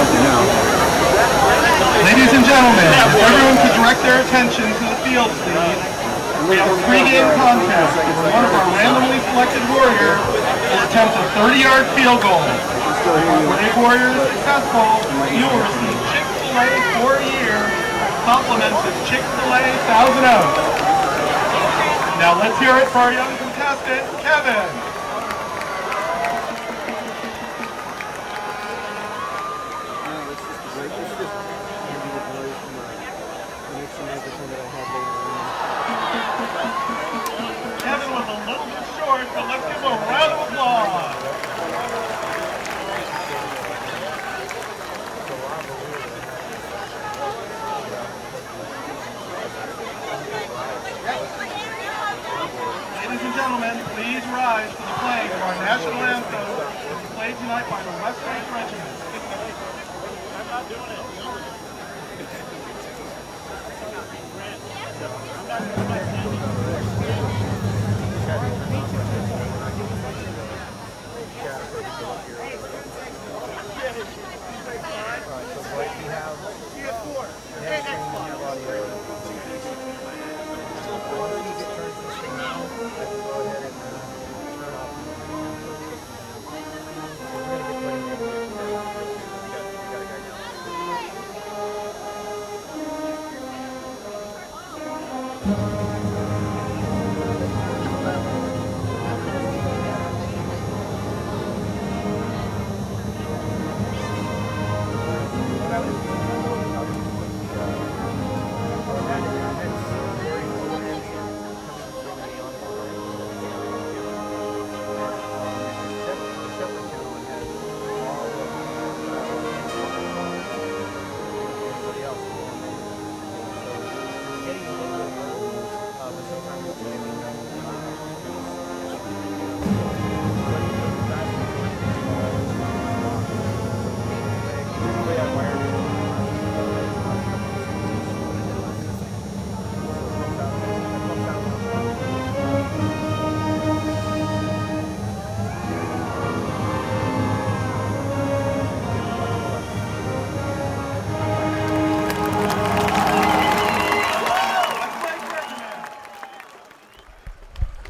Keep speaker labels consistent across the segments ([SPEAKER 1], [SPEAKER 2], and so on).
[SPEAKER 1] Ladies and gentlemen, everyone could direct their attention to the field, please. We have a pregame contest where one of our randomly selected warriors will attempt a 30-yard field goal. If the warrior is successful, you will receive Chick-fil-A for a year, compliments of Chick-fil-A Thousand Oaks. Now let's hear it for our young contestant, Kevin. Kevin was a little bit short, but let's give him a round of applause. Ladies and gentlemen, please rise for the playing of our national anthem, played tonight by the Westlake Regiment. I'm not doing it.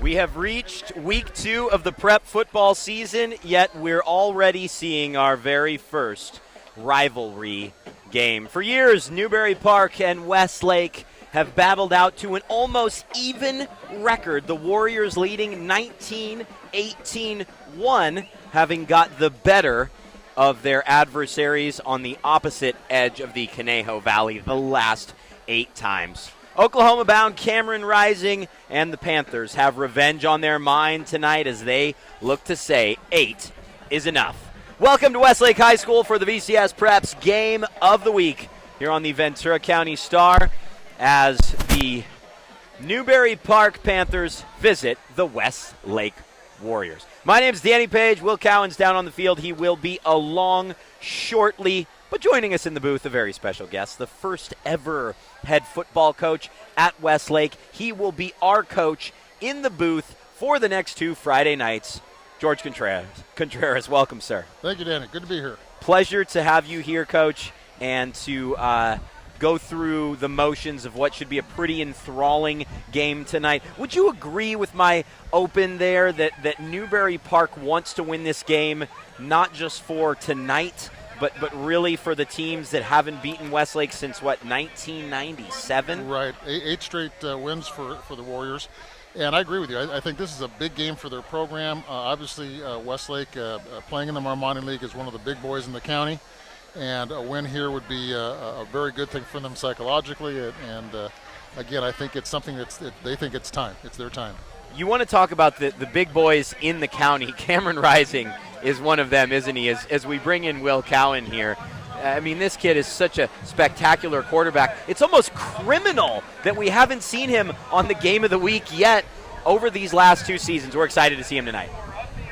[SPEAKER 2] We have reached week 2 of the prep football season, yet we're already seeing our very first rivalry game. For years, Newbury Park and Westlake have battled out to an almost even record, the Warriors leading 19-18-1, having got the better of their adversaries on the opposite edge of the Conejo Valley the last 8 times. Oklahoma-bound Cameron Rising and the Panthers have revenge on their mind tonight as they look to say 8 is enough. Welcome to Westlake High School for the VCS Preps Game of the Week here on the Ventura County Star as the Newbury Park Panthers visit the Westlake Warriors. My name's Danny Page. Will Cowan's down on the field. He will be along shortly. But joining us in the booth, a very special guest, the first ever head football coach at Westlake. He will be our coach in the booth for the next 2 Friday nights. George Contreras, welcome, sir.
[SPEAKER 3] Thank you, Danny. Good to be here.
[SPEAKER 2] Pleasure to have you here, Coach, and to go through the motions of what should be a pretty enthralling game tonight. Would you agree with my open there that Newbury Park wants to win this game, not just for tonight, but really for the teams that haven't beaten Westlake since, 1997?
[SPEAKER 3] Right. 8 straight wins for the Warriors. And I agree with you. I think this is a big game for their program. Obviously, Westlake playing in the Marmoni League is one of the big boys in the county. And a win here would be a very good thing for them psychologically. And again, I think it's something they think it's time. It's their time.
[SPEAKER 2] You want to talk about the big boys in the county. Cameron Rising is one of them, isn't he? As we bring in Will Cowan here. I mean, this kid is such a spectacular quarterback. It's almost criminal that we haven't seen him on the Game of the Week yet over these last 2 seasons. We're excited to see him tonight.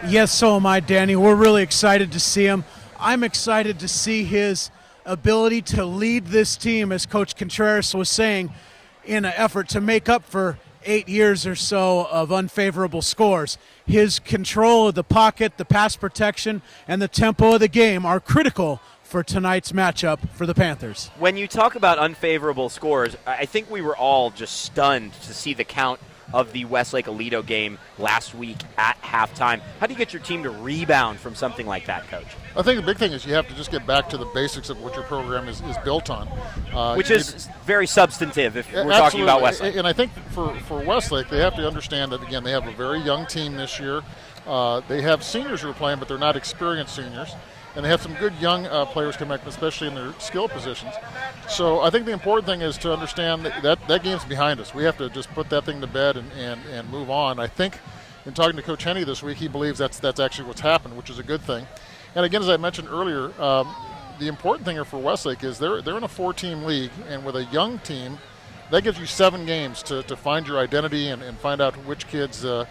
[SPEAKER 4] Yes, so am I, Danny. We're really excited to see him. I'm excited to see his ability to lead this team, as Coach Contreras was saying, in an effort to make up for 8 years or so of unfavorable scores. His control of the pocket, the pass protection, and the tempo of the game are critical for tonight's matchup for the Panthers.
[SPEAKER 2] When you talk about unfavorable scores, I think we were all just stunned to see the count of the Westlake Alito game last week at halftime. How do you get your team to rebound from something like that, Coach?
[SPEAKER 3] I think the big thing is you have to just get back to the basics of what your program is built on.
[SPEAKER 2] Which is very substantive if we're talking about Westlake.
[SPEAKER 3] And I think for Westlake, they have to understand that, again, they have a very young team this year. They have seniors who are playing, but they're not experienced seniors. And they have some good young players coming back, especially in their skill positions. So I think the important thing is to understand that game's behind us. We have to just put that thing to bed and move on. I think in talking to Coach Henney this week, he believes that's actually what's happened, which is a good thing. And again, as I mentioned earlier, the important thing here for Westlake is they're in a 4-team league, and with a young team, that gives you 7 games to find your identity and find out which kids are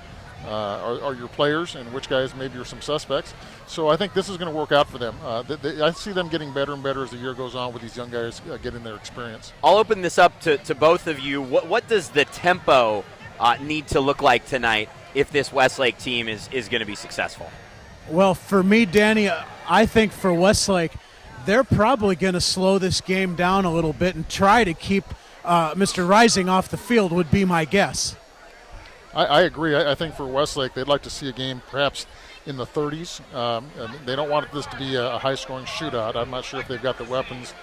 [SPEAKER 3] your players and which guys maybe are some suspects. So I think this is going to work out for them. I see them getting better and better as the year goes on with these young guys getting their experience.
[SPEAKER 2] I'll open this up to both of you. What does the tempo need to look like tonight if this Westlake team is going to be successful?
[SPEAKER 4] Well, for me, Danny, I think for Westlake, they're probably going to slow this game down a little bit and try to keep Mr. Rising off the field would be my guess.
[SPEAKER 3] I agree. I think for Westlake, they'd like to see a game perhaps in the 30s. They don't want this to be a high-scoring shootout. I'm not sure if they've got the weapons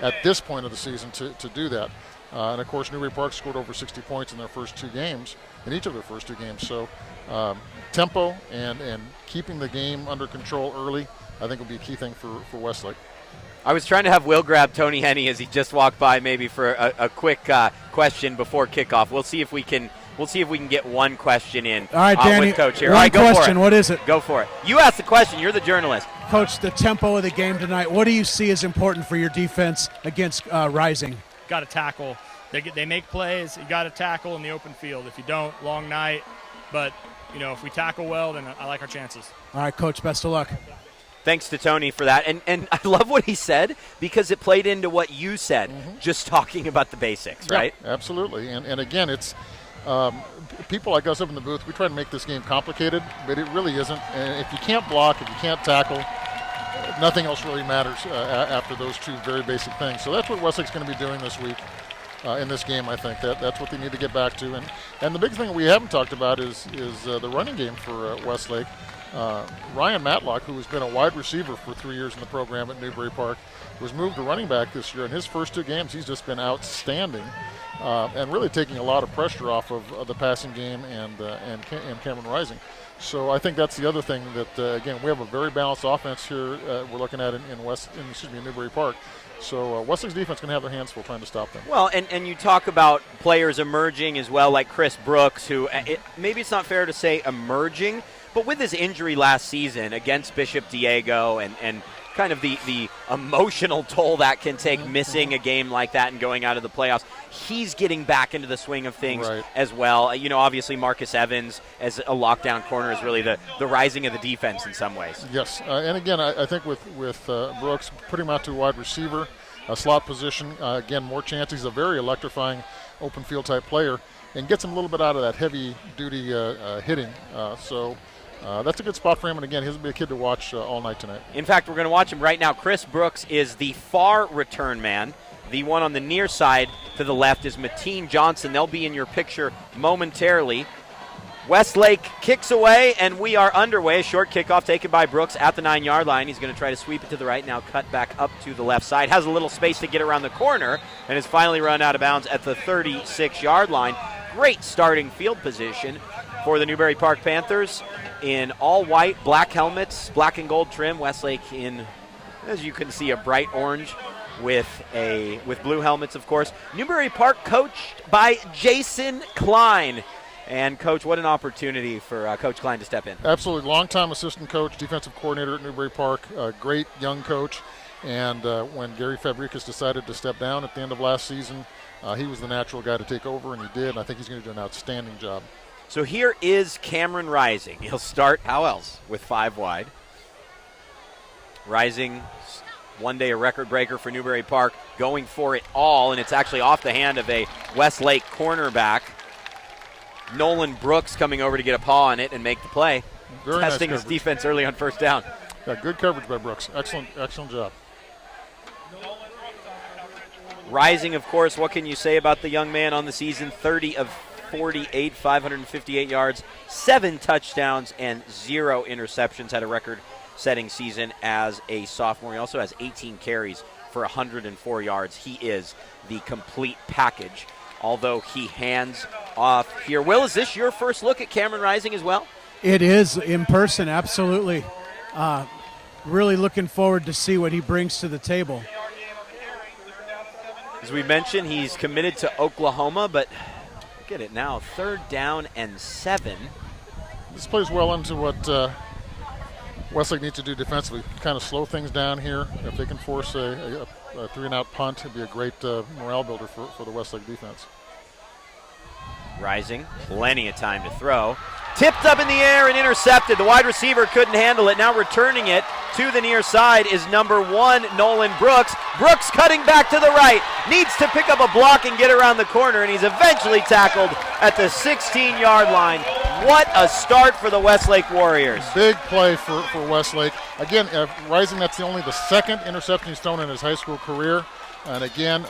[SPEAKER 3] at this point of the season to do that. And, of course, Newbury Park scored over 60 points in their first 2 games, in each of their first 2 games. So tempo and keeping the game under control early, I think will be a key thing for Westlake.
[SPEAKER 2] I was trying to have Will grab Tony Henney as he just walked by maybe for a quick question before kickoff. We'll see if we can get one question in.
[SPEAKER 4] All right, Danny,
[SPEAKER 2] with Coach here.
[SPEAKER 4] one
[SPEAKER 2] All right, go
[SPEAKER 4] question.
[SPEAKER 2] For it.
[SPEAKER 4] What is it?
[SPEAKER 2] Go for it. You asked the question. You're the journalist.
[SPEAKER 4] Coach, the tempo of the game tonight, what do you see as important for your defense against Rising?
[SPEAKER 5] Got to tackle. They make plays. You got to tackle in the open field. If you don't, long night. But, if we tackle well, then I like our chances. All
[SPEAKER 4] right, Coach, best of luck.
[SPEAKER 2] Thanks to Tony for that. And I love what he said because it played into what you said, just talking about the basics, right?
[SPEAKER 3] Yeah, absolutely. And again, it's people like us up in the booth, we try to make this game complicated, but it really isn't. And if you can't block, if you can't tackle, nothing else really matters after those 2 very basic things. So that's what Westlake's going to be doing this week in this game, I think. That's what they need to get back to. And the big thing we haven't talked about is the running game for Westlake. Ryan Matlock, who has been a wide receiver for 3 years in the program at Newbury Park, was moved to running back this year. In his first 2 games, he's just been outstanding and really taking a lot of pressure off of the passing game and Cameron Rising. So I think that's the other thing that, again, we have a very balanced offense here we're looking at in Newbury Park. So Westlake's defense going to have their hands full trying to stop them.
[SPEAKER 2] Well, and you talk about players emerging as well, like Chris Brooks, who maybe it's not fair to say emerging, but with his injury last season against Bishop Diego and kind of the emotional toll that can take missing a game like that and going out of the playoffs, he's getting back into the swing of things as well. Obviously Marcus Evans as a lockdown corner is really the rising of the defense in some ways.
[SPEAKER 3] Yes, and again, I think with Brooks, putting him out to a wide receiver, a slot position, again, more chance. He's a very electrifying open field type player and gets him a little bit out of that heavy duty hitting. So that's a good spot for him, and again, he'll be a kid to watch all night tonight.
[SPEAKER 2] In fact, we're going to watch him right now. Chris Brooks is the far return man. The one on the near side to the left is Mateen Johnson. They'll be in your picture momentarily. Westlake kicks away, and we are underway. A short kickoff taken by Brooks at the 9-yard line. He's going to try to sweep it to the right, now cut back up to the left side. Has a little space to get around the corner, and is finally run out of bounds at the 36-yard line. Great starting field position for the Newbury Park Panthers in all white, black helmets, black and gold trim. Westlake in, as you can see, a bright orange with blue helmets, of course. Newbury Park coached by Jason Klein. And, Coach, what an opportunity for Coach Klein to step in.
[SPEAKER 3] Absolutely. Longtime assistant coach, defensive coordinator at Newbury Park, great young coach. And when Gary Fabricus decided to step down at the end of last season, he was the natural guy to take over, and he did. And I think he's going to do an outstanding job.
[SPEAKER 2] So here is Cameron Rising. He'll start, how else, with 5 wide. Rising, one day a record breaker for Newbury Park, going for it all, and it's actually off the hand of a Westlake cornerback. Nolan Brooks coming over to get a paw on it and make the play.
[SPEAKER 3] Very
[SPEAKER 2] testing
[SPEAKER 3] nice
[SPEAKER 2] his defense early on first down.
[SPEAKER 3] Yeah, good coverage by Brooks. Excellent job.
[SPEAKER 2] Rising, of course, what can you say about the young man on the season? 30 of 48, 558 yards, 7 touchdowns, and 0 interceptions. Had a record-setting season as a sophomore. He also has 18 carries for 104 yards. He is the complete package, although he hands off here. Will, is this your first look at Cameron Rising as well?
[SPEAKER 4] It is in person, absolutely. Really looking forward to see what he brings to the table.
[SPEAKER 2] As we mentioned, he's committed to Oklahoma, but look at it now, 3rd down and 7.
[SPEAKER 3] This plays well into what Westlake needs to do defensively. Kind of slow things down here. If they can force a 3-and-out punt, it'd be a great morale builder for the Westlake defense.
[SPEAKER 2] Rising, plenty of time to throw. Tipped up in the air and intercepted. The wide receiver couldn't handle it. Now returning it to the near side is number 1, Nolan Brooks. Brooks cutting back to the right. Needs to pick up a block and get around the corner, and he's eventually tackled at the 16-yard line. What a start for the Westlake Warriors.
[SPEAKER 3] Big play for Westlake. Again, Rising, that's only the 2nd interception he's thrown in his high school career. And again,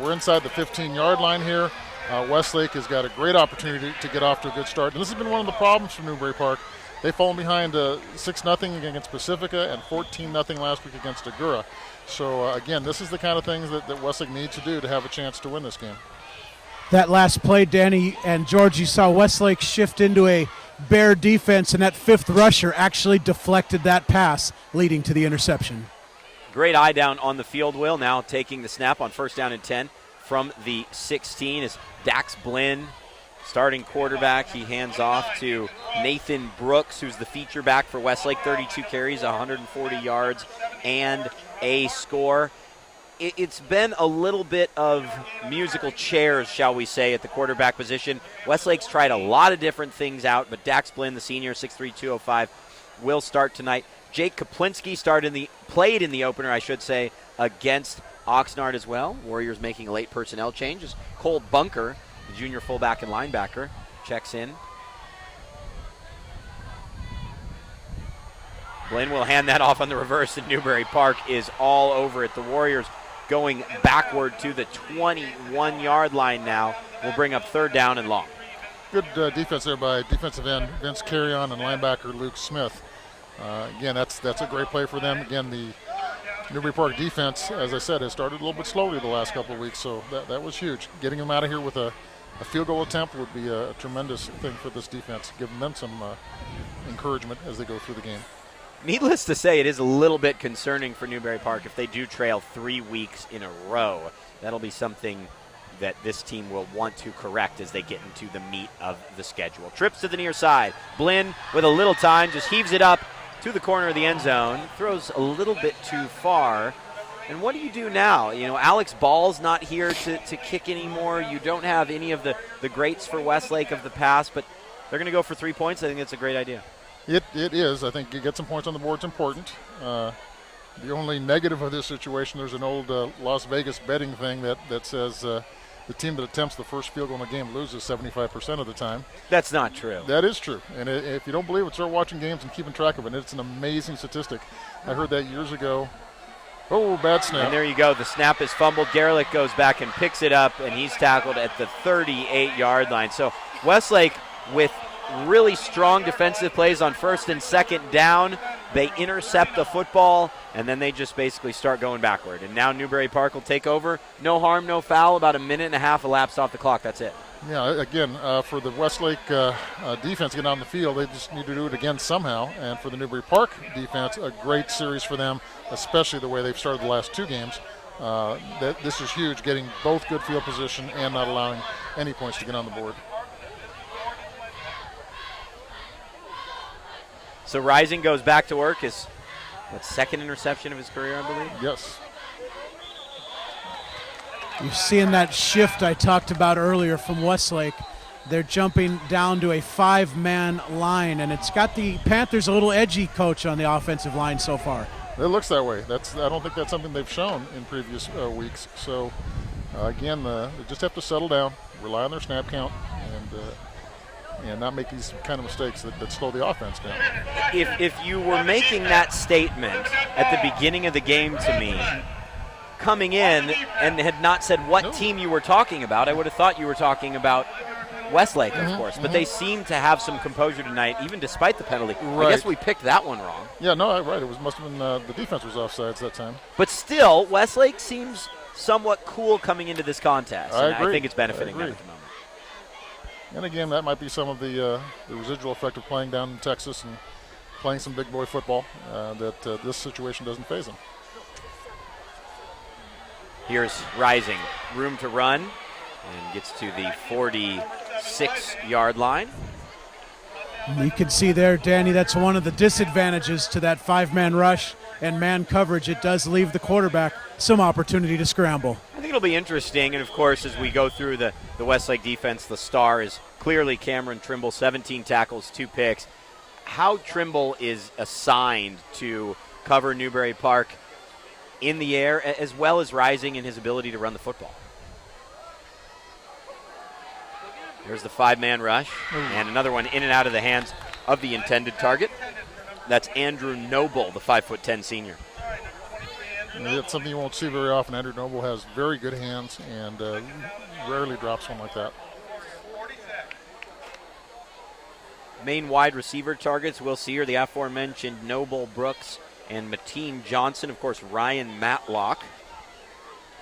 [SPEAKER 3] we're inside the 15-yard line here. Westlake has got a great opportunity to get off to a good start. And this has been one of the problems for Newbury Park. They've fallen behind 6-0 against Pacifica and 14-0 last week against Agura. So, again, this is the kind of things that Westlake needs to do to have a chance to win this game.
[SPEAKER 4] That last play, Danny and George, you saw Westlake shift into a bear defense, and that 5th rusher actually deflected that pass, leading to the interception.
[SPEAKER 2] Great eye down on the field, Will. Now taking the snap on 1st down and 10 from the 16 is Dax Blinn, starting quarterback. He hands off to Nathan Brooks, who's the feature back for Westlake. 32 carries, 140 yards, and a score. It's been a little bit of musical chairs, shall we say, at the quarterback position. Westlake's tried a lot of different things out, but Dax Blinn, the senior, 6'3", 205, will start tonight. Jake Kaplinski played in the opener, against Oxnard as well. Warriors making a late personnel change as Cole Bunker, the junior fullback and linebacker, checks in. Blinn will hand that off on the reverse, and Newbury Park is all over it. The Warriors going backward to the 21-yard line now will bring up 3rd down and long.
[SPEAKER 3] Good defense there by defensive end Vince Carrion and linebacker Luke Smith. Again, that's a great play for them. Again, the Newbury Park defense, as I said, has started a little bit slowly the last couple of weeks, so that was huge. Getting them out of here with a field goal attempt would be a tremendous thing for this defense, giving them some encouragement as they go through the game.
[SPEAKER 2] Needless to say, it is a little bit concerning for Newbury Park if they do trail 3 weeks in a row. That'll be something that this team will want to correct as they get into the meat of the schedule. Trips to the near side. Blinn, with a little time, just heaves it up to the corner of the end zone. Throws a little bit too far. And what do you do now? You know, Alex Ball's not here to kick anymore. You don't have any of the greats for Westlake of the past, but they're going to go for 3 points. I think that's a great idea.
[SPEAKER 3] It is. I think you get some points on the board is important. The only negative of this situation, there's an old Las Vegas betting thing that says the team that attempts the first field goal in a game loses 75% of the time.
[SPEAKER 2] That's not true.
[SPEAKER 3] That is true. And if you don't believe it, start watching games and keeping track of it. It's an amazing statistic. I heard that years ago. Oh, bad snap.
[SPEAKER 2] And there you go. The snap is fumbled. Gerlich goes back and picks it up, and he's tackled at the 38-yard line. So Westlake with really strong defensive plays on 1st and 2nd down. They intercept the football, and then they just basically start going backward. And now Newbury Park will take over. No harm, no foul. About a minute and a half elapsed off the clock. That's it.
[SPEAKER 3] Yeah, again, for the Westlake defense to get on the field, they just need to do it again somehow. And for the Newbury Park defense, a great series for them, especially the way they've started the last 2 games. This is huge, getting both good field position and not allowing any points to get on the board.
[SPEAKER 2] So Rising goes back to work. His 2nd interception of his career, I believe?
[SPEAKER 3] Yes.
[SPEAKER 4] You're seeing that shift I talked about earlier from Westlake. They're jumping down to a 5-man line, and it's got the Panthers a little edgy, Coach, on the offensive line so far.
[SPEAKER 3] It looks that way. I don't think that's something they've shown in previous weeks. So, again, they just have to settle down, rely on their snap count, and not make these kind of mistakes that slow the offense down.
[SPEAKER 2] If you were making that statement at the beginning of the game to me, coming in and had not said what team you were talking about, I would have thought you were talking about Westlake, of course. But they seem to have some composure tonight, even despite the penalty.
[SPEAKER 3] Right.
[SPEAKER 2] I guess we picked that one wrong.
[SPEAKER 3] Yeah, no, right. It must have been the defense was offsides that time.
[SPEAKER 2] But still, Westlake seems somewhat cool coming into this contest.
[SPEAKER 3] I
[SPEAKER 2] and
[SPEAKER 3] agree.
[SPEAKER 2] I think it's benefiting them
[SPEAKER 3] agree.
[SPEAKER 2] at the moment.
[SPEAKER 3] And again, that might be some of the residual effect of playing down in Texas and playing some big boy football, that this situation doesn't faze them.
[SPEAKER 2] Here's Rising, room to run, and gets to the 46-yard line.
[SPEAKER 4] You can see there, Danny, that's one of the disadvantages to that 5-man rush and man coverage. It does leave the quarterback some opportunity to scramble.
[SPEAKER 2] I think it'll be interesting, and of course, as we go through the Westlake defense, the star is clearly Cameron Trimble, 17 tackles, 2 picks. How Trimble is assigned to cover Newbury Park in the air, as well as Rising in his ability to run the football. There's the 5-man rush, and another one in and out of the hands of the intended target. That's Andrew Noble, the 5'10" senior.
[SPEAKER 3] And it's something you won't see very often. Andrew Noble has very good hands and rarely drops one like that.
[SPEAKER 2] Main wide receiver targets we'll see are the aforementioned Noble, Brooks, and Mateen Johnson. Of course, Ryan Matlock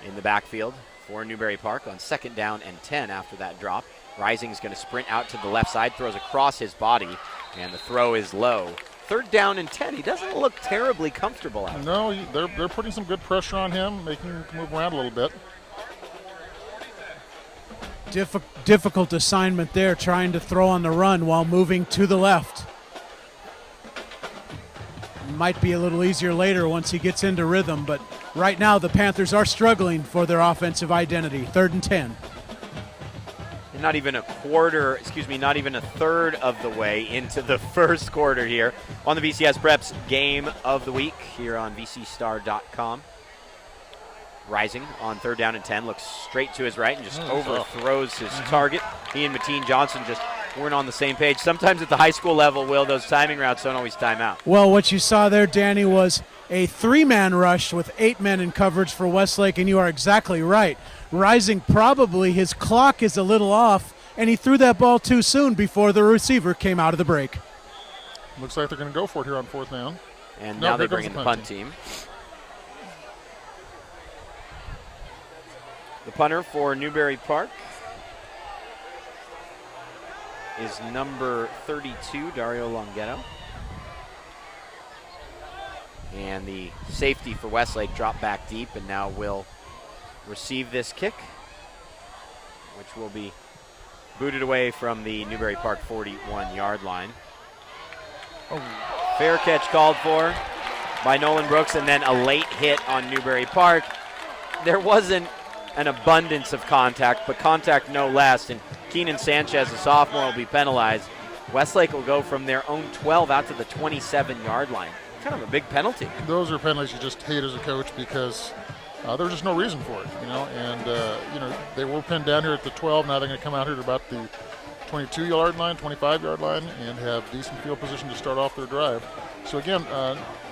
[SPEAKER 2] in the backfield for Newbury Park on 2nd down and 10 after that drop. Rising is going to sprint out to the left side, throws across his body, and the throw is low. 3rd down and 10. He doesn't look terribly comfortable out there.
[SPEAKER 3] No, they're putting some good pressure on him, making him move around a little bit.
[SPEAKER 4] Difficult assignment there, trying to throw on the run while moving to the left. Might be a little easier later once he gets into rhythm, but right now the Panthers are struggling for their offensive identity. 3rd and 10.
[SPEAKER 2] And not even a third of the way into the first quarter here on the VCS Preps Game of the Week here on VCStar.com. Rising on 3rd down and 10, looks straight to his right and just overthrows his target. He and Mateen Johnson just weren't on the same page. Sometimes at the high school level, Will, those timing routes don't always time out.
[SPEAKER 4] Well, what you saw there, Danny, was a 3-man rush with 8 men in coverage for Westlake, and you are exactly right. Rising, probably his clock is a little off, and he threw that ball too soon before the receiver came out of the break.
[SPEAKER 3] Looks like they're going to go for it here on 4th down.
[SPEAKER 2] And now they bring in the punt team. The punter for Newbury Park is number 32, Dario Longhetto. And the safety for Westlake dropped back deep and now will receive this kick, which will be booted away from the Newbury Park 41-yard line. Fair catch called for by Nolan Brooks, and then a late hit on Newbury Park. There wasn't an abundance of contact, but contact no less, and Keenan Sanchez, a sophomore, will be penalized. Westlake will go from their own 12 out to the 27-yard line. Kind of a big penalty.
[SPEAKER 3] Those are penalties you just hate as a coach because there's just no reason for it, and they were pinned down here at the 12. Now they're going to come out here to about the 22-yard line, 25-yard line, and have decent field position to start off their drive. So again,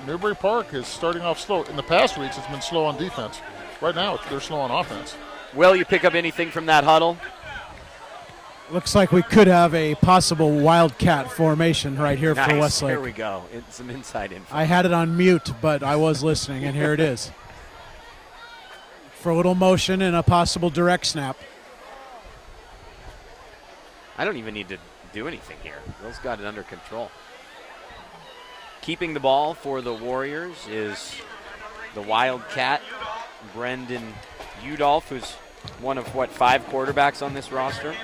[SPEAKER 3] Newbury Park is starting off slow. In the past weeks, it's been slow on defense. Right now, they're slow on offense.
[SPEAKER 2] Will you pick up anything from that huddle?
[SPEAKER 4] Looks like we could have a possible Wildcat formation right here for Westlake.
[SPEAKER 2] There we go. It's some inside info.
[SPEAKER 4] I had it on mute, but I was listening, and here it is. For a little motion and a possible direct snap.
[SPEAKER 2] I don't even need to do anything here. Will's got it under control. Keeping the ball for the Warriors is the Wildcat, Brendan Udolph, who's one of, 5 quarterbacks on this roster.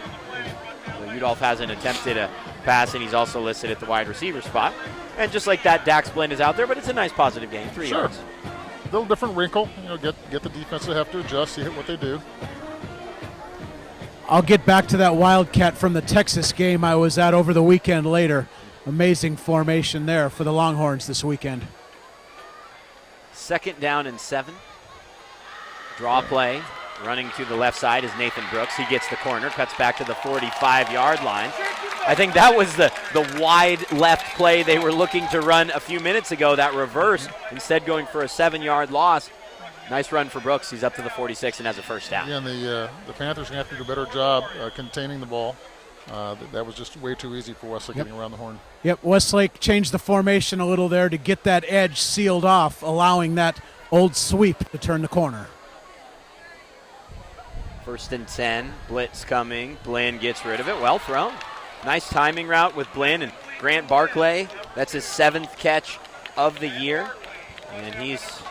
[SPEAKER 2] Well, Udolph hasn't attempted a pass, and he's also listed at the wide receiver spot. And just like that, Dax Blend is out there, but it's a nice positive game, 3 yards.
[SPEAKER 3] A little different wrinkle. Get the defense to have to adjust, see what they do.
[SPEAKER 4] I'll get back to that Wildcat from the Texas game I was at over the weekend later. Amazing formation there for the Longhorns this weekend.
[SPEAKER 2] 2nd down and 7. Draw play. Running to the left side is Nathan Brooks. He gets the corner, cuts back to the 45-yard line. I think that was the wide left play they were looking to run a few minutes ago, that reverse, instead going for a 7-yard loss. Nice run for Brooks. He's up to the 46 and has a first down.
[SPEAKER 3] Yeah, and the Panthers are going to have to do a better job containing the ball. That was just way too easy for Westlake getting around the horn.
[SPEAKER 4] Yep, Westlake changed the formation a little there to get that edge sealed off, allowing that old sweep to turn the corner.
[SPEAKER 2] 1st and 10. Blitz coming. Blinn gets rid of it. Well thrown. Nice timing route with Blinn and Grant Barclay. That's his 7th catch of the year. And he's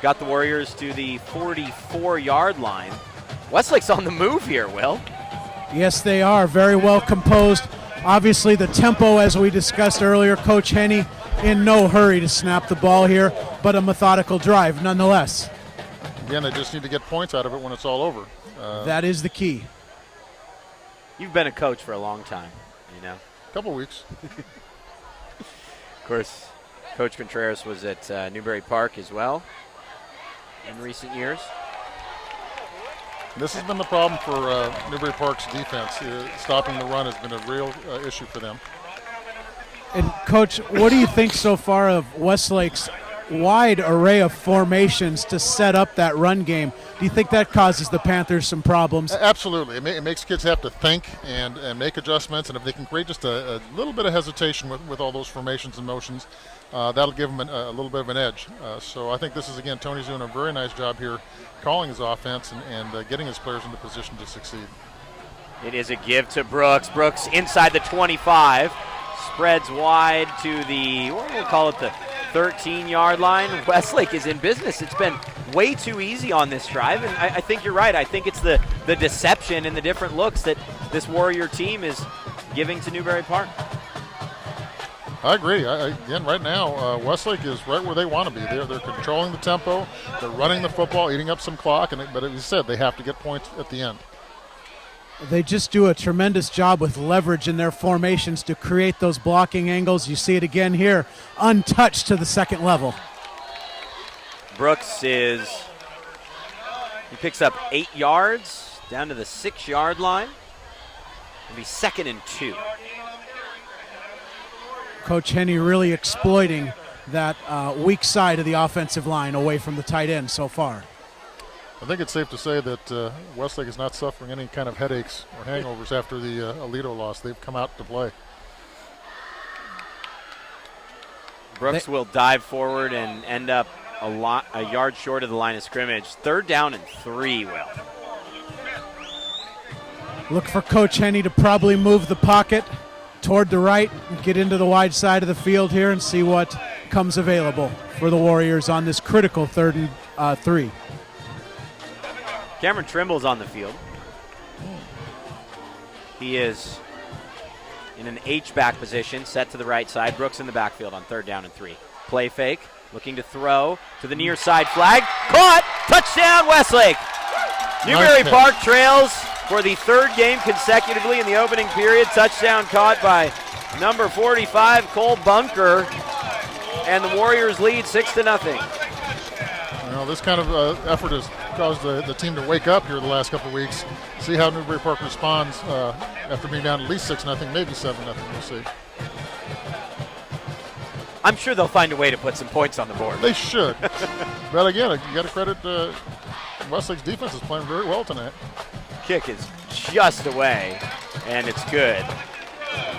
[SPEAKER 2] got the Warriors to the 44-yard line. Westlake's on the move here, Will.
[SPEAKER 4] Yes, they are. Very well composed. Obviously, the tempo, as we discussed earlier, Coach Henney in no hurry to snap the ball here, but a methodical drive nonetheless.
[SPEAKER 3] Again, they just need to get points out of it when it's all over.
[SPEAKER 4] That is the key.
[SPEAKER 2] You've been a coach for a long time, you know.
[SPEAKER 3] A couple weeks.
[SPEAKER 2] Of course, Coach Contreras was at Newbury Park as well in recent years.
[SPEAKER 3] This has been the problem for Newbury Park's defense. Stopping the run has been a real issue for them.
[SPEAKER 4] And, Coach, what do you think so far of Westlake's wide array of formations to set up that run game? Do you think that causes the Panthers some problems?
[SPEAKER 3] Absolutely. It makes kids have to think and make adjustments, and if they can create just a little bit of hesitation with all those formations and motions, that'll give them a little bit of an edge. So I think this is, again, Tony's doing a very nice job here calling his offense and getting his players into position to succeed.
[SPEAKER 2] It is a give to Brooks. Brooks inside the 25. Spreads wide to the, we'll call it the 13-yard line. Westlake is in business. It's been way too easy on this drive, and I think you're right. I think it's the deception and the different looks that this Warrior team is giving to Newbury Park.
[SPEAKER 3] I agree. Again, right now, Westlake is right where they want to be. They're controlling the tempo. They're running the football, eating up some clock, but as you said, they have to get points at the end.
[SPEAKER 4] They just do a tremendous job with leverage in their formations to create those blocking angles. You see it again here, untouched to the second level.
[SPEAKER 2] Brooks he picks up 8 yards down to the 6-yard line. It'll be 2nd and 2.
[SPEAKER 4] Coach Henney really exploiting that weak side of the offensive line away from the tight end so far.
[SPEAKER 3] I think it's safe to say that Westlake is not suffering any kind of headaches or hangovers after the Alito loss. They've come out to play.
[SPEAKER 2] Brooks will dive forward and end up a yard short of the line of scrimmage. 3rd down and 3, Will.
[SPEAKER 4] Look for Coach Henney to probably move the pocket toward the right and get into the wide side of the field here and see what comes available for the Warriors on this critical 3rd and 3.
[SPEAKER 2] Cameron Trimble's on the field. He is in an H-back position, set to the right side. Brooks in the backfield on 3rd down and 3. Play fake, looking to throw to the near side flag. Caught! Touchdown, Westlake! Newbury Park trails for the 3rd game consecutively in the opening period. Touchdown caught by number 45, Cole Bunker. And the Warriors lead 6-0.
[SPEAKER 3] Well, this kind of effort has caused the team to wake up here the last couple of weeks. See how Newbury Park responds after being down at least 6-0, maybe 7-0. We'll see.
[SPEAKER 2] I'm sure they'll find a way to put some points on the board.
[SPEAKER 3] They should. But again, you got to credit Westlake's defense is playing very well tonight.
[SPEAKER 2] Kick is just away, and it's good.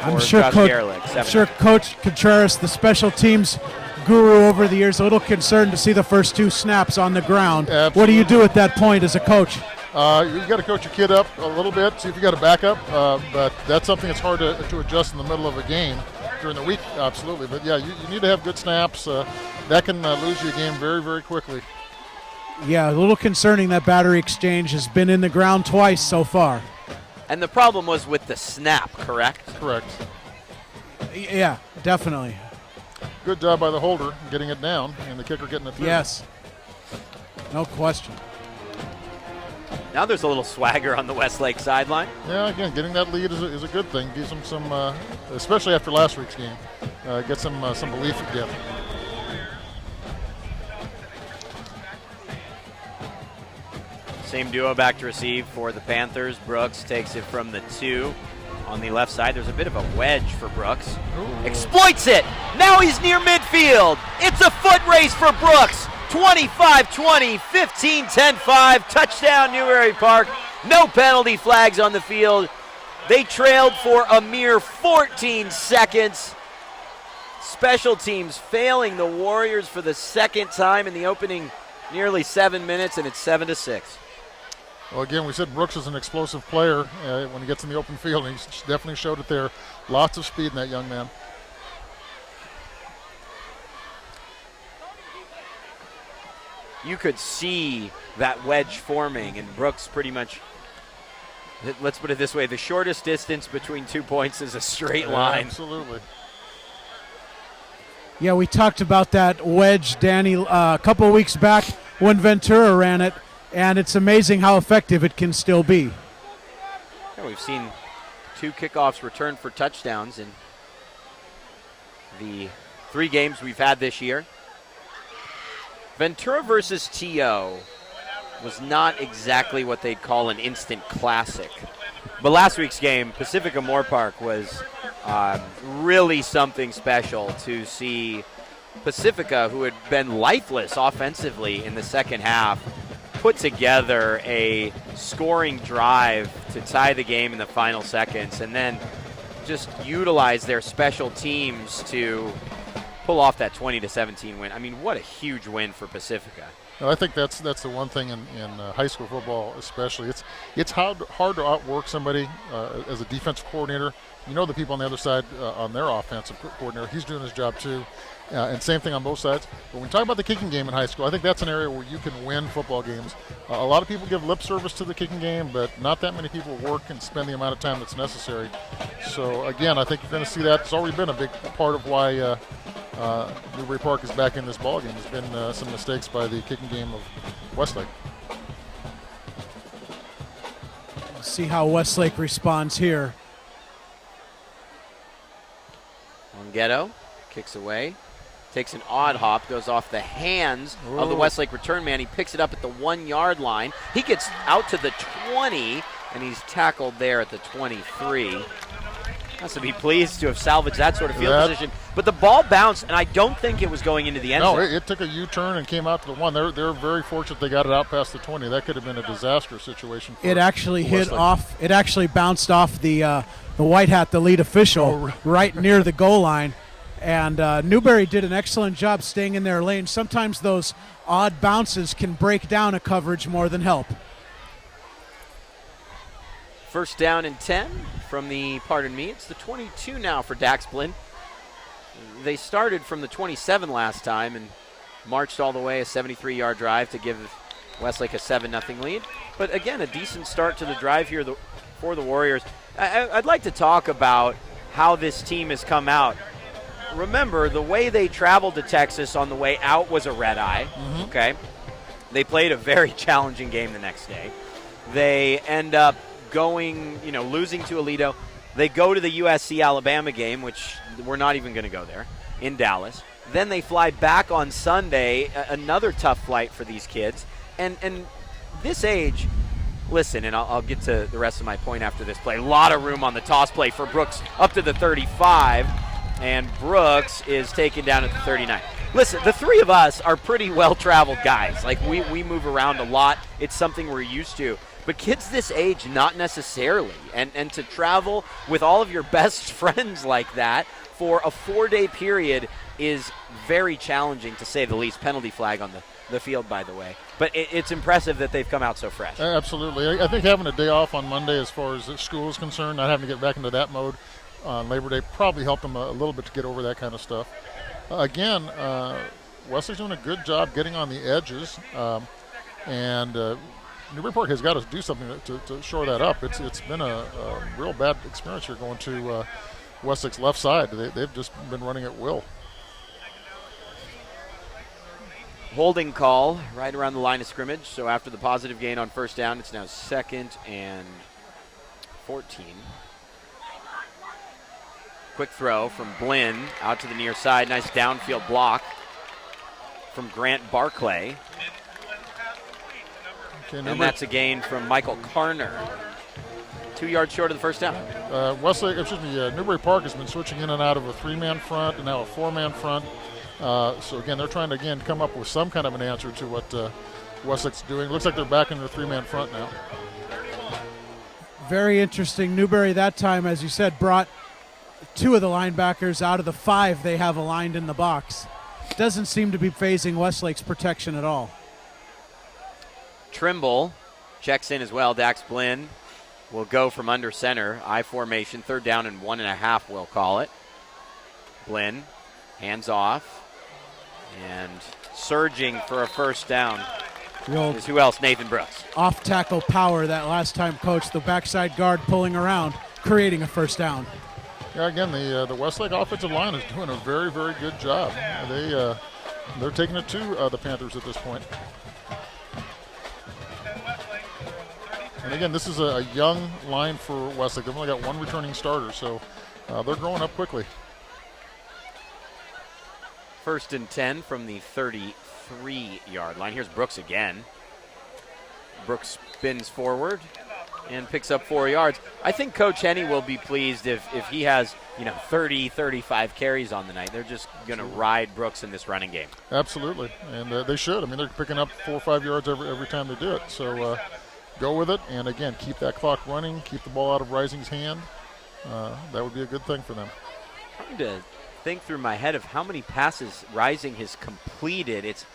[SPEAKER 4] I'm sure Coach Contreras, the special teams guru over the years, a little concerned to see the first 2 snaps on the ground.
[SPEAKER 3] Absolutely.
[SPEAKER 4] What do you do at that point as a coach?
[SPEAKER 3] You got to coach your kid up a little bit, see if you got a backup, but that's something that's hard to adjust in the middle of a game. During the week, absolutely. But, yeah, you need to have good snaps. That can lose you a game very, very quickly.
[SPEAKER 4] Yeah, a little concerning that battery exchange has been in the ground twice so far.
[SPEAKER 2] And the problem was with the snap, correct?
[SPEAKER 3] Correct.
[SPEAKER 4] Yeah, definitely.
[SPEAKER 3] Good job by the holder getting it down and the kicker getting it through.
[SPEAKER 4] Yes, no question.
[SPEAKER 2] Now there's a little swagger on the Westlake sideline.
[SPEAKER 3] Yeah, again, getting that lead is a good thing. Gives them some, especially after last week's game, get some belief again.
[SPEAKER 2] Same duo back to receive for the Panthers. Brooks takes it from the 2 on the left side. There's a bit of a wedge for Brooks.
[SPEAKER 3] Ooh.
[SPEAKER 2] Exploits it. Now he's near midfield. It's a foot race for Brooks. 25-20, 15-10-5, touchdown Newbury Park. No penalty flags on the field. They trailed for a mere 14 seconds. Special teams failing the Warriors for the second time in the opening nearly 7 minutes, and it's 7-6.
[SPEAKER 3] Well, again, we said Brooks is an explosive player when he gets in the open field, and he definitely showed it there. Lots of speed in that young man.
[SPEAKER 2] You could see that wedge forming, and Brooks pretty much, let's put it this way, the shortest distance between 2 points is a straight line.
[SPEAKER 3] Absolutely.
[SPEAKER 4] Yeah, we talked about that wedge, Danny, a couple of weeks back when Ventura ran it, and it's amazing how effective it can still be.
[SPEAKER 2] Yeah, we've seen 2 kickoffs returned for touchdowns in the 3 games we've had this year. Ventura versus TO was not exactly what they'd call an instant classic. But last week's game, Pacifica Moore Park, was really something special to see Pacifica, who had been lifeless offensively in the second half, put together a scoring drive to tie the game in the final seconds, and then just utilize their special teams to pull off that 20-17 win. I mean, what a huge win for Pacifica.
[SPEAKER 3] I think that's the one thing in high school football especially. It's hard to outwork somebody as a defensive coordinator. You know the people on the other side on their offensive coordinator. He's doing his job too. And same thing on both sides. But when we talk about the kicking game in high school, I think that's an area where you can win football games. A lot of people give lip service to the kicking game, but not that many people work and spend the amount of time that's necessary. So again, I think you're going to see that. It's already been a big part of why Newbury Park is back in this ballgame. There's been some mistakes by the kicking game of Westlake.
[SPEAKER 4] We'll see how Westlake responds here.
[SPEAKER 2] Longhetto kicks away, takes an odd hop, goes off the hands of the Westlake return man. He picks it up at the 1-yard line. He gets out to the 20, and he's tackled there at the 23. Has to be pleased to have salvaged that sort of field position. But the ball bounced, and I don't think it was going into the end zone.
[SPEAKER 3] No, it took a U-turn and came out to the 1. They're very fortunate they got it out past the 20. That could have been a disastrous situation.
[SPEAKER 4] It actually hit off. It actually bounced off the white hat, the lead official, right near the goal line. And Newbury did an excellent job staying in their lane. Sometimes those odd bounces can break down a coverage more than help.
[SPEAKER 2] First down and 10 from the, it's the 22 now for Dax Blinn. They started from the 27 last time and marched all the way a 73-yard drive to give Westlake a 7-0 lead. But again, a decent start to the drive here for the Warriors. I'd like to talk about how this team has come out. Remember, the way they traveled to Texas on the way out was a red eye, okay? They played a very challenging game the next day. They end up losing to Aledo. They go to the USC-Alabama game, which we're not even going to go there, in Dallas. Then they fly back on Sunday, another tough flight for these kids. And this age, listen, and I'll get to the rest of my point after this play. A lot of room on the toss play for Brooks up to the 35, and Brooks is taken down at the 39. Listen, the three of us are pretty well-traveled guys. Like, we move around a lot. It's something we're used to. But kids this age, not necessarily. And to travel with all of your best friends like that for a 4-day period is very challenging, to say the least. Penalty flag on the field, by the way. But it's impressive that they've come out so fresh.
[SPEAKER 3] Absolutely. I think having a day off on Monday as far as school is concerned, not having to get back into that mode on Labor Day, probably helped them a little bit to get over that kind of stuff. Again, Westley's doing a good job getting on the edges, and Newbury Park has got to do something to shore that up. It's been a real bad experience here going to Westlake's left side. They've just been running at will.
[SPEAKER 2] Holding call right around the line of scrimmage. So after the positive gain on first down, it's now 2nd and 14. Quick throw from Blinn out to the near side. Nice downfield block from Grant Barclay. And that's a gain from Michael Carner. 2 yards short of the first down.
[SPEAKER 3] Newbury Park has been switching in and out of a 3-man front and now a 4-man front. So again, they're trying to come up with some kind of an answer to what Westlake's doing. Looks like they're back in their 3-man front now.
[SPEAKER 4] Very interesting. Newbury that time, as you said, brought 2 of the linebackers out of the 5 they have aligned in the box. Doesn't seem to be phasing Westlake's protection at all.
[SPEAKER 2] Trimble checks in as well. Dax Blinn will go from under center. I formation, 3rd down and 1.5, we'll call it. Blinn, hands off, and surging for a first down is who else? Nathan Brooks.
[SPEAKER 4] Off-tackle power that last time, Coach. The backside guard pulling around, creating a first down.
[SPEAKER 3] Yeah, again, the Westlake offensive line is doing a very, very good job. They're taking it to the Panthers at this point. And again, this is a young line for Westlake. They've only got 1 returning starter, so they're growing up quickly.
[SPEAKER 2] 1st and 10 from the 33-yard line. Here's Brooks again. Brooks spins forward and picks up 4 yards. I think Coach Henney will be pleased if he has 30, 35 carries on the night. They're just going to ride Brooks in this running game.
[SPEAKER 3] Absolutely, and they should. I mean, they're picking up 4 or 5 yards every time they do it. So go with it, and again, keep that clock running, keep the ball out of Rising's hand. That would be a good thing for them.
[SPEAKER 2] Trying to think through my head of how many passes Rising has completed. It's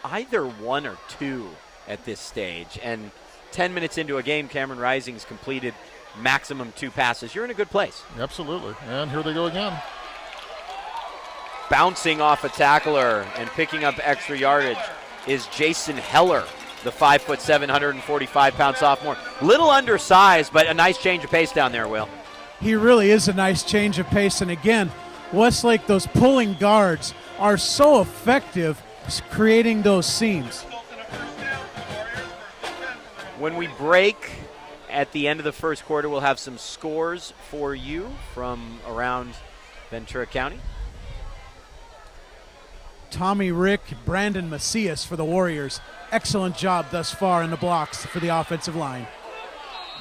[SPEAKER 2] either 1 or 2 at this stage, and 10 minutes into a game, Cameron Rising's completed maximum 2 passes. You're in a good place.
[SPEAKER 3] Absolutely, and here they go again.
[SPEAKER 2] Bouncing off a tackler and picking up extra yardage is Jason Heller, the 5'7", 145-pound sophomore. Little undersized, but a nice change of pace down there, Will.
[SPEAKER 4] He really is a nice change of pace, and again, Westlake, those pulling guards are so effective creating those seams.
[SPEAKER 2] When we break at the end of the first quarter, we'll have some scores for you from around Ventura County.
[SPEAKER 4] Tommy Rick, Brandon Macias for the Warriors. Excellent job thus far in the blocks for the offensive line.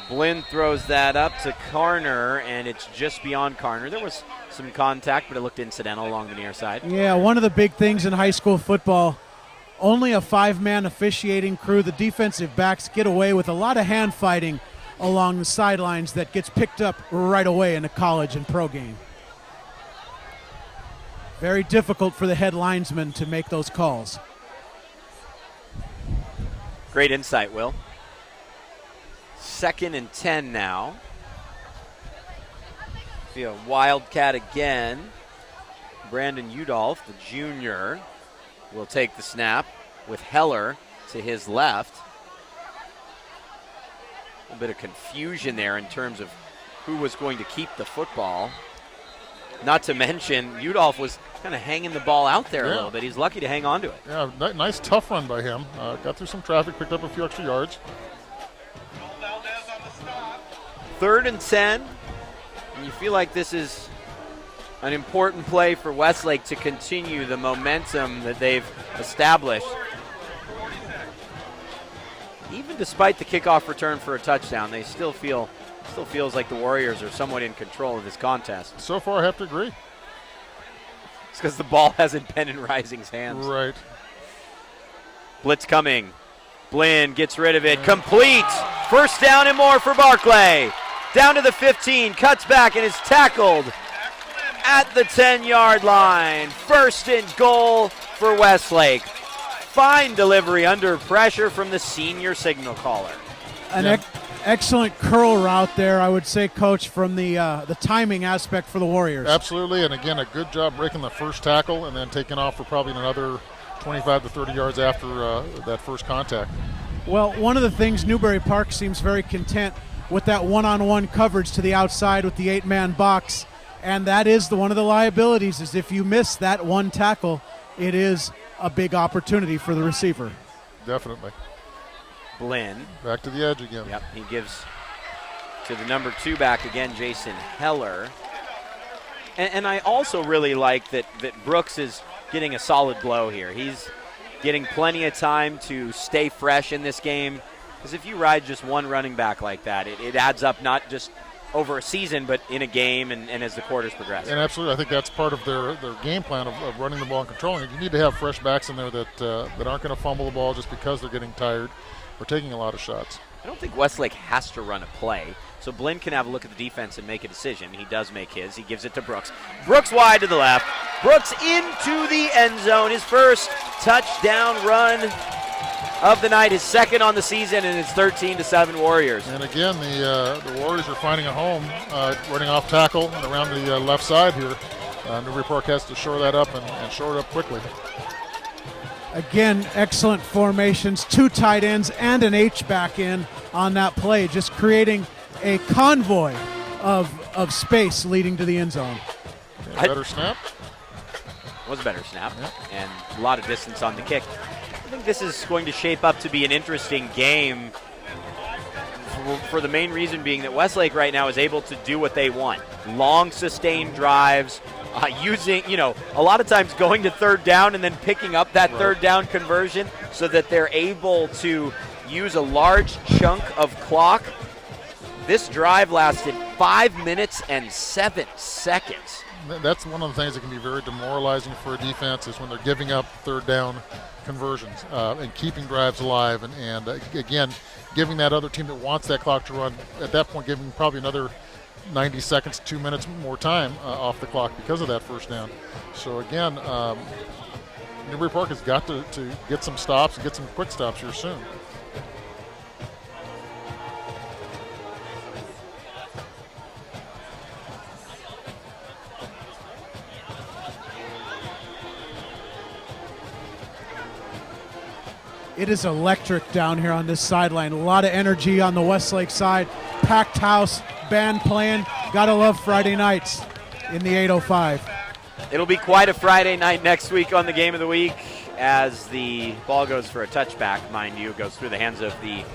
[SPEAKER 2] Blinn throws that up to Carner, and it's just beyond Carner. There was some contact, but it looked incidental along the near side.
[SPEAKER 4] Yeah, one of the big things in high school football, only a 5-man officiating crew. The defensive backs get away with a lot of hand fighting along the sidelines that gets picked up right away in the college and pro game. Very difficult for the head linesman to make those calls.
[SPEAKER 2] Great insight, Will. 2nd and 10 now. See a Wildcat again. Brandon Udolph, the junior, will take the snap with Heller to his left. A little bit of confusion there in terms of who was going to keep the football. Not to mention, Udolph was kind of hanging the ball out there a little bit. He's lucky to hang on to it.
[SPEAKER 3] Yeah, nice tough run by him. Got through some traffic, picked up a few extra yards.
[SPEAKER 2] 3rd and 10. And you feel like this is an important play for Westlake to continue the momentum that they've established. Even despite the kickoff return for a touchdown, they still feels like the Warriors are somewhat in control of this contest.
[SPEAKER 3] So far, I have to agree.
[SPEAKER 2] It's because the ball hasn't been in Rising's hands.
[SPEAKER 3] Right.
[SPEAKER 2] Blitz coming. Blinn gets rid of it. Complete. 1st down and more for Barclay. Down to the 15. Cuts back and is tackled at the 10-yard line. 1st and goal for Westlake. Fine delivery under pressure from the senior signal caller.
[SPEAKER 4] Excellent curl route there, I would say, Coach, from the timing aspect for the Warriors.
[SPEAKER 3] Absolutely, and again, a good job breaking the first tackle and then taking off for probably another 25 to 30 yards after that first contact.
[SPEAKER 4] Well, one of the things, Newbury Park seems very content with that one-on-one coverage to the outside with the 8-man box, and that is one of the liabilities, is if you miss that one tackle, it is a big opportunity for the receiver.
[SPEAKER 3] Definitely.
[SPEAKER 2] Blinn.
[SPEAKER 3] Back to the edge again.
[SPEAKER 2] Yep, he gives to the number 2 back again, Jason Heller. And I also really like that Brooks is getting a solid blow here. He's getting plenty of time to stay fresh in this game. Because if you ride just one running back like that, it adds up not just over a season, but in a game and as the quarters progress.
[SPEAKER 3] And absolutely, I think that's part of their game plan of running the ball and controlling it. You need to have fresh backs in there that aren't going to fumble the ball just because they're getting tired or taking a lot of shots.
[SPEAKER 2] I don't think Westlake has to run a play, so Blinn can have a look at the defense and make a decision. He does make his. He gives it to Brooks. Brooks wide to the left. Brooks into the end zone. His first touchdown run of the night, his second on the season, and it's 13-7 Warriors.
[SPEAKER 3] And again, the Warriors are finding a home, running off tackle and around the left side here. Newbury Park has to shore that up and shore it up quickly.
[SPEAKER 4] Again, excellent formations, 2 tight ends and an H-back in on that play, just creating a convoy of space leading to the end zone.
[SPEAKER 3] Okay, better snap.
[SPEAKER 2] Was a better snap,
[SPEAKER 3] Yep.
[SPEAKER 2] and a lot of distance on the kick. I think this is going to shape up to be an interesting game for the main reason being that Westlake right now is able to do what they want. Long, sustained drives, using, a lot of times going to third down and then picking up that third down conversion so that they're able to use a large chunk of clock. This drive lasted 5 minutes and 7 seconds.
[SPEAKER 3] That's one of the things that can be very demoralizing for a defense is when they're giving up third down conversions and keeping drives alive. And again, giving that other team that wants that clock to run, at that point giving probably another 90 seconds, 2 minutes more time off the clock because of that first down. So again, Newbury Park has got to get some stops and get some quick stops here soon.
[SPEAKER 4] It is electric down here on this sideline. A lot of energy on the Westlake side. Packed house, band playing. Gotta love Friday nights in the 805.
[SPEAKER 2] It'll be quite a Friday night next week on the Game of the Week as the ball goes for a touchback, mind you, goes through the hands of the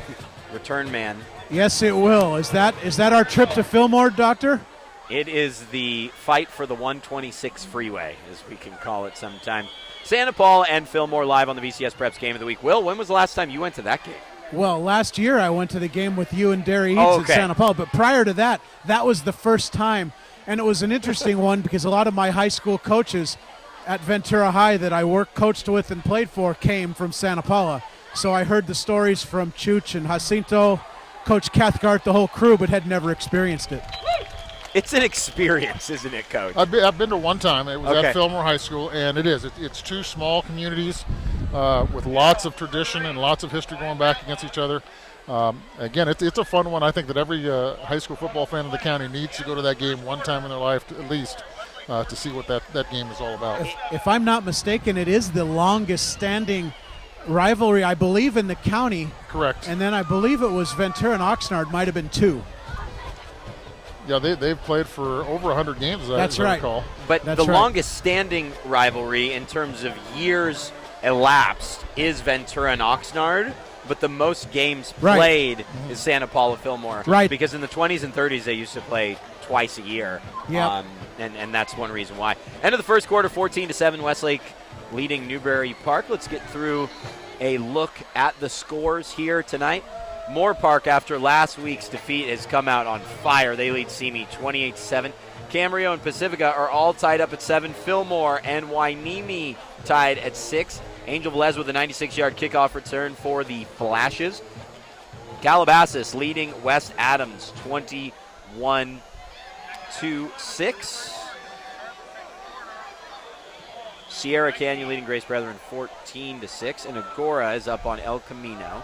[SPEAKER 2] return man.
[SPEAKER 4] Yes, it will. Is that our trip to Fillmore, Doctor?
[SPEAKER 2] It is the fight for the 126 freeway, as we can call it sometime. Santa Paula and Fillmore live on the VCS Preps Game of the Week. Will, when was the last time you went to that game?
[SPEAKER 4] Well, last year I went to the game with you and Derry Eats
[SPEAKER 2] Oh,
[SPEAKER 4] at Santa Paula, but prior to that, that was the first time, and it was an interesting one because a lot of my high school coaches at Ventura High that I coached with and played for came from Santa Paula. So I heard the stories from Chooch and Jacinto, Coach Cathcart, the whole crew, but had never experienced it.
[SPEAKER 2] It's an experience, isn't it, Coach?
[SPEAKER 3] I've been to one time. It was
[SPEAKER 2] Okay.
[SPEAKER 3] at Fillmore High School, and it is. It's 2 small communities with lots of tradition and lots of history going back against each other. Again, it's a fun one. I think that every high school football fan in the county needs to go to that game one time in their life at least to see what that game is all about.
[SPEAKER 4] If I'm not mistaken, it is the longest standing rivalry, I believe, in the county.
[SPEAKER 3] Correct.
[SPEAKER 4] And then I believe it was Ventura and Oxnard might have been 2.
[SPEAKER 3] Yeah, they've played for over 100 games, as
[SPEAKER 4] That's
[SPEAKER 3] I
[SPEAKER 4] right.
[SPEAKER 3] recall.
[SPEAKER 2] But
[SPEAKER 4] That's
[SPEAKER 2] the
[SPEAKER 4] right.
[SPEAKER 2] longest standing rivalry in terms of years elapsed is Ventura and Oxnard, but the most games
[SPEAKER 4] Right.
[SPEAKER 2] played is Santa Paula Fillmore.
[SPEAKER 4] Right.
[SPEAKER 2] Because in the 20s and 30s, they used to play twice a year.
[SPEAKER 4] Yep.
[SPEAKER 2] And that's one reason why. End of the first quarter, 14-7, Westlake leading Newbury Park. Let's get through a look at the scores here tonight. Moore Park, after last week's defeat, has come out on fire. They lead Simi 28-7. Camarillo and Pacifica are all tied up at 7. Fillmore and Wainimi tied at 6. Angel Velez with a 96-yard kickoff return for the Flashes. Calabasas leading West Adams 21-6. Sierra Canyon leading Grace Brethren 14-6. And Agora is up on El Camino.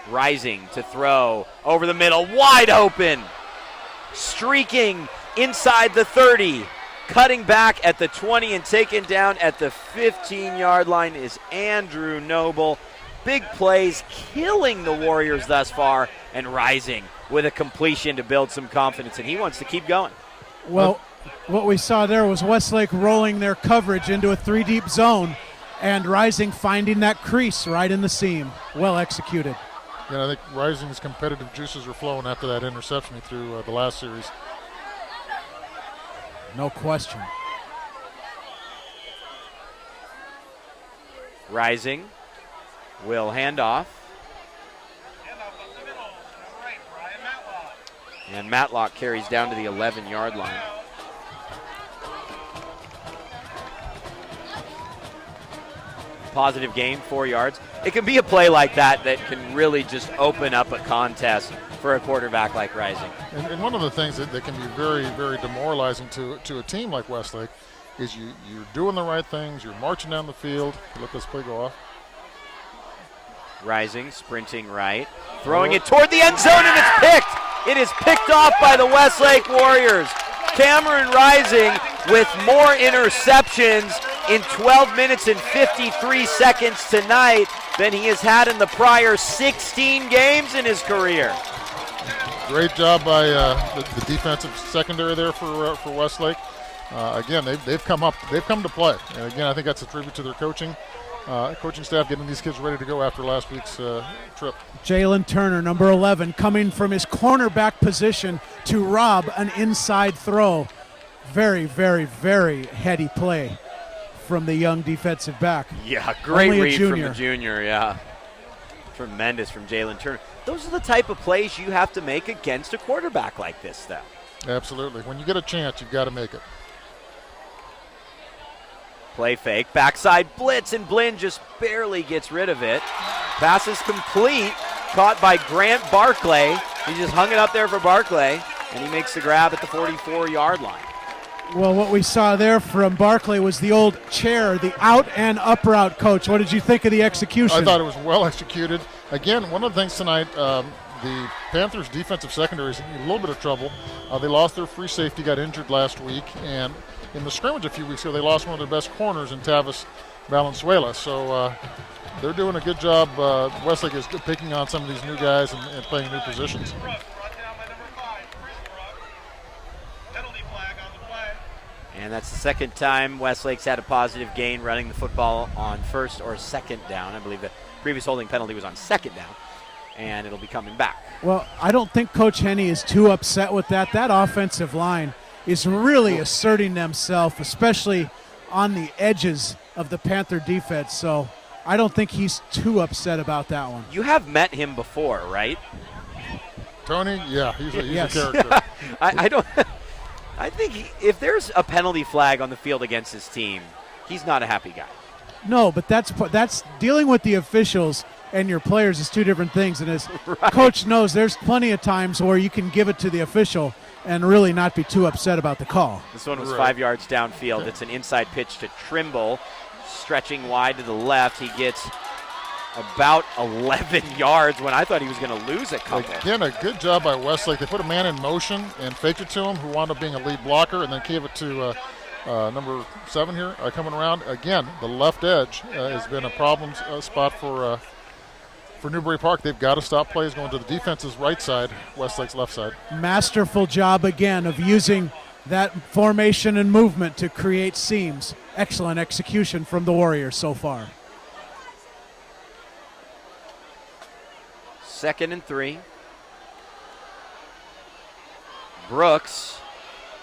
[SPEAKER 2] Rising to throw over the middle, wide open, streaking inside the 30, cutting back at the 20 and taken down at the 15-yard line is Andrew Noble. Big plays, killing the Warriors thus far, and Rising with a completion to build some confidence, and he wants to keep going.
[SPEAKER 4] Well, what we saw there was Westlake rolling their coverage into a 3-deep zone and Rising finding that crease right in the seam. Well executed.
[SPEAKER 3] Yeah, I think Rising's competitive juices are flowing after that interception he threw the last series.
[SPEAKER 4] No question.
[SPEAKER 2] Rising will hand off. And Matlock carries down to the 11-yard line. Positive gain, 4 yards. It can be a play like that that can really just open up a contest for a quarterback like Rising.
[SPEAKER 3] And one of the things that can be very, very demoralizing to a team like Westlake is you're doing the right things, you're marching down the field. Let this play go off.
[SPEAKER 2] Rising, sprinting right, throwing it toward the end zone, and it's picked. It is picked off by the Westlake Warriors. Cameron Rising with more interceptions in 12 minutes and 53 seconds tonight than he has had in the prior 16 games in his career.
[SPEAKER 3] Great job by the defensive secondary there for Westlake. Again, they've come to play. And again, I think that's a tribute to their coaching staff getting these kids ready to go after last week's trip.
[SPEAKER 4] Jalen Turner, number 11, coming from his cornerback position to rob an inside throw. Very, very, very heady play from the young defensive back.
[SPEAKER 2] Yeah, great
[SPEAKER 4] Only a
[SPEAKER 2] read from
[SPEAKER 4] junior.
[SPEAKER 2] the junior, yeah. Tremendous from Jalen Turner. Those are the type of plays you have to make against a quarterback like this, though.
[SPEAKER 3] Absolutely. When you get a chance, you've got to make it.
[SPEAKER 2] Play fake, backside blitz, and Blinn just barely gets rid of it. Pass is complete, caught by Grant Barclay. He just hung it up there for Barclay, and he makes the grab at the 44-yard line.
[SPEAKER 4] Well, what we saw there from Barclay was the old chair, the out and up route, Coach. What did you think of the execution?
[SPEAKER 3] I thought it was well executed. Again, one of the things tonight, the Panthers' defensive secondary is in a little bit of trouble. They lost their free safety, got injured last week, and in the scrimmage a few weeks ago, they lost one of their best corners in Tavis Valenzuela. So they're doing a good job. Westlake is picking on some of these new guys and playing new positions.
[SPEAKER 2] And that's the second time Westlake's had a positive gain running the football on first or second down. I believe the previous holding penalty was on second down, and it'll be coming back.
[SPEAKER 4] Well, I don't think Coach Henney is too upset with that. That offensive line is really asserting themselves, especially on the edges of the Panther defense. So I don't think he's too upset about that one.
[SPEAKER 2] You have met him before, right?
[SPEAKER 3] Tony, yeah, he's
[SPEAKER 4] Yes.
[SPEAKER 3] a character.
[SPEAKER 2] I don't. I think if there's a penalty flag on the field against his team, he's not a happy guy.
[SPEAKER 4] No, but that's dealing with the officials and your players is two different things. And as Coach knows, there's plenty of times where you can give it to the official and really not be too upset about the call.
[SPEAKER 2] This one was 5 yards downfield. It's an inside pitch to Trimble, stretching wide to the left. He gets about 11 yards when I thought he was going to lose a couple.
[SPEAKER 3] Again, a good job by Westlake. They put a man in motion and faked it to him, who wound up being a lead blocker, and then gave it to number 7 here coming around. Again, the left edge has been a problem spot for Newbury Park. They've got to stop plays going to the defense's right side, Westlake's left side.
[SPEAKER 4] Masterful job again of using that formation and movement to create seams. Excellent execution from the Warriors so far.
[SPEAKER 2] 2nd and 3. Brooks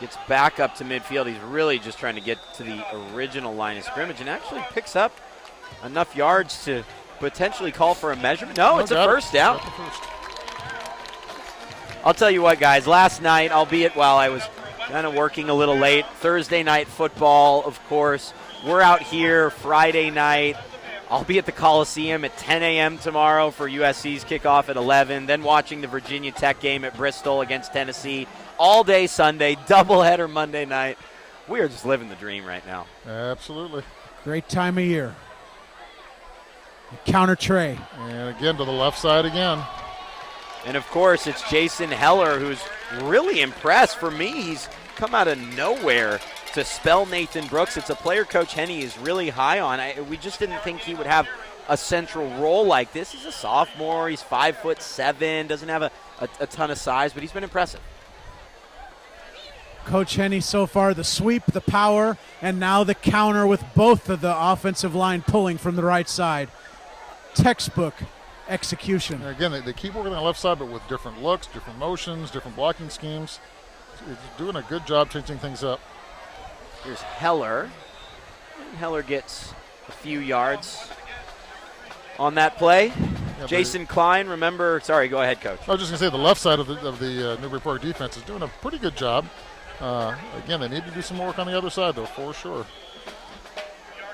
[SPEAKER 2] gets back up to midfield. He's really just trying to get to the original line of scrimmage and actually picks up enough yards to potentially call for a measurement. No, it's a first down. I'll tell you what, guys. Last night, albeit while I was kind of working a little late, Thursday night football, of course. We're out here Friday night. I'll be at the Coliseum at 10 a.m. tomorrow for USC's kickoff at 11, then watching the Virginia Tech game at Bristol against Tennessee all day Sunday, doubleheader Monday night. We are just living the dream right now.
[SPEAKER 3] Absolutely.
[SPEAKER 4] Great time of year. Counter tray.
[SPEAKER 3] And again to the left side again.
[SPEAKER 2] And, of course, it's Jason Heller who's really impressed. For me, he's come out of nowhere to spell Nathan Brooks. It's a player Coach Henney is really high on. We just didn't think he would have a central role like this. He's a sophomore. He's 5'7", doesn't have a ton of size, but he's been impressive.
[SPEAKER 4] Coach Henney so far, the sweep, the power, and now the counter with both of the offensive line pulling from the right side. Textbook execution.
[SPEAKER 3] And again, they keep working on the left side, but with different looks, different motions, different blocking schemes. He's doing a good job changing things up.
[SPEAKER 2] Here's Heller. And Heller gets a few yards on that play. Jason Klein, remember, sorry, go ahead, Coach.
[SPEAKER 3] I was just going to say the left side of the Newbury Park defense is doing a pretty good job. Again, they need to do some more work on the other side, though, for sure.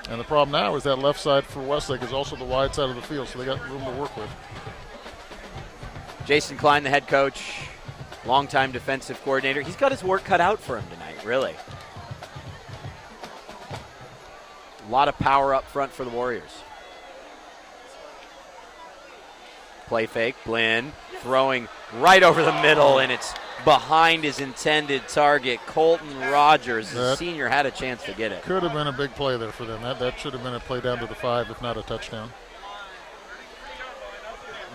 [SPEAKER 3] And the problem now is that left side for Westlake is also the wide side of the field, so they got room to work with.
[SPEAKER 2] Jason Klein, the head coach, longtime defensive coordinator. He's got his work cut out for him tonight, really. A lot of power up front for the Warriors. Play fake, Blinn throwing right over the middle, and it's behind his intended target. Colton Rogers, the senior, had a chance to get it.
[SPEAKER 3] Could have been a big play there for them. That should have been a play down to the 5, if not a touchdown.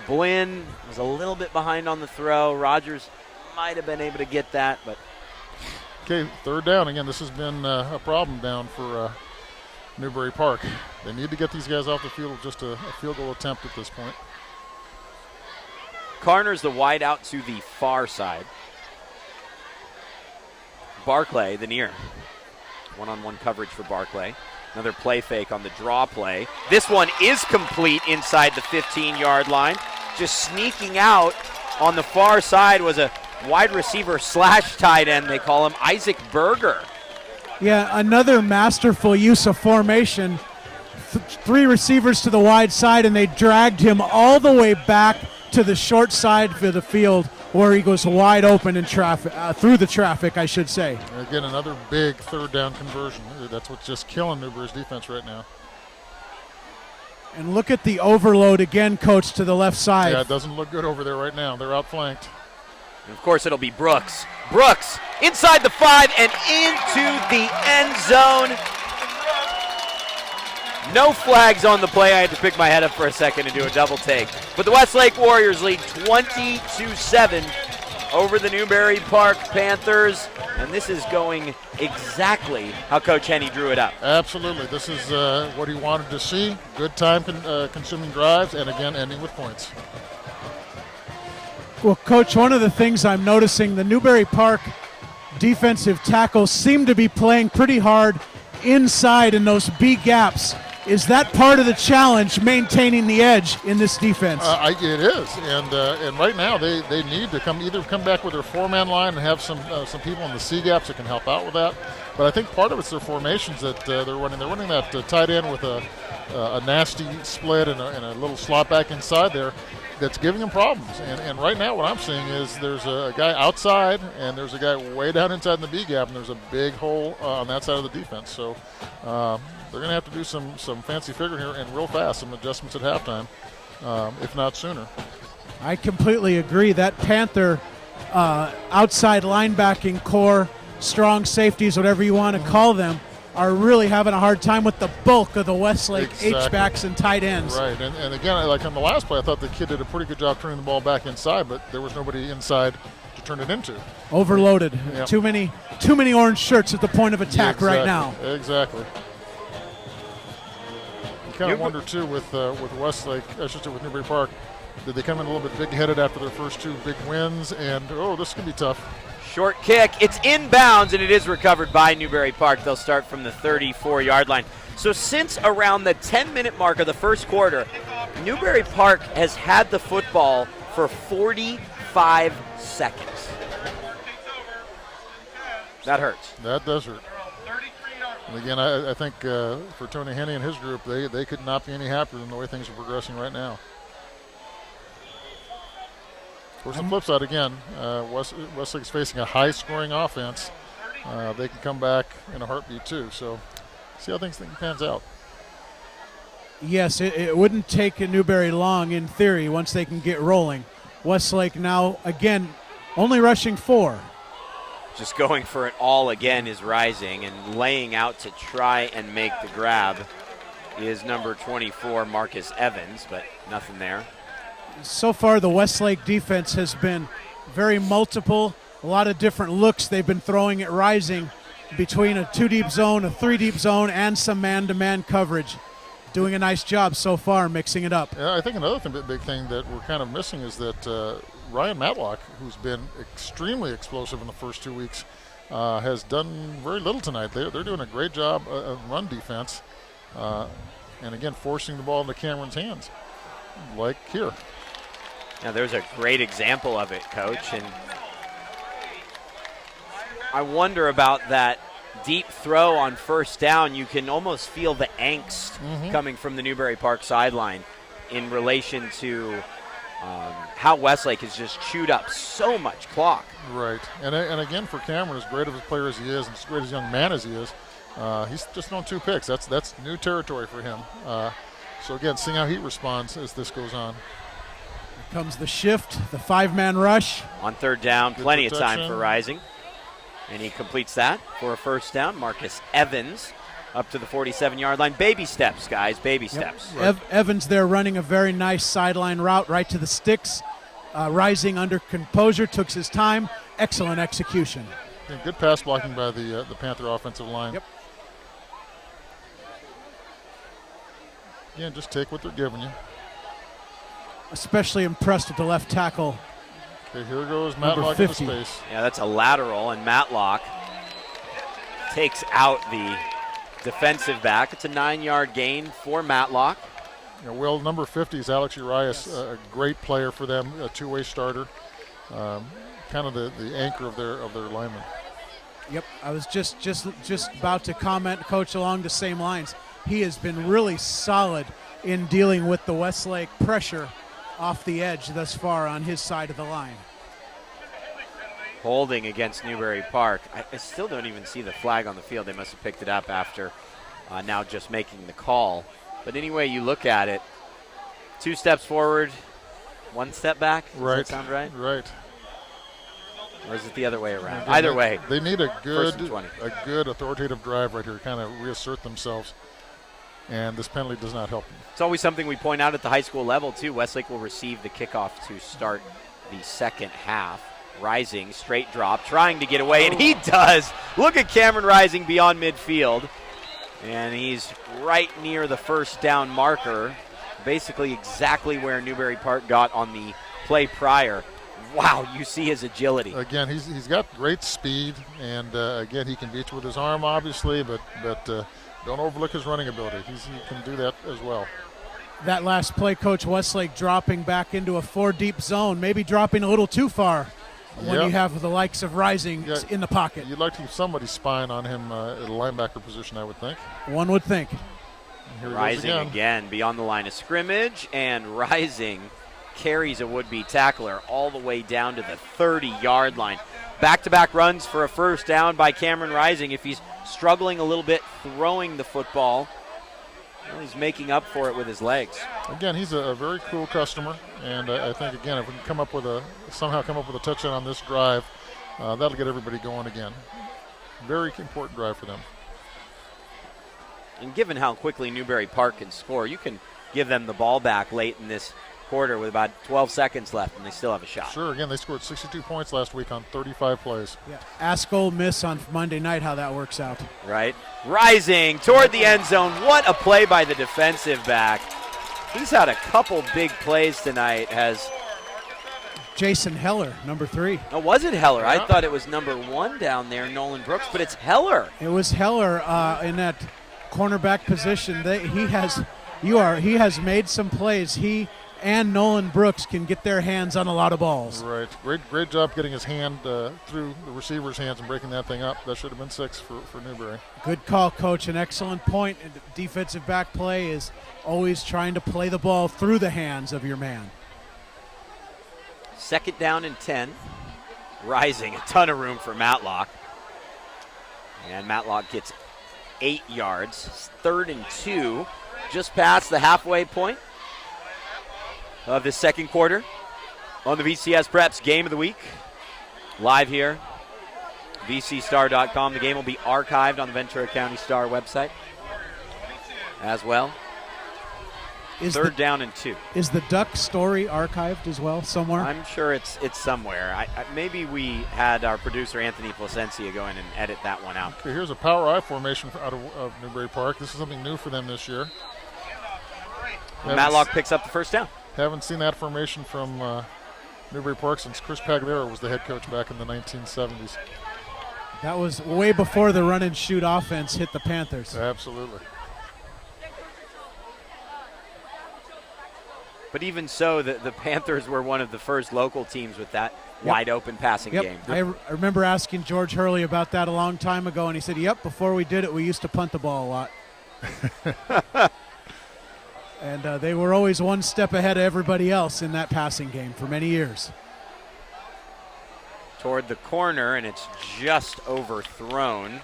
[SPEAKER 2] Blinn was a little bit behind on the throw. Rogers might have been able to get that, but.
[SPEAKER 3] Okay, 3rd down. Again, this has been a problem down for Newbury Park. They need to get these guys off the field with just a field goal attempt at this point.
[SPEAKER 2] Carner's the wide out to the far side. Barclay, the near. One-on-one coverage for Barclay. Another play fake on the draw play. This one is complete inside the 15-yard line. Just sneaking out on the far side was a wide receiver / tight end, they call him, Isaac Berger.
[SPEAKER 4] Yeah, another masterful use of formation. 3 receivers to the wide side, and they dragged him all the way back to the short side of the field where he goes wide open in traffic, through the traffic, I should say.
[SPEAKER 3] Again, another big 3rd down conversion. That's what's just killing Newbury's defense right now.
[SPEAKER 4] And look at the overload again, Coach, to the left side.
[SPEAKER 3] Yeah, it doesn't look good over there right now. They're outflanked.
[SPEAKER 2] And of course, it'll be Brooks. Brooks inside the 5 and into the end zone. No flags on the play. I had to pick my head up for a second and do a double take. But the Westlake Warriors lead 20-7 over the Newbury Park Panthers. And this is going exactly how Coach Henney drew it up.
[SPEAKER 3] Absolutely. This is what he wanted to see. Good time consuming drives, and again, ending with points.
[SPEAKER 4] Well, Coach, one of the things I'm noticing, the Newbury Park defensive tackles seem to be playing pretty hard inside in those B gaps. Is that part of the challenge, maintaining the edge in this defense?
[SPEAKER 3] It is, and right now they need to come back with their 4-man line and have some people in the C gaps that can help out with that. But I think part of it's their formations that they're running. They're running that tight end with a nasty split and a little slot back inside there that's giving them problems. And right now what I'm seeing is there's a guy outside and there's a guy way down inside in the B gap, and there's a big hole on that side of the defense. So they're going to have to do some fancy figuring here and real fast, some adjustments at halftime, if not sooner.
[SPEAKER 4] I completely agree. That Panther outside linebacking core, strong safeties, whatever you want to call them, are really having a hard time with the bulk of the Westlake H-backs and tight ends.
[SPEAKER 3] Right, and again, like on the last play, I thought the kid did a pretty good job turning the ball back inside, but there was nobody inside to turn it into.
[SPEAKER 4] Overloaded.
[SPEAKER 3] Yep.
[SPEAKER 4] Too many orange shirts at the point of attack right now.
[SPEAKER 3] Exactly. You kind of wonder too with Westlake, I should say with Newbury Park, did they come in a little bit big-headed after their first 2 big wins? And this can be tough.
[SPEAKER 2] Short kick. It's inbounds, and it is recovered by Newbury Park. They'll start from the 34-yard line. So since around the 10-minute mark of the first quarter, Newbury Park has had the football for 45 seconds. That hurts.
[SPEAKER 3] That does hurt. And again, I think for Tony Henney and his group, they could not be any happier than the way things are progressing right now. Of course, the flip side again, Westlake's facing a high-scoring offense. They can come back in a heartbeat too. So, see how things pans out.
[SPEAKER 4] Yes, it wouldn't take Newbury long in theory once they can get rolling. Westlake now again only rushing 4.
[SPEAKER 2] Just going for it all again is Rising, and laying out to try and make the grab is number 24 Marcus Evans, but nothing there.
[SPEAKER 4] So far, the Westlake defense has been very multiple, a lot of different looks they've been throwing at Rising between a 2-deep zone, a 3-deep zone, and some man-to-man coverage. Doing a nice job so far, mixing it up.
[SPEAKER 3] Yeah, I think another big thing that we're kind of missing is that Ryan Matlock, who's been extremely explosive in the first 2 weeks, has done very little tonight. They're doing a great job of run defense, and again, forcing the ball into Cameron's hands. like here.
[SPEAKER 2] Now there's a great example of it, Coach, and I wonder about that deep throw on first down. You can almost feel the angst coming from the Newbury Park sideline in relation to how Westlake has just chewed up so much clock.
[SPEAKER 3] Right, and again for Cameron, as great of a player as he is, and as great as a young man as he is, he's just thrown 2 picks. That's new territory for him. So again, seeing how he responds as this goes on.
[SPEAKER 4] Here comes the shift, the 5-man rush.
[SPEAKER 2] On third down,
[SPEAKER 3] Good
[SPEAKER 2] plenty
[SPEAKER 3] protection.
[SPEAKER 2] of time for Rising. And he completes that for a first down. Marcus Evans up to the 47-yard line. Baby steps, guys, baby steps.
[SPEAKER 4] Evans there running a very nice sideline route right to the sticks. Rising under composure, took his time. Excellent execution.
[SPEAKER 3] And good pass blocking by the Panther offensive line.
[SPEAKER 4] Yep.
[SPEAKER 3] Again, just take what they're giving you.
[SPEAKER 4] Especially impressed with the left tackle.
[SPEAKER 3] Okay, here goes
[SPEAKER 4] Number
[SPEAKER 3] Matlock into
[SPEAKER 4] 50.
[SPEAKER 3] space.
[SPEAKER 2] Yeah, that's a lateral, and Matlock takes out the defensive back. It's a 9-yard gain for Matlock.
[SPEAKER 3] Will, number 50 is Alex Urias, a great player for them, a 2-way starter, kind of the anchor of their linemen.
[SPEAKER 4] Yep, I was just about to comment, Coach, along the same lines. He has been really solid in dealing with the Westlake pressure off the edge thus far on his side of the line.
[SPEAKER 2] Holding against Newbury Park. I still don't even see the flag on the field. They must have picked it up after now just making the call. But anyway, you look at it, 2 steps forward, 1 step back. Does that sound right?
[SPEAKER 3] Right.
[SPEAKER 2] Or is it the other way around?
[SPEAKER 3] Again,
[SPEAKER 2] Either way.
[SPEAKER 3] They need a
[SPEAKER 2] First and 20.
[SPEAKER 3] good authoritative drive right here to kind of reassert themselves. And this penalty does not help them.
[SPEAKER 2] It's always something we point out at the high school level, too. Westlake will receive the kickoff to start the second half. Rising, straight drop, trying to get away, and he does. Look at Cameron Rising beyond midfield. And he's right near the first down marker, basically exactly where Newbury Park got on the play prior. Wow, you see his agility.
[SPEAKER 3] Again, he's got great speed, and again, he can beat you with his arm, obviously, but don't overlook his running ability. He can do that as well.
[SPEAKER 4] That last play, Coach, Westlake dropping back into a 4-deep zone, maybe dropping a little too far when you have the likes of Rising in the pocket.
[SPEAKER 3] You'd like to keep somebody spying on him at a linebacker position, I would think.
[SPEAKER 4] One would think.
[SPEAKER 2] Rising again beyond the line of scrimmage, and Rising carries a would-be tackler all the way down to the 30-yard line. Back-to-back runs for a first down by Cameron Rising. If he's struggling a little bit throwing the football, well, he's making up for it with his legs.
[SPEAKER 3] Again, he's a very cool customer, and I think, again, if we can somehow come up with a touchdown on this drive, that'll get everybody going again. Very important drive for them.
[SPEAKER 2] And given how quickly Newbury Park can score, you can give them the ball back late in this quarter with about 12 seconds left, and they still have a shot.
[SPEAKER 3] Sure, again, they scored 62 points last week on 35 plays.
[SPEAKER 4] Yeah. Ask Ole Miss on Monday night how that works out.
[SPEAKER 2] Right. Rising toward the end zone. What a play by the defensive back. He's had a couple big plays tonight. Has
[SPEAKER 4] Jason Heller, number 3.
[SPEAKER 2] Oh, was it Heller?
[SPEAKER 3] Yeah.
[SPEAKER 2] I thought it was number 1 down there, Nolan Brooks, but it's Heller.
[SPEAKER 4] It was Heller in that cornerback position. He has made some plays. He and Nolan Brooks can get their hands on a lot of balls.
[SPEAKER 3] Right. Great job getting his hand through the receiver's hands and breaking that thing up. That should have been 6 for Newbury.
[SPEAKER 4] Good call, Coach. An excellent point. Defensive back play is always trying to play the ball through the hands of your man.
[SPEAKER 2] Second down and 10. Rising, a ton of room for Matlock. And Matlock gets 8 yards. 3rd and 2, just past the halfway point of the second quarter on the VCS Preps Game of the Week. Live here, vcstar.com. The game will be archived on the Ventura County Star website as well. Third down and 2.
[SPEAKER 4] Is the Duck story archived as well somewhere?
[SPEAKER 2] I'm sure it's somewhere. Maybe we had our producer Anthony Placencia go in and edit that one out.
[SPEAKER 3] Okay, here's a power I formation out of Newbury Park. This is something new for them this year.
[SPEAKER 2] Matlock picks up the first down.
[SPEAKER 3] Haven't seen that formation from Newbury Park since Chris Pagliaro was the head coach back in the 1970s.
[SPEAKER 4] That was way before the run and shoot offense hit the Panthers.
[SPEAKER 3] Absolutely.
[SPEAKER 2] But even so, the Panthers were one of the first local teams with that wide open passing game.
[SPEAKER 4] I remember asking George Hurley about that a long time ago, and he said, yep, before we did it, we used to punt the ball a lot. And they were always one step ahead of everybody else in that passing game for many years.
[SPEAKER 2] Toward the corner, and it's just overthrown.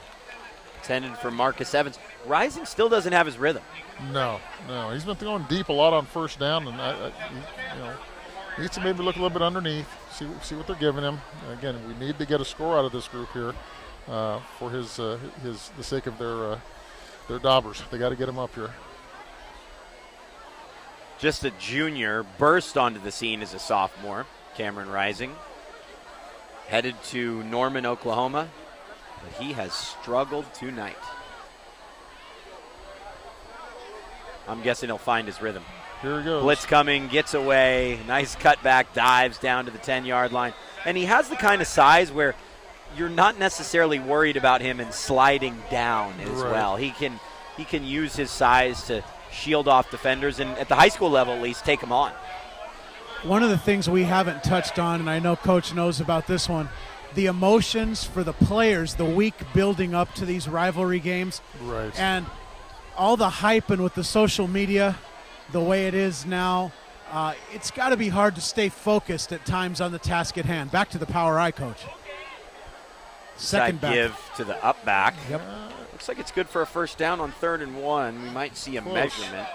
[SPEAKER 2] Intended for Marcus Evans. Rising still doesn't have his rhythm.
[SPEAKER 3] No. He's been throwing deep a lot on first down, and he needs to maybe look a little bit underneath, see what they're giving him. Again, we need to get a score out of this group here for the sake of their daubers. They got to get him up here.
[SPEAKER 2] Just a junior, burst onto the scene as a sophomore. Cameron Rising, headed to Norman, Oklahoma, but he has struggled tonight. I'm guessing he'll find his rhythm.
[SPEAKER 3] Here he goes.
[SPEAKER 2] Blitz coming, gets away, nice cutback, dives down to the 10-yard line. And he has the kind of size where you're not necessarily worried about him and sliding down as well. He can use his size to shield off defenders, and at the high school level at least, take them on.
[SPEAKER 4] One of the things we haven't touched on, and I know Coach knows about this one, the emotions for the players the week building up to these rivalry games.
[SPEAKER 3] Right.
[SPEAKER 4] And all the hype, and with the social media the way it is now, it's got to be hard to stay focused at times on the task at hand. Back to the power I, Coach. Second back.
[SPEAKER 2] Give to the up back.
[SPEAKER 4] Yep.
[SPEAKER 2] Looks like it's good for a first down on 3rd and 1. We might see a measurement.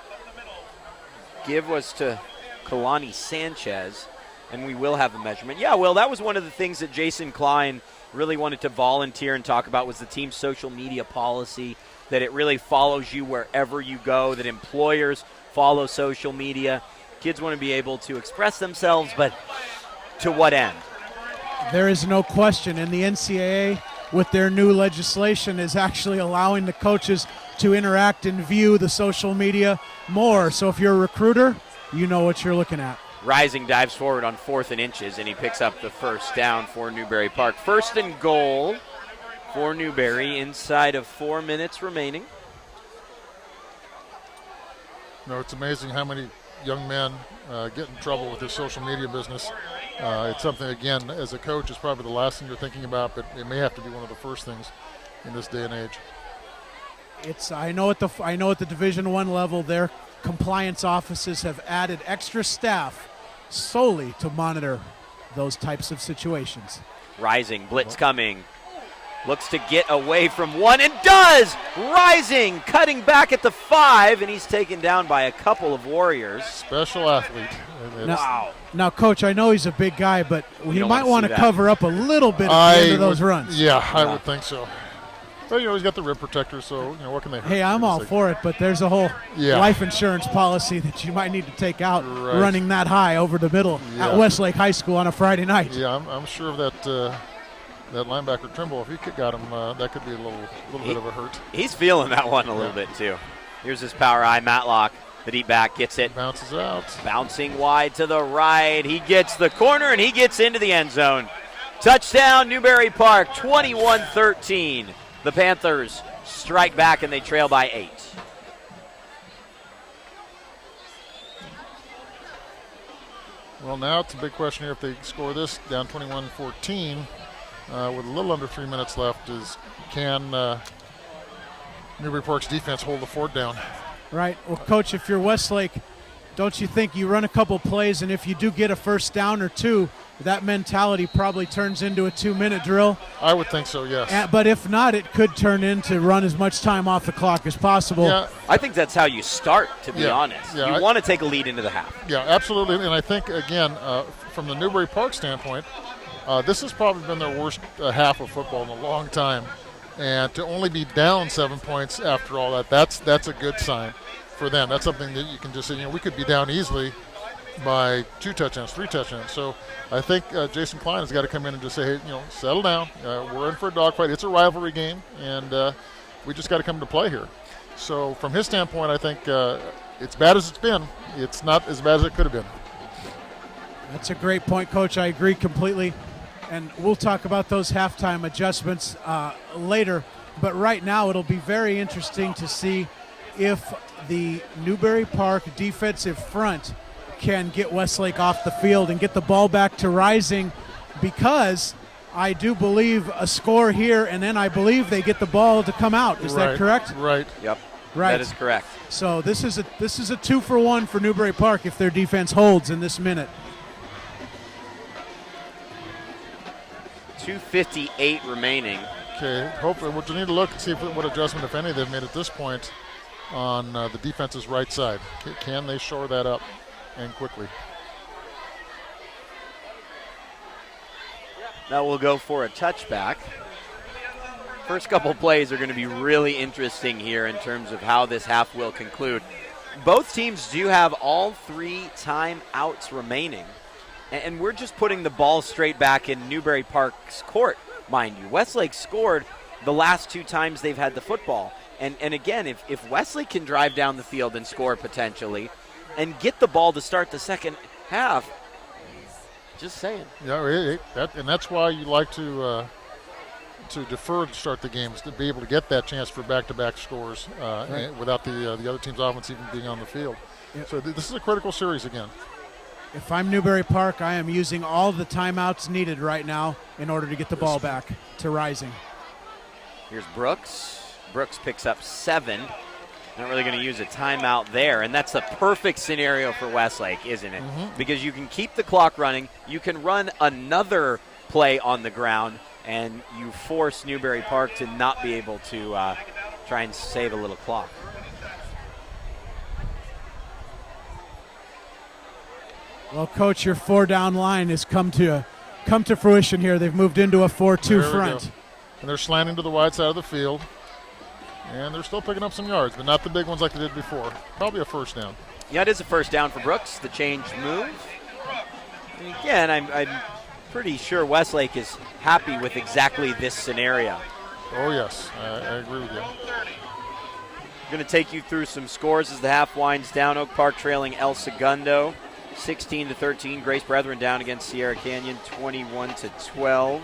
[SPEAKER 2] Give was to Kalani Sanchez, and we will have a measurement. Yeah, well, that was one of the things that Jason Klein really wanted to volunteer and talk about, was the team's social media policy, that it really follows you wherever you go, that employers follow social media. Kids want to be able to express themselves, but to what end?
[SPEAKER 4] There is no question, and the NCAA, with their new legislation, is actually allowing the coaches to interact and view the social media more. So if you're a recruiter, you know what you're looking at.
[SPEAKER 2] Rising dives forward on 4th and inches, and he picks up the first down for Newbury Park. 1st and goal for Newbury inside of 4 minutes remaining.
[SPEAKER 3] It's amazing how many young men get in trouble with this social media business. It's something, again, as a coach, is probably the last thing you're thinking about, but it may have to be one of the first things in this day and age.
[SPEAKER 4] I know at the Division I level, their compliance offices have added extra staff solely to monitor those types of situations.
[SPEAKER 2] Rising, blitz coming. Looks to get away from one, and does! Rising, cutting back at the 5, and he's taken down by a couple of Warriors.
[SPEAKER 3] Special athlete.
[SPEAKER 4] Now, Coach, I know he's a big guy, but he might want to cover up a little bit at the end of those runs.
[SPEAKER 3] Yeah, I would think so. But, he's got the rib protector, so, what can they hurt?
[SPEAKER 4] Hey, I'm all for it, but there's a whole life insurance policy that you might need to take out running that high over the middle at Westlake High School on a Friday night.
[SPEAKER 3] Yeah, I'm sure of that linebacker Trimble, if he got him, that could be a little bit of a hurt.
[SPEAKER 2] He's feeling that one a little bit, too. Here's his power eye, Matlock. The deep back gets it.
[SPEAKER 3] Bounces out.
[SPEAKER 2] Bouncing wide to the right. He gets the corner, and he gets into the end zone. Touchdown, Newbury Park, 21-13. The Panthers strike back, and they trail by 8.
[SPEAKER 3] Well, now it's a big question here. If they score this down 21-14 with a little under 3 minutes left, can Newbury Park's defense hold the fort down?
[SPEAKER 4] Right. Well, Coach, if you're Westlake, don't you think you run a couple plays, and if you do get a first down or two, that mentality probably turns into a 2-minute drill?
[SPEAKER 3] I would think so, yes.
[SPEAKER 4] But if not, it could turn into run as much time off the clock as possible.
[SPEAKER 3] Yeah.
[SPEAKER 2] I think that's how you start, to be honest.
[SPEAKER 3] Yeah,
[SPEAKER 2] you want to take a lead into the half.
[SPEAKER 3] Yeah, absolutely. And I think, again, from the Newbury Park standpoint, this has probably been their worst half of football in a long time. And to only be down 7 points after all that's a good sign for them. That's something that you can just say, we could be down easily by 2 touchdowns, 3 touchdowns. So I think Jason Klein has got to come in and just say, hey, settle down. We're in for a dogfight. It's a rivalry game, and we just got to come to play here. So from his standpoint, I think it's bad as it's been. It's not as bad as it could have been.
[SPEAKER 4] That's a great point, Coach. I agree completely. And we'll talk about those halftime adjustments later. But right now it'll be very interesting to see if the Newbury Park defensive front can get Westlake off the field and get the ball back to Rising, because I do believe a score here, and then I believe they get the ball to come out. Is that correct?
[SPEAKER 3] Right.
[SPEAKER 2] Yep.
[SPEAKER 4] Right.
[SPEAKER 2] That is correct.
[SPEAKER 4] So this is a 2-for-1 for Newbury Park if their defense holds in this minute.
[SPEAKER 2] 2:58 remaining.
[SPEAKER 3] Okay, hopefully we'll need to look and see what adjustment, if any, they've made at this point on the defense's right side. Can they shore that up and quickly?
[SPEAKER 2] Now we'll go for a touchback. First couple plays are going to be really interesting here in terms of how this half will conclude. Both teams do have all 3 timeouts remaining, and we're just putting the ball straight back in Newbury Park's court, mind you. Westlake scored the last 2 times they've had the football. And again, if Westlake can drive down the field and score potentially and get the ball to start the second half, just saying.
[SPEAKER 3] Yeah, and that's why you like to defer to start the games, to be able to get that chance for back-to-back scores without the other team's offense even being on the field. Yep. So this is a critical series again.
[SPEAKER 4] If I'm Newbury Park, I am using all the timeouts needed right now in order to get the ball back to Rising.
[SPEAKER 2] Here's Brooks. Brooks picks up 7. Not really going to use a timeout there, and that's the perfect scenario for Westlake, isn't it? Mm-hmm. Because you can keep the clock running, you can run another play on the ground, and you force Newbury Park to not be able to try and save a little clock.
[SPEAKER 4] Well, Coach, your 4-down line has come to fruition here. They've moved into a 4-2 front.
[SPEAKER 3] And they're slanting to the wide side of the field. And they're still picking up some yards, but not the big ones like they did before. Probably a first down.
[SPEAKER 2] Yeah, it is a first down for Brooks, the change move. And again, I'm pretty sure Westlake is happy with exactly this scenario.
[SPEAKER 3] Oh, yes. I agree with you.
[SPEAKER 2] I'm going to take you through some scores as the half winds down. Oak Park trailing El Segundo 16-13. Grace Brethren down against Sierra Canyon 21-12.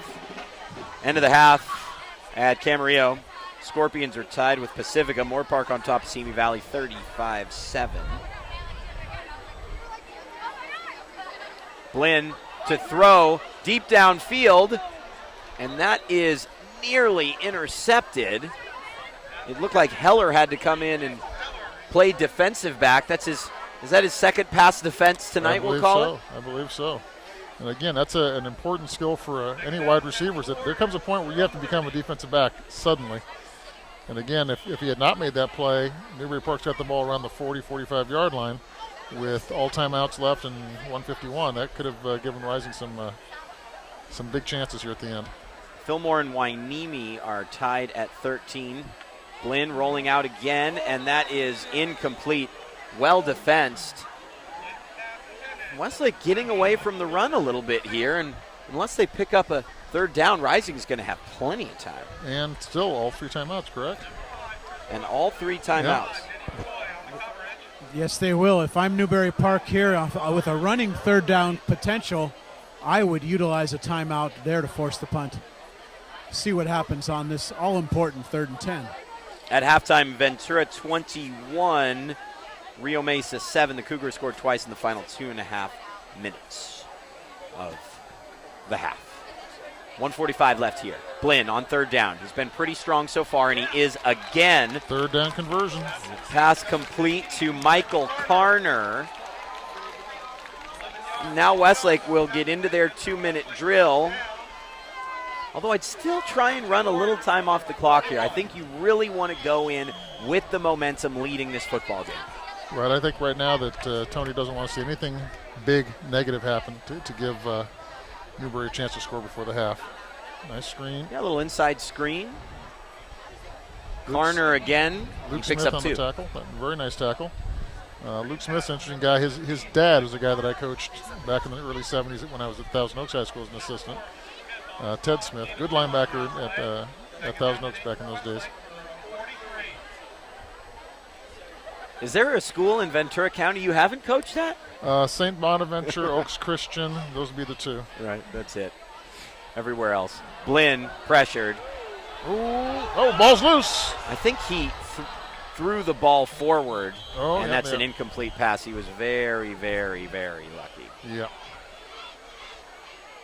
[SPEAKER 2] End of the half at Camarillo. Scorpions are tied with Pacifica. Moore Park on top of Simi Valley 35-7. Blinn to throw deep downfield, and that is nearly intercepted. It looked like Heller had to come in and play defensive back. Is that his second pass defense tonight, we'll call it?
[SPEAKER 3] I believe so. And again, that's an important skill for any wide receivers. That there comes a point where you have to become a defensive back suddenly. And again, if he had not made that play, Newbury Park's got the ball around the 40, 45-yard line with all timeouts left and 151. That could have given Rising some big chances here at the end.
[SPEAKER 2] Fillmore and Wainimi are tied at 13. Blinn rolling out again, and that is incomplete. Well defensed. Westlake getting away from the run a little bit here, and unless they pick up a third down, Rising is going to have plenty of time.
[SPEAKER 3] And still all 3 timeouts, correct?
[SPEAKER 2] And all 3 timeouts.
[SPEAKER 3] Yep.
[SPEAKER 4] Yes, they will. If I'm Newbury Park here with a running third down potential, I would utilize a timeout there to force the punt. See what happens on this all-important 3rd and 10.
[SPEAKER 2] At halftime, Ventura 21, Rio Mesa 7. The Cougars scored twice in the final 2.5 minutes of the half. 1:45 left here. Blinn on third down. He's been pretty strong so far, and he is again.
[SPEAKER 3] Third down conversion.
[SPEAKER 2] Pass complete to Michael Carner. Now Westlake will get into their 2-minute drill. Although I'd still try and run a little time off the clock here. I think you really want to go in with the momentum leading this football game.
[SPEAKER 3] Right, I think right now that Tony doesn't want to see anything big negative happen to give Newbury a chance to score before the half. Nice screen.
[SPEAKER 2] Yeah, a little inside screen. Carner again.
[SPEAKER 3] Luke
[SPEAKER 2] He picks
[SPEAKER 3] Smith
[SPEAKER 2] up
[SPEAKER 3] on
[SPEAKER 2] 2.
[SPEAKER 3] the tackle. Very nice tackle. Luke Smith's an interesting guy. His dad was a guy that I coached back in the early 70s when I was at Thousand Oaks High School as an assistant. Ted Smith, good linebacker at Thousand Oaks back in those days.
[SPEAKER 2] Is there a school in Ventura County you haven't coached at?
[SPEAKER 3] St. Bonaventure, Oaks Christian, those would be the 2.
[SPEAKER 2] Right, that's it. Everywhere else. Blinn pressured.
[SPEAKER 3] Oh, ball's loose.
[SPEAKER 2] I think he threw the ball forward, and that's an
[SPEAKER 3] yeah.
[SPEAKER 2] incomplete pass. He was very, very, very lucky.
[SPEAKER 3] Yeah.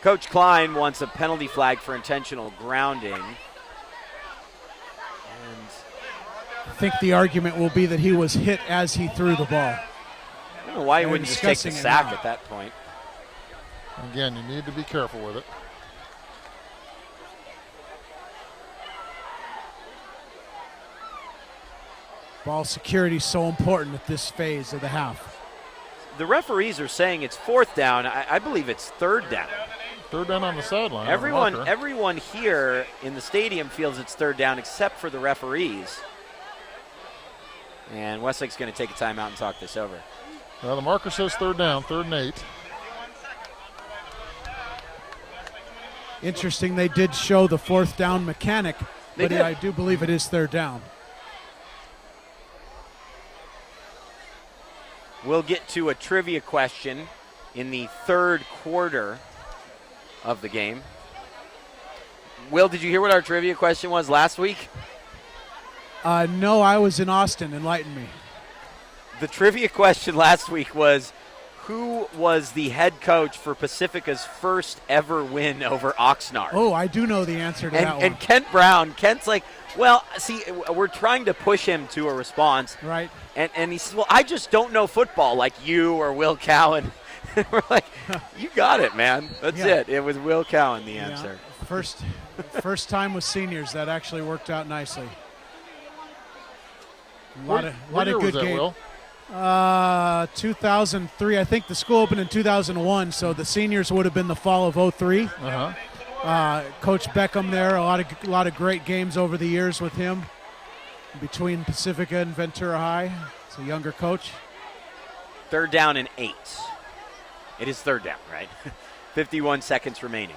[SPEAKER 2] Coach Klein wants a penalty flag for intentional grounding. And
[SPEAKER 4] I think the argument will be that he was hit as he threw the ball.
[SPEAKER 2] I don't know why he
[SPEAKER 4] They're
[SPEAKER 2] wouldn't just take the
[SPEAKER 4] discussing it
[SPEAKER 2] sack
[SPEAKER 4] now.
[SPEAKER 2] at that point.
[SPEAKER 3] Again, you need to be careful with it.
[SPEAKER 4] Ball security is so important at this phase of the half.
[SPEAKER 2] The referees are saying it's 4th down. I believe it's 3rd down.
[SPEAKER 3] 3rd down on the sideline.
[SPEAKER 2] Everyone here in the stadium feels it's 3rd down except for the referees. And Westlake's going to take a timeout and talk this over.
[SPEAKER 3] Well, the marker says 3rd down, 3rd and 8.
[SPEAKER 4] Interesting, they did show the 4th down mechanic,
[SPEAKER 2] They
[SPEAKER 4] but
[SPEAKER 2] did.
[SPEAKER 4] I do believe it is 3rd down.
[SPEAKER 2] We'll get to a trivia question in the 3rd quarter of the game. Will, did you hear what our trivia question was last week?
[SPEAKER 4] No, I was in Austin. Enlighten me.
[SPEAKER 2] The trivia question last week was, who was the head coach for Pacifica's first ever win over Oxnard?
[SPEAKER 4] Oh, I do know the answer to that one.
[SPEAKER 2] And Kent's like, well, see, we're trying to push him to a response.
[SPEAKER 4] Right.
[SPEAKER 2] And he says, well, I just don't know football like you or Will Cowan. We're like, you got it, man. That's
[SPEAKER 4] Yeah.
[SPEAKER 2] it. It was Will Cowan, the
[SPEAKER 4] Yeah.
[SPEAKER 2] answer.
[SPEAKER 4] First time with seniors. That actually worked out nicely. A lot
[SPEAKER 3] What
[SPEAKER 4] of
[SPEAKER 3] year was
[SPEAKER 4] good
[SPEAKER 3] that,
[SPEAKER 4] games.
[SPEAKER 3] Will?
[SPEAKER 4] 2003. I think the school opened in 2001, so the seniors would have been the fall of 03. Coach Beckham there. A lot of great games over the years with him between Pacifica and Ventura High. It's a younger coach.
[SPEAKER 2] 3rd down and 8. It is 3rd down, right? 51 seconds remaining.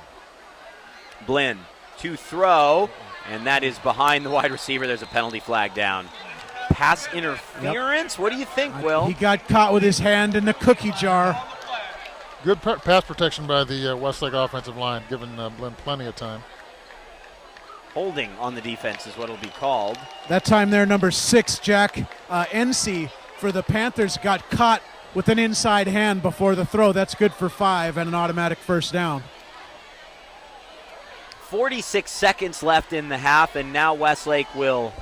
[SPEAKER 2] Blinn to throw, and that is behind the wide receiver. There's a penalty flag down. Pass interference? What do you think, Will?
[SPEAKER 4] He got caught with his hand in the cookie jar.
[SPEAKER 3] Good pass protection by the Westlake offensive line, giving Blinn plenty of time.
[SPEAKER 2] Holding on the defense is what it'll be called.
[SPEAKER 4] That time there, number 6, Jack NC for the Panthers got caught with an inside hand before the throw. That's good for 5 and an automatic 1st down.
[SPEAKER 2] 46 seconds left in the half, and now Westlake will.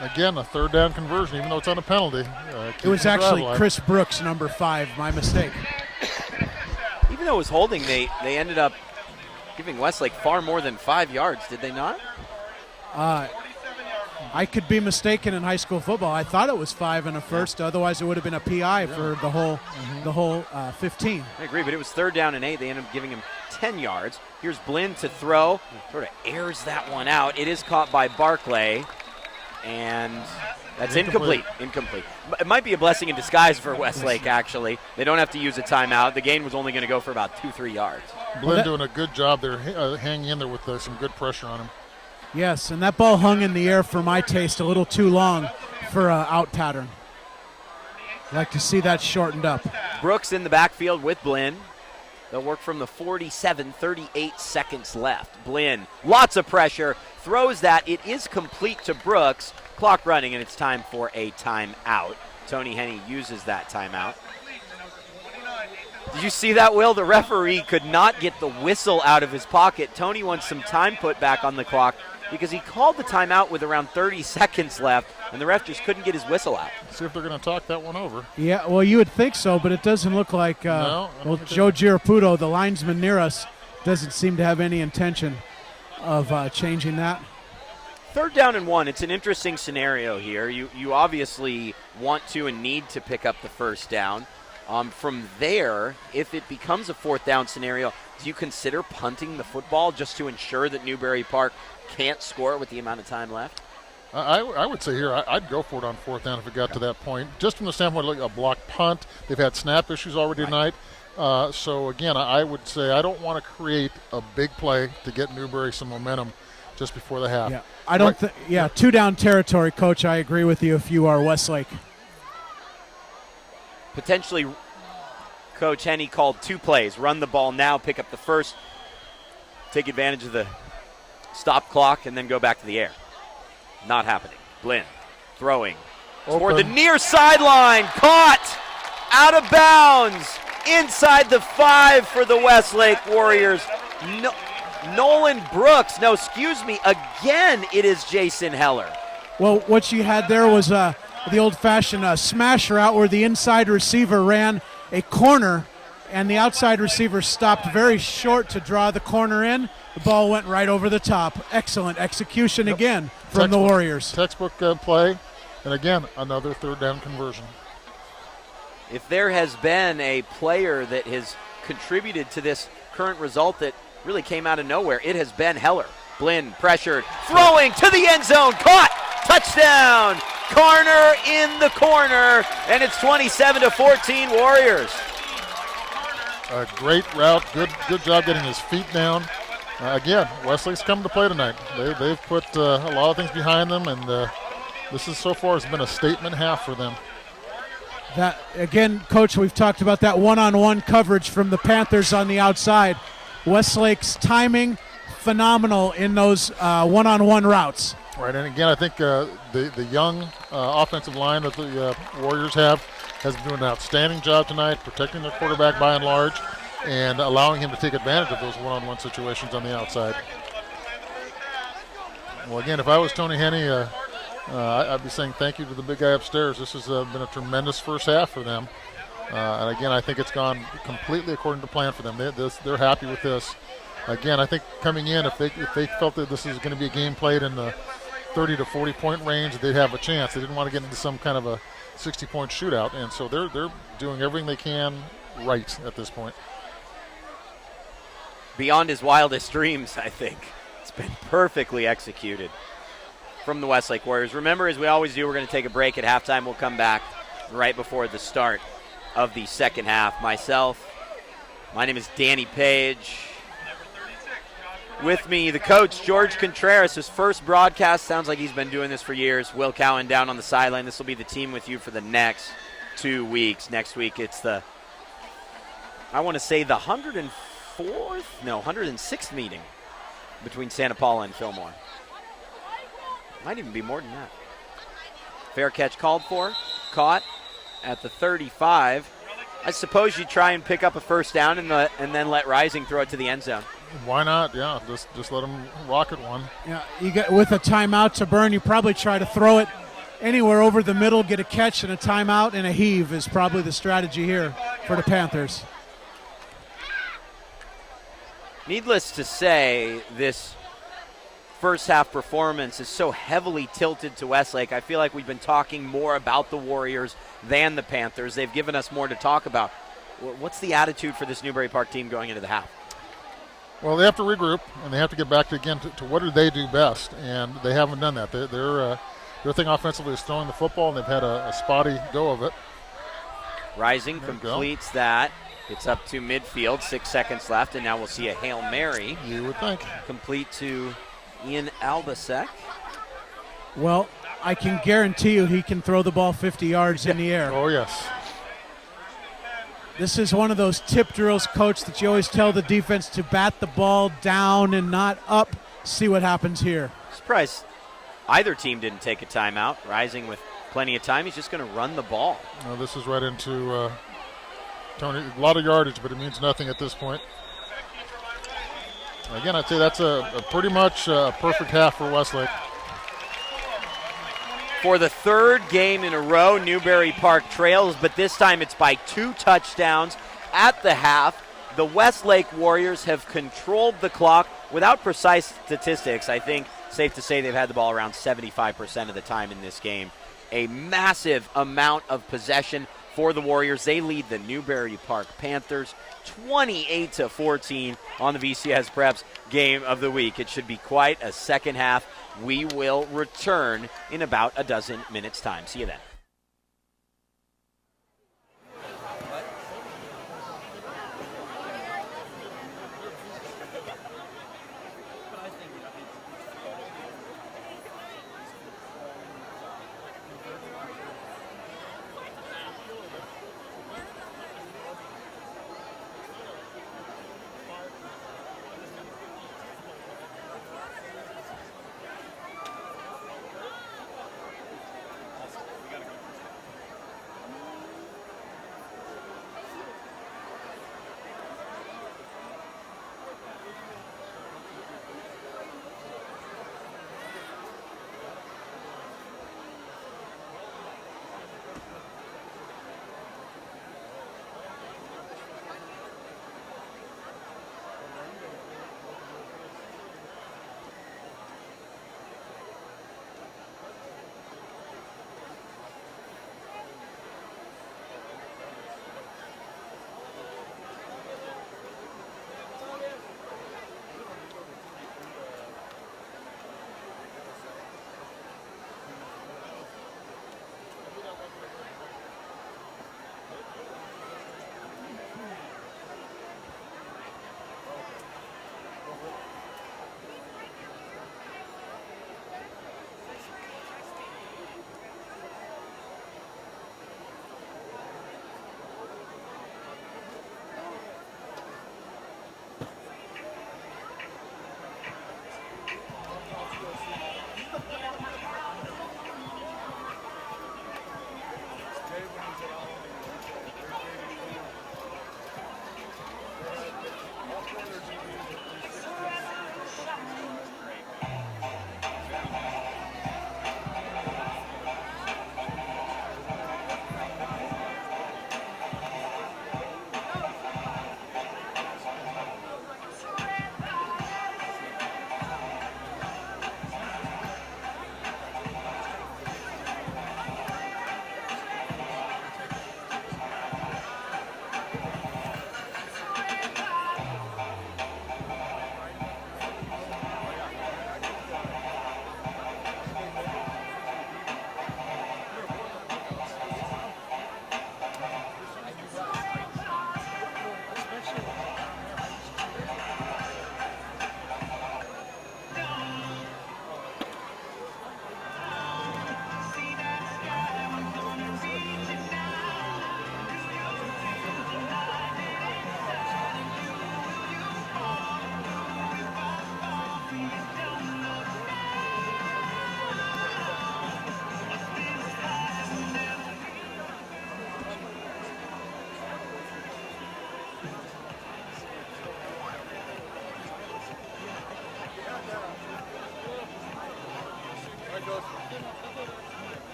[SPEAKER 3] Again, a 3rd down conversion, even though it's on a penalty.
[SPEAKER 4] It was actually Chris Brooks, number 5. My mistake.
[SPEAKER 2] Even though it was holding, they ended up giving Westlake far more than 5 yards, did they not?
[SPEAKER 4] I could be mistaken in high school football. I thought it was 5 and a 1st. Otherwise, it would have been a PI for the whole 15.
[SPEAKER 2] I agree, but it was 3rd down and 8. They ended up giving him 10 yards. Here's Blinn to throw. Sort of airs that one out. It is caught by Barclay, and that's incomplete. It might be a blessing in disguise for Westlake, actually. They don't have to use a timeout. The gain was only going to go for about 2-3 yards.
[SPEAKER 3] Blinn doing a good job there, hanging in there with some good pressure on him.
[SPEAKER 4] Yes, and that ball hung in the air for my taste a little too long for an out pattern. I'd like to see that shortened up.
[SPEAKER 2] Brooks in the backfield with Blinn. They'll work from the 47, 38 seconds left. Blinn, lots of pressure, throws that. It is complete to Brooks. Clock running, and it's time for a timeout. Tony Henney uses that timeout. Did you see that, Will? The referee could not get the whistle out of his pocket. Tony wants some time put back on the clock because he called the timeout with around 30 seconds left, and the ref just couldn't get his whistle out.
[SPEAKER 3] See if they're going to talk that one over.
[SPEAKER 4] Yeah, well, you would think so, but it doesn't look like
[SPEAKER 3] No, I don't
[SPEAKER 4] well,
[SPEAKER 3] think
[SPEAKER 4] Joe Giraputo, the linesman near us, doesn't seem to have any intention of changing that.
[SPEAKER 2] 3rd down and 1. It's an interesting scenario here. You obviously want to and need to pick up the 1st down. From there, if it becomes a 4th down scenario, do you consider punting the football just to ensure that Newbury Park can't score with the amount of time left?
[SPEAKER 3] I would say here I'd go for it on 4th down if it got to that point. Just from the standpoint of like a block punt, they've had snap issues already tonight. So again, I would say I don't want to create a big play to get Newbury some momentum just before the half.
[SPEAKER 4] Yeah, I don't think. Yeah, 2 down territory, Coach. I agree with you if you are Westlake.
[SPEAKER 2] Potentially, Coach Henney called 2 plays. Run the ball now, pick up the 1st, take advantage of the stop clock, and then go back to the air. Not happening. Blinn Throwing
[SPEAKER 3] Open.
[SPEAKER 2] toward the near sideline. Caught out of bounds inside the 5 for the Westlake Warriors. Nolan Brooks. No, excuse me. Again, it is Jason Heller.
[SPEAKER 4] Well, what you had there was the old-fashioned smasher out where the inside receiver ran a corner, and the outside receiver stopped very short to draw the corner in. The ball went right over the top. Excellent execution again from the Warriors.
[SPEAKER 3] Textbook play, and again, another third down conversion.
[SPEAKER 2] If there has been a player that has contributed to this current result that really came out of nowhere, it has been Heller. Blinn pressured, throwing to the end zone, caught, touchdown. Carner in the corner, and it's 27-14 Warriors.
[SPEAKER 3] A great route, good job getting his feet down. Again, Westlake's come to play tonight. They've put a lot of things behind them, and this is so far has been a statement half for them.
[SPEAKER 4] That again, Coach, we've talked about that one-on-one coverage from the Panthers on the outside. Westlake's timing, phenomenal in those one-on-one routes.
[SPEAKER 3] Right, and again, I think the young offensive line that the Warriors has been doing an outstanding job tonight, protecting their quarterback by and large, and allowing him to take advantage of those one-on-one situations on the outside. Well, again, if I was Tony Henne, I'd be saying thank you to the big guy upstairs. This has been a tremendous first half for them. And again, I think it's gone completely according to plan for them. They're happy with this. Again, I think coming in, if they felt that this is going to be a game played in the 30 to 40 point range, they'd have a chance. They didn't want to get into some kind of a 60-point shootout, and so they're doing everything they can right at this point.
[SPEAKER 2] Beyond his wildest dreams, I think. It's been perfectly executed from the Westlake Warriors. Remember, as we always do, we're going to take a break at halftime. We'll come back right before the start of the second half. My name is Danny Page. With me, the coach, George Contreras. His first broadcast, sounds like he's been doing this for years. Will Cowan down on the sideline. This will be the team with you for the next 2 weeks. Next week, it's the 106th meeting between Santa Paula and Fillmore. Might even be more than that. Fair catch called for, caught at the 35. I suppose you try and pick up a first down and then let Rising throw it to the end zone.
[SPEAKER 3] Why not? Yeah, just let them rocket one.
[SPEAKER 4] Yeah, you get with a timeout to burn, you probably try to throw it anywhere over the middle, get a catch and a timeout and a heave is probably the strategy here for the Panthers.
[SPEAKER 2] Needless to say, this first half performance is so heavily tilted to Westlake. I feel like we've been talking more about the Warriors than the Panthers. They've given us more to talk about. What's the attitude for this Newbury Park team going into the half?
[SPEAKER 3] Well, they have to regroup, and they have to get back to what do they do best, and they haven't done that. Their thing offensively is throwing the football, and they've had a spotty go of it.
[SPEAKER 2] Rising completes that. It's up to midfield, 6 seconds left, and now we'll see a Hail Mary.
[SPEAKER 3] You would think.
[SPEAKER 2] Complete to Ian Albasek.
[SPEAKER 4] Well, I can guarantee you he can throw the ball 50 yards in the air.
[SPEAKER 3] Oh, yes.
[SPEAKER 4] This is one of those tip drills, Coach, that you always tell the defense to bat the ball down and not up. See what happens here.
[SPEAKER 2] Surprised either team didn't take a timeout. Rising with plenty of time. He's just going to run the ball.
[SPEAKER 3] Well, this is right into Tony. A lot of yardage, but it means nothing at this point. Again, I'd say that's a pretty much perfect half for Westlake.
[SPEAKER 2] For the third game in a row, Newbury Park trails, but this time it's by 2 touchdowns at the half. The Westlake Warriors have controlled the clock without precise statistics. I think safe to say they've had the ball around 75% of the time in this game. A massive amount of possession for the Warriors. They lead the Newbury Park Panthers 28-14 on the VCS Preps Game of the Week. It should be quite a second half. We will return in about a dozen minutes' time. See you then.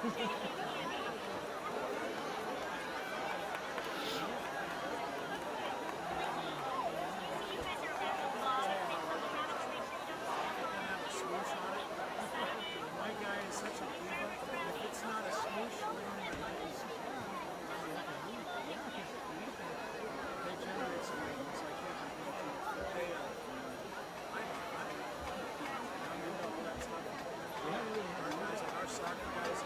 [SPEAKER 6] My guy is such a diva. If it's not a smoosh, they generate some ratings. I can't compete. Our soccer guys,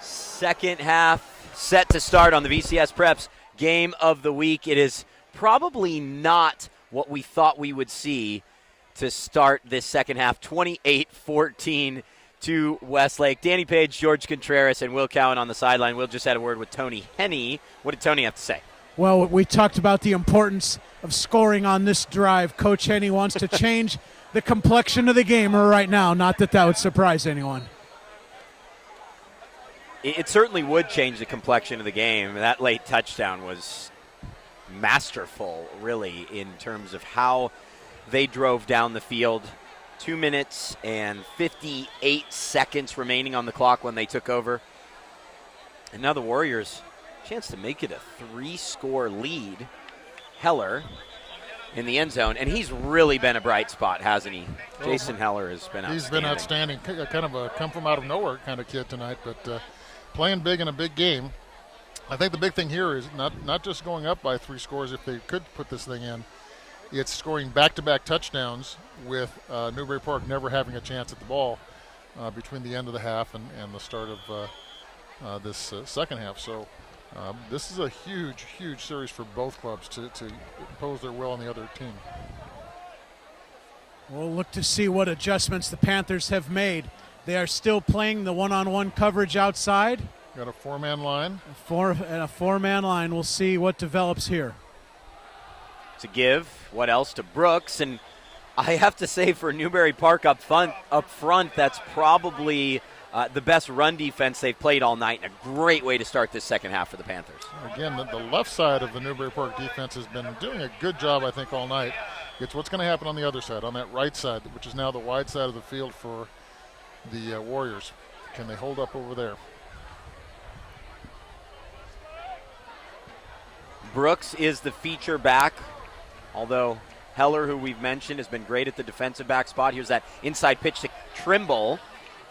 [SPEAKER 2] Second half set to start on the VCS Preps Game of the Week. It is probably not what we thought we would see to start this second half. 28-14 to Westlake. Danny Page, George Contreras, and Will Cowan on the sideline. Will just had a word with Tony Henney. What did Tony have to say?
[SPEAKER 4] Well, we talked about the importance of scoring on this drive. Coach Henney wants to change the complexion of the game right now. Not that that would surprise anyone.
[SPEAKER 2] It certainly would change the complexion of the game. That late touchdown was masterful, really, in terms of how they drove down the field. 2 minutes and 58 seconds remaining on the clock when they took over. And now the Warriors, chance to make it a 3-score lead. Heller in the end zone, and he's really been a bright spot, hasn't he? Jason Heller has been outstanding.
[SPEAKER 3] He's been outstanding. Kind of a come-from-out-of-nowhere kind of kid tonight, but playing big in a big game. I think the big thing here is not just going up by 3 scores if they could put this thing in. It's scoring back-to-back touchdowns with Newbury Park never having a chance at the ball between the end of the half and the start of this second half. So this is a huge, huge series for both clubs to impose their will on the other team.
[SPEAKER 4] We'll look to see what adjustments the Panthers have made. They are still playing the one-on-one coverage outside.
[SPEAKER 3] Got a 4-man line.
[SPEAKER 4] A four-man line. We'll see what develops here.
[SPEAKER 2] To give, what else to Brooks, and I have to say for Newbury Park up front, that's probably the best run defense they've played all night, and a great way to start this second half for the Panthers.
[SPEAKER 3] Again, the left side of the Newbury Park defense has been doing a good job, I think, all night. It's what's going to happen on the other side, on that right side, which is now the wide side of the field for the Warriors. Can they hold up over there?
[SPEAKER 2] Brooks is the feature back, although Heller, who we've mentioned, has been great at the defensive back spot. Here's that inside pitch to Trimble,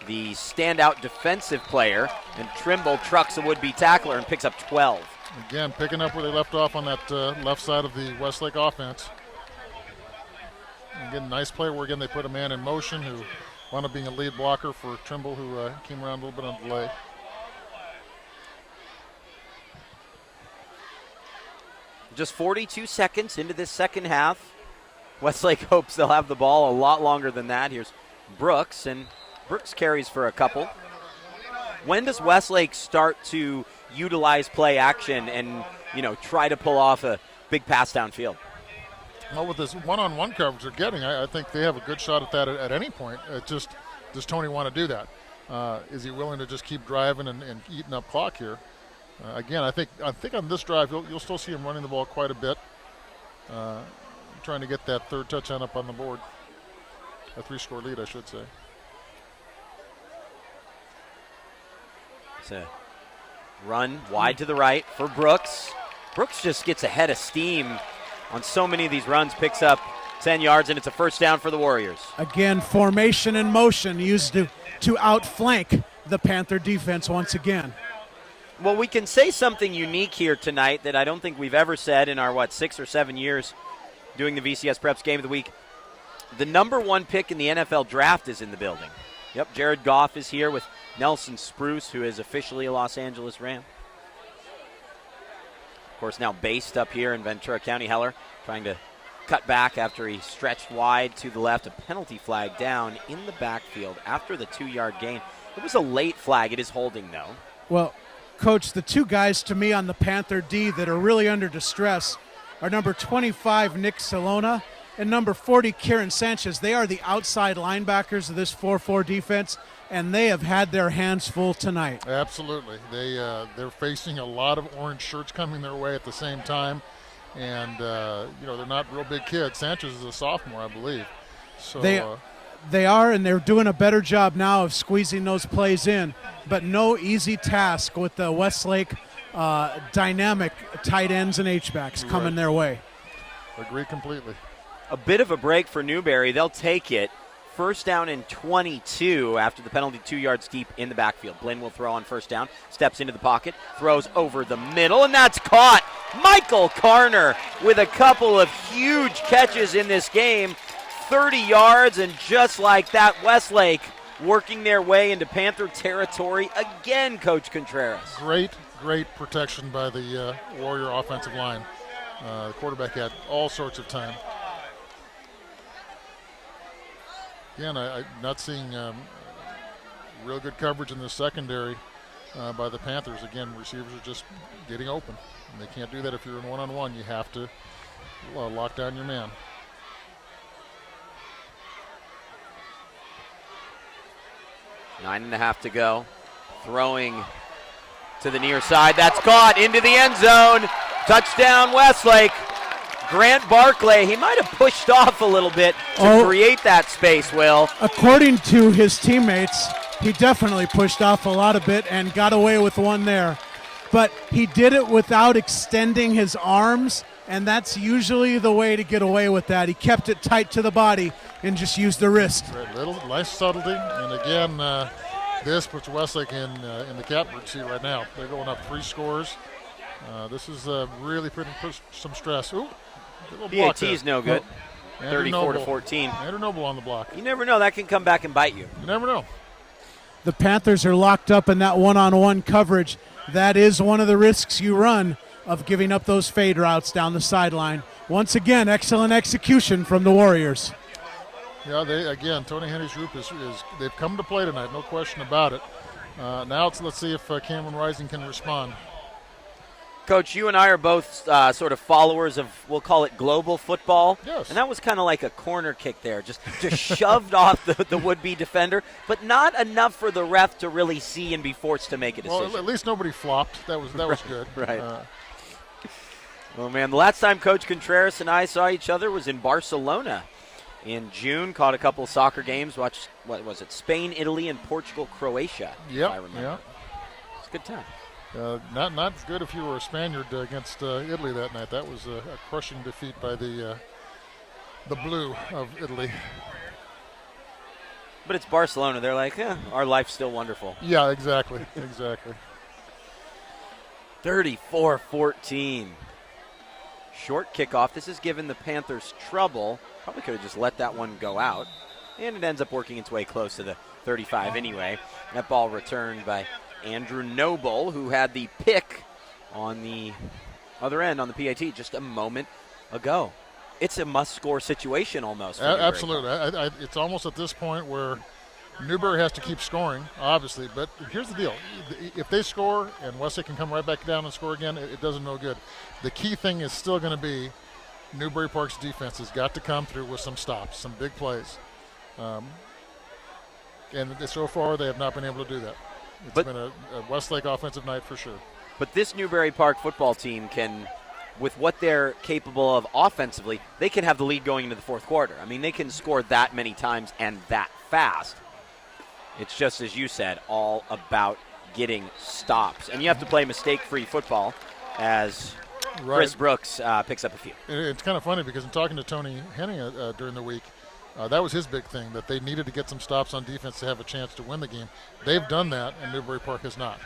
[SPEAKER 2] the standout defensive player, and Trimble trucks a would-be tackler and picks up 12.
[SPEAKER 3] Again, picking up where they left off on that left side of the Westlake offense. Again, nice play where, again, they put a man in motion who wound up being a lead blocker for Trimble, who came around a little bit on delay.
[SPEAKER 2] Just 42 seconds into this second half. Westlake hopes they'll have the ball a lot longer than that. Here's Brooks, and Brooks carries for a couple. When does Westlake start to utilize play action and, try to pull off a big pass downfield?
[SPEAKER 3] Well, with this one-on-one coverage they're getting, I think they have a good shot at that at any point. Does Tony want to do that? Is he willing to just keep driving and eating up clock here? Again, I think on this drive you'll still see him running the ball quite a bit, trying to get that third touchdown up on the board, a 3-score lead, I should say.
[SPEAKER 2] It's a run wide to the right for Brooks. Brooks just gets ahead of steam on so many of these runs, picks up 10 yards, and it's a first down for the Warriors.
[SPEAKER 4] Again, formation and motion used to outflank the Panther defense once again.
[SPEAKER 2] Well, we can say something unique here tonight that I don't think we've ever said in our, 6 or 7 years doing the VCS Preps Game of the Week. The number 1 pick in the NFL draft is in the building. Yep, Jared Goff is here with Nelson Spruce, who is officially a Los Angeles Ram. Of course, now based up here in Ventura County. Heller trying to cut back after he stretched wide to the left. A penalty flag down in the backfield after the 2-yard gain. It was a late flag. It is holding, though.
[SPEAKER 4] Well, Coach, the 2 guys to me on the Panther D that are really under distress are number 25, Nick Salona, and number 40, Kieran Sanchez. They are the outside linebackers of this 4-4 defense, and they have had their hands full tonight.
[SPEAKER 3] Absolutely. They're facing a lot of orange shirts coming their way at the same time, and they're not real big kids. Sanchez is a sophomore, I believe. So
[SPEAKER 4] they are, and they're doing a better job now of squeezing those plays in, but no easy task with the Westlake dynamic tight ends and H-backs coming their way.
[SPEAKER 3] Agree completely.
[SPEAKER 2] A bit of a break for Newbury. They'll take it. First down and 22 after the penalty, 2 yards deep in the backfield. Blinn will throw on first down, steps into the pocket, throws over the middle, and that's caught. Michael Carner with a couple of huge catches in this game. 30 yards, and just like that, Westlake working their way into Panther territory again, Coach Contreras.
[SPEAKER 3] Great protection by the Warrior offensive line. The quarterback had all sorts of time. Again, I'm not seeing real good coverage in the secondary by the Panthers. Again, receivers are just getting open. And they can't do that if you're in one-on-one. You have to lock down your man.
[SPEAKER 2] 9.5 to go. Throwing to the near side. That's caught into the end zone. Touchdown, Westlake. Grant Barclay, he might have pushed off a little bit to create that space, Will.
[SPEAKER 4] According to his teammates, he definitely pushed off a lot of bit and got away with one there. But he did it without extending his arms, and that's usually the way to get away with that. He kept it tight to the body and just used the wrist.
[SPEAKER 3] Right, little nice subtlety, and again, this puts Westlake in the catbird seat right now. They're going up 3 scores. This is really putting some stress. Ooh,
[SPEAKER 2] PAT's no good. 34 to
[SPEAKER 3] 34-14.
[SPEAKER 2] 14.
[SPEAKER 3] Andrew Noble on the block.
[SPEAKER 2] You never know. That can come back and bite you.
[SPEAKER 3] You never know.
[SPEAKER 4] The Panthers are locked up in that one-on-one coverage. That is one of the risks you run of giving up those fade routes down the sideline. Once again, excellent execution from the Warriors.
[SPEAKER 3] Yeah, Tony Henry's group is they've come to play tonight, no question about it. Now let's see if Cameron Rising can respond.
[SPEAKER 2] Coach, you and I are both sort of followers of, we'll call it global football.
[SPEAKER 3] Yes.
[SPEAKER 2] And that was kind of like a corner kick there, just shoved off the would-be defender, but not enough for the ref to really see and be forced to make a decision.
[SPEAKER 3] Well, at least nobody flopped. That was good.
[SPEAKER 2] Right. Well, man, the last time Coach Contreras and I saw each other was in Barcelona in June. Caught a couple of soccer games. Watched, what was it, Spain, Italy, and Portugal, Croatia, if I remember.
[SPEAKER 3] Yeah.
[SPEAKER 2] It's a good time.
[SPEAKER 3] Not good if you were a Spaniard against Italy that night. That was a crushing defeat by the blue of Italy.
[SPEAKER 2] But it's Barcelona. They're like, our life's still wonderful.
[SPEAKER 3] Yeah, exactly. Exactly.
[SPEAKER 2] 34-14. Short kickoff. This has given the Panthers trouble. Probably could have just let that one go out. And it ends up working its way close to the 35 anyway. That ball returned by Andrew Noble, who had the pick on the other end on the PAT just a moment ago. It's a must-score situation almost.
[SPEAKER 3] Absolutely. It's almost at this point where Newbury has to keep scoring, obviously. But here's the deal. If they score and Westlake can come right back down and score again, it doesn't no good. The key thing is still going to be Newbury Park's defense has got to come through with some stops, some big plays. And so far they have not been able to do that. It's been a Westlake offensive night for sure.
[SPEAKER 2] But this Newbury Park football team can, with what they're capable of offensively, they can have the lead going into the fourth quarter. I mean, they can score that many times and that fast. It's just, as you said, all about getting stops. And you have to play mistake-free football as Chris Brooks picks up a few.
[SPEAKER 3] It's kind of funny because in talking to Tony Henning during the week, that was his big thing, that they needed to get some stops on defense to have a chance to win the game. They've done that, and Newbury Park has not.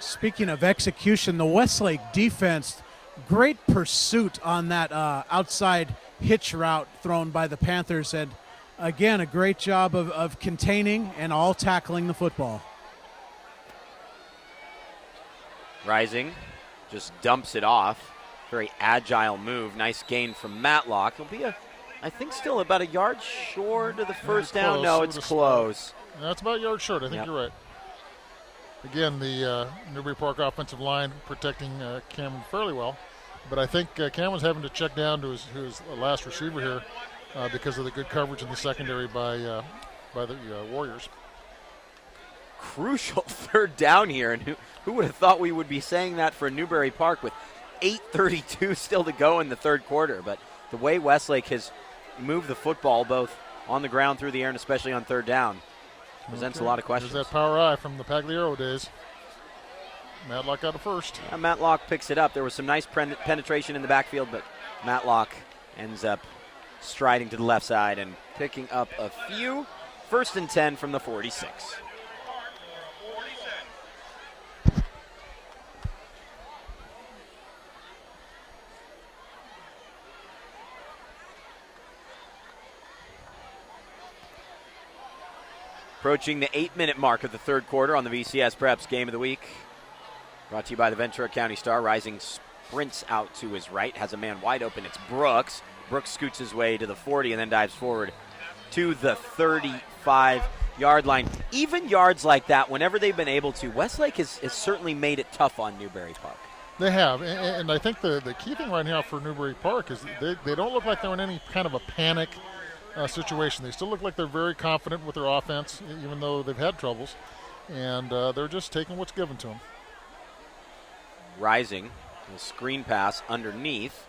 [SPEAKER 4] Speaking of execution, the Westlake defense, great pursuit on that outside hitch route thrown by the Panthers. And, again, a great job of containing and all tackling the football.
[SPEAKER 2] Rising just dumps it off. Very agile move. Nice gain from Matlock. It'll be I think still about a yard short of the first down. No, it's close.
[SPEAKER 3] That's about a yard short. I think you're right. Again, the Newbury Park offensive line protecting Cameron fairly well. But I think Cameron's having to check down to his last receiver here because of the good coverage in the secondary by the Warriors.
[SPEAKER 2] Crucial third down here, and who would have thought we would be saying that for Newbury Park with 8:32 still to go in the third quarter. But the way Westlake has moved the football both on the ground, through the air, and especially on third down presents a lot of questions.
[SPEAKER 3] There's that power eye from the Pagliaro days. Matlock got it first.
[SPEAKER 2] Yeah, Matlock picks it up. There was some nice penetration in the backfield, but Matlock ends up striding to the left side and picking up a few. 1st and 10 from the 46. Approaching the 8-minute mark of the third quarter on the VCS Preps Game of the Week. Brought to you by the Ventura County Star. Rising sprints out to his right, has a man wide open. It's Brooks. Brooks scoots his way to the 40 and then dives forward to the 35-yard line. Even yards like that, whenever they've been able to, Westlake has certainly made it tough on Newbury Park.
[SPEAKER 3] They have, and I think the key thing right now for Newbury Park is they don't look like they're in any kind of a panic situation. They still look like they're very confident with their offense, even though they've had troubles, and they're just taking what's given to them.
[SPEAKER 2] Rising, a screen pass underneath,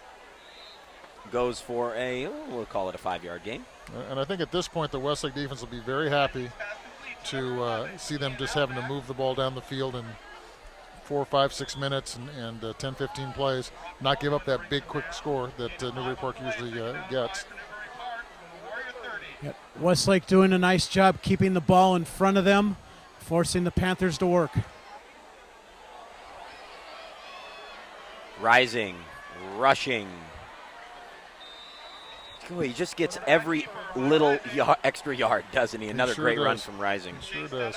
[SPEAKER 2] goes for we'll call it a 5-yard gain.
[SPEAKER 3] And I think at this point the Westlake defense will be very happy to see them just having to move the ball down the field in 4, 5, 6 minutes and 10, 15 plays, not give up that big, quick score that Newbury Park usually gets.
[SPEAKER 4] Yep. Westlake doing a nice job keeping the ball in front of them, forcing the Panthers to work.
[SPEAKER 2] Rising, rushing. Oh, he just gets every little extra yard, doesn't he? Another great run from Rising.
[SPEAKER 3] He sure does.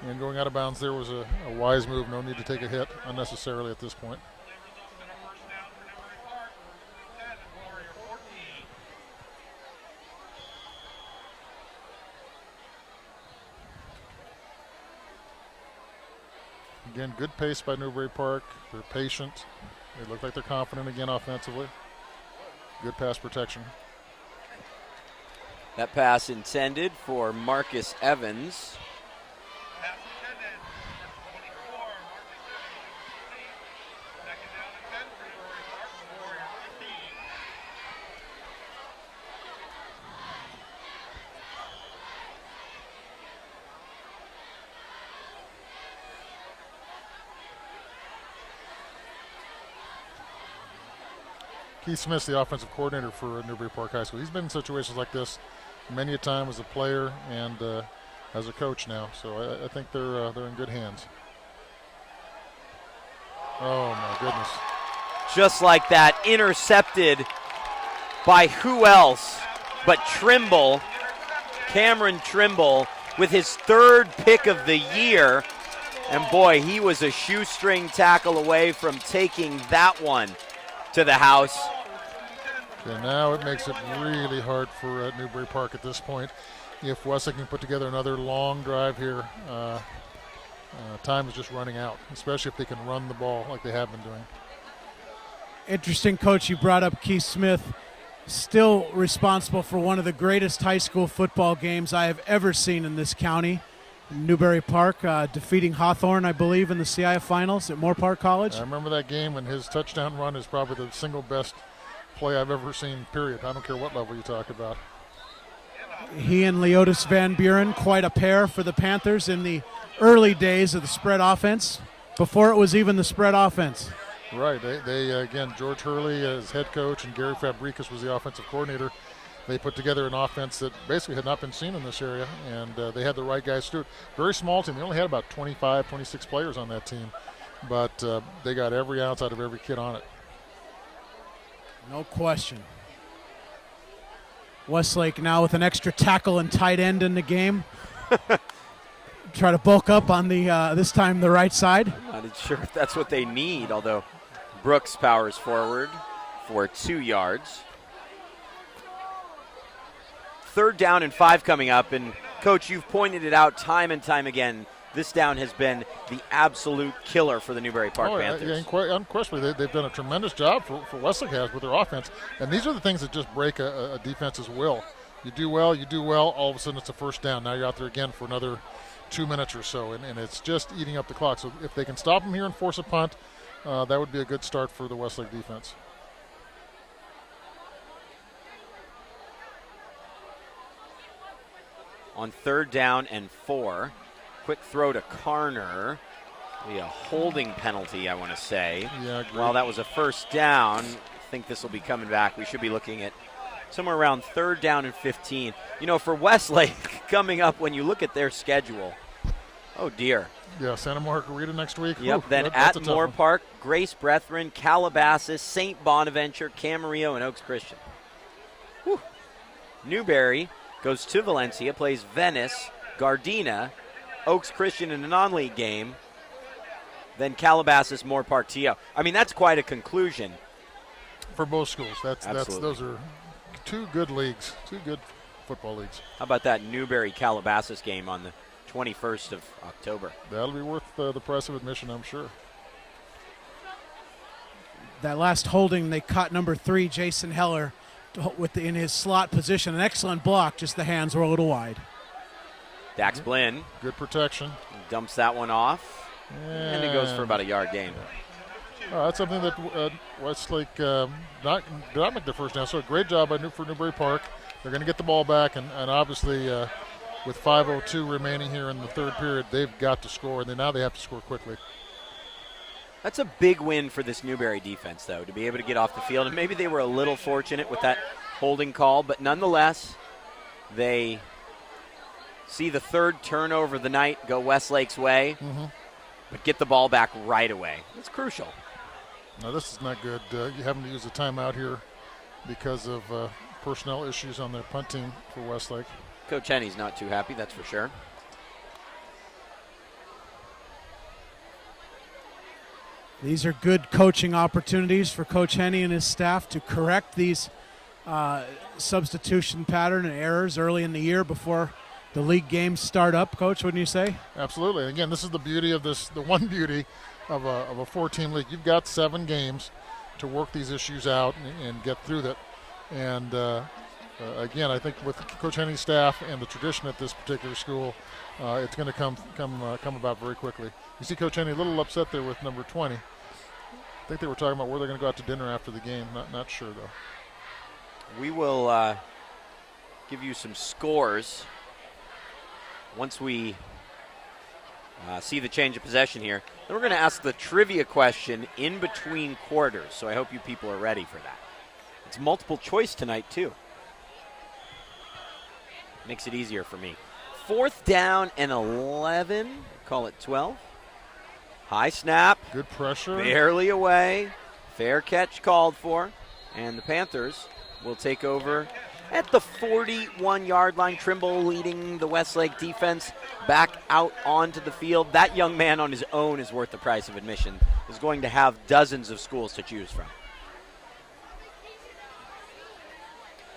[SPEAKER 3] And going out of bounds there was a wise move. No need to take a hit unnecessarily at this point. Again, good pace by Newbury Park. They're patient. They look like they're confident again offensively. Good pass protection.
[SPEAKER 2] That pass intended for Marcus Evans.
[SPEAKER 3] Keith Smith's the offensive coordinator for Newbury Park High School. He's been in situations like this many a time as a player and as a coach now. So I think they're in good hands. Oh my goodness!
[SPEAKER 2] Just like that, intercepted by who else but Trimble, Cameron Trimble, with his 3rd pick of the year. And boy, he was a shoestring tackle away from taking that one to the house.
[SPEAKER 3] Okay, now it makes it really hard for Newbury Park at this point. If Westlake can put together another long drive here, time is just running out, especially if they can run the ball like they have been doing.
[SPEAKER 4] Interesting, Coach, you brought up Keith Smith, still responsible for one of the greatest high school football games I have ever seen in this county. Newbury Park defeating Hawthorne, I believe, in the CIF finals at Moore Park College.
[SPEAKER 3] I remember that game, and his touchdown run is probably the single best play I've ever seen, period. I don't care what level you talk about.
[SPEAKER 4] He and Leotis Van Buren, quite a pair for the Panthers in the early days of the spread offense, before it was even the spread offense.
[SPEAKER 3] Right. They again, George Hurley as head coach and Gary Fabricus was the offensive coordinator. They put together an offense that basically had not been seen in this area, and they had the right guys to do it. Very small team. They only had about 25, 26 players on that team, but they got every ounce out of every kid on it.
[SPEAKER 4] No question. Westlake now with an extra tackle and tight end in the game. Try to bulk up on the this time the right side.
[SPEAKER 2] I'm not sure if that's what they need, although Brooks powers forward for 2 yards. 3rd down and 5 coming up, and Coach, you've pointed it out time and time again. this down has been the absolute killer for the Newbury Park Panthers.
[SPEAKER 3] Yeah, unquestionably, they've done a tremendous job for Westlake has with their offense. And these are the things that just break a defense's will. You do well, all of a sudden it's a first down. Now you're out there again for another 2 minutes or so, and it's just eating up the clock. So if they can stop them here and force a punt, that would be a good start for the Westlake defense.
[SPEAKER 2] On 3rd down and 4, quick throw to Carner. Be a holding penalty, I want to say.
[SPEAKER 3] Yeah, agreed.
[SPEAKER 2] While that was a first down, I think this will be coming back. We should be looking at somewhere around 3rd down and 15. You know, for Westlake, coming up when you look at their schedule, oh dear.
[SPEAKER 3] Yeah, Santa Margarita next week.
[SPEAKER 2] Yep,
[SPEAKER 3] Ooh,
[SPEAKER 2] then
[SPEAKER 3] that's
[SPEAKER 2] at
[SPEAKER 3] a tough
[SPEAKER 2] Moore
[SPEAKER 3] one.
[SPEAKER 2] Park, Grace Brethren, Calabasas, St. Bonaventure, Camarillo, and Oaks Christian. Whew. Newbury goes to Valencia, plays Venice, Gardena, Oaks Christian in a non-league game, then Calabasas, Moore Park, TO. I mean, that's quite a conclusion.
[SPEAKER 3] For both schools.
[SPEAKER 2] Absolutely.
[SPEAKER 3] Those are 2 good leagues, 2 good football leagues.
[SPEAKER 2] How about that Newbury-Calabasas game on the 21st of October?
[SPEAKER 3] That'll be worth the price of admission, I'm sure.
[SPEAKER 4] That last holding, they caught number 3, Jason Heller, in his slot position. An excellent block, just the hands were a little wide.
[SPEAKER 2] Dax Blinn
[SPEAKER 3] Good protection.
[SPEAKER 2] dumps that one off, and it goes for about a yard gain.
[SPEAKER 3] That's something that Westlake did not make their first down. So a great job for Newbury Park. They're going to get the ball back, and obviously with 5:02 remaining here in the 3rd period, they've got to score, and now they have to score quickly.
[SPEAKER 2] That's a big win for this Newbury defense, though, to be able to get off the field. And maybe they were a little fortunate with that holding call, but nonetheless, they see the 3rd turnover of the night go Westlake's way, but get the ball back right away. That's crucial.
[SPEAKER 3] Now, this is not good. You having to use a timeout here because of personnel issues on their punt team for Westlake.
[SPEAKER 2] Coach Henney's not too happy, that's for sure.
[SPEAKER 4] These are good coaching opportunities for Coach Henney and his staff to correct these substitution pattern and errors early in the year before the league games start up, Coach, wouldn't you say?
[SPEAKER 3] Absolutely. Again, this is the beauty of this, the one beauty of a 4-team league. You've got 7 games to work these issues out and get through that. And again, I think with Coach Henney's staff and the tradition at this particular school, it's going to come about very quickly. You see Coach Henney a little upset there with number 20. I think they were talking about where they're going to go out to dinner after the game. Not sure, though.
[SPEAKER 2] We will give you some scores once we see the change of possession here. Then we're going to ask the trivia question in between quarters, so I hope you people are ready for that. It's multiple choice tonight, too. Makes it easier for me. 4th down and 11. Call it 12. High snap.
[SPEAKER 3] Good pressure.
[SPEAKER 2] Barely away. Fair catch called for. And the Panthers will take over at the 41-yard line. Trimble leading the Westlake defense back out onto the field. That young man on his own is worth the price of admission. Is going to have dozens of schools to choose from.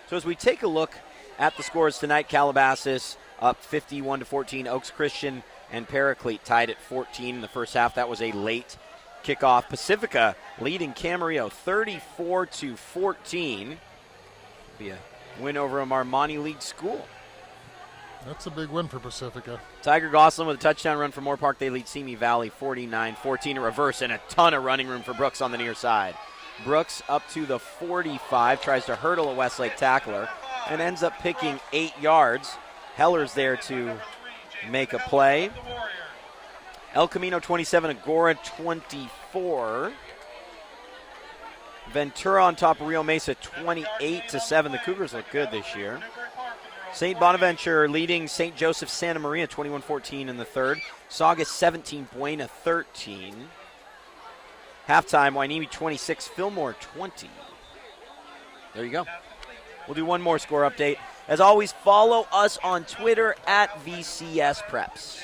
[SPEAKER 2] So as we take a look at the scores tonight, Calabasas up 51-14. Oaks Christian and Paraclete tied at 14 in the first half. That was a late kickoff. Pacifica leading Camarillo 34-14. Be a win over a Marmoni League school.
[SPEAKER 3] That's a big win for Pacifica.
[SPEAKER 2] Tiger Gosselin with a touchdown run from Moore Park. They lead Simi Valley 49-14. A reverse and a ton of running room for Brooks on the near side. Brooks up to the 45, tries to hurdle a Westlake tackler, and ends up picking 8 yards. Heller's there to make a play. El Camino 27, Agora 24. Ventura on top of Rio Mesa 28-7. The Cougars look good this year. St. Bonaventure leading St. Joseph Santa Maria 21-14 in the third. Saugus 17, Buena 13. Halftime, Wainimi 26, Fillmore 20. There you go. We'll do one more score update. As always, follow us on Twitter at VCS Preps.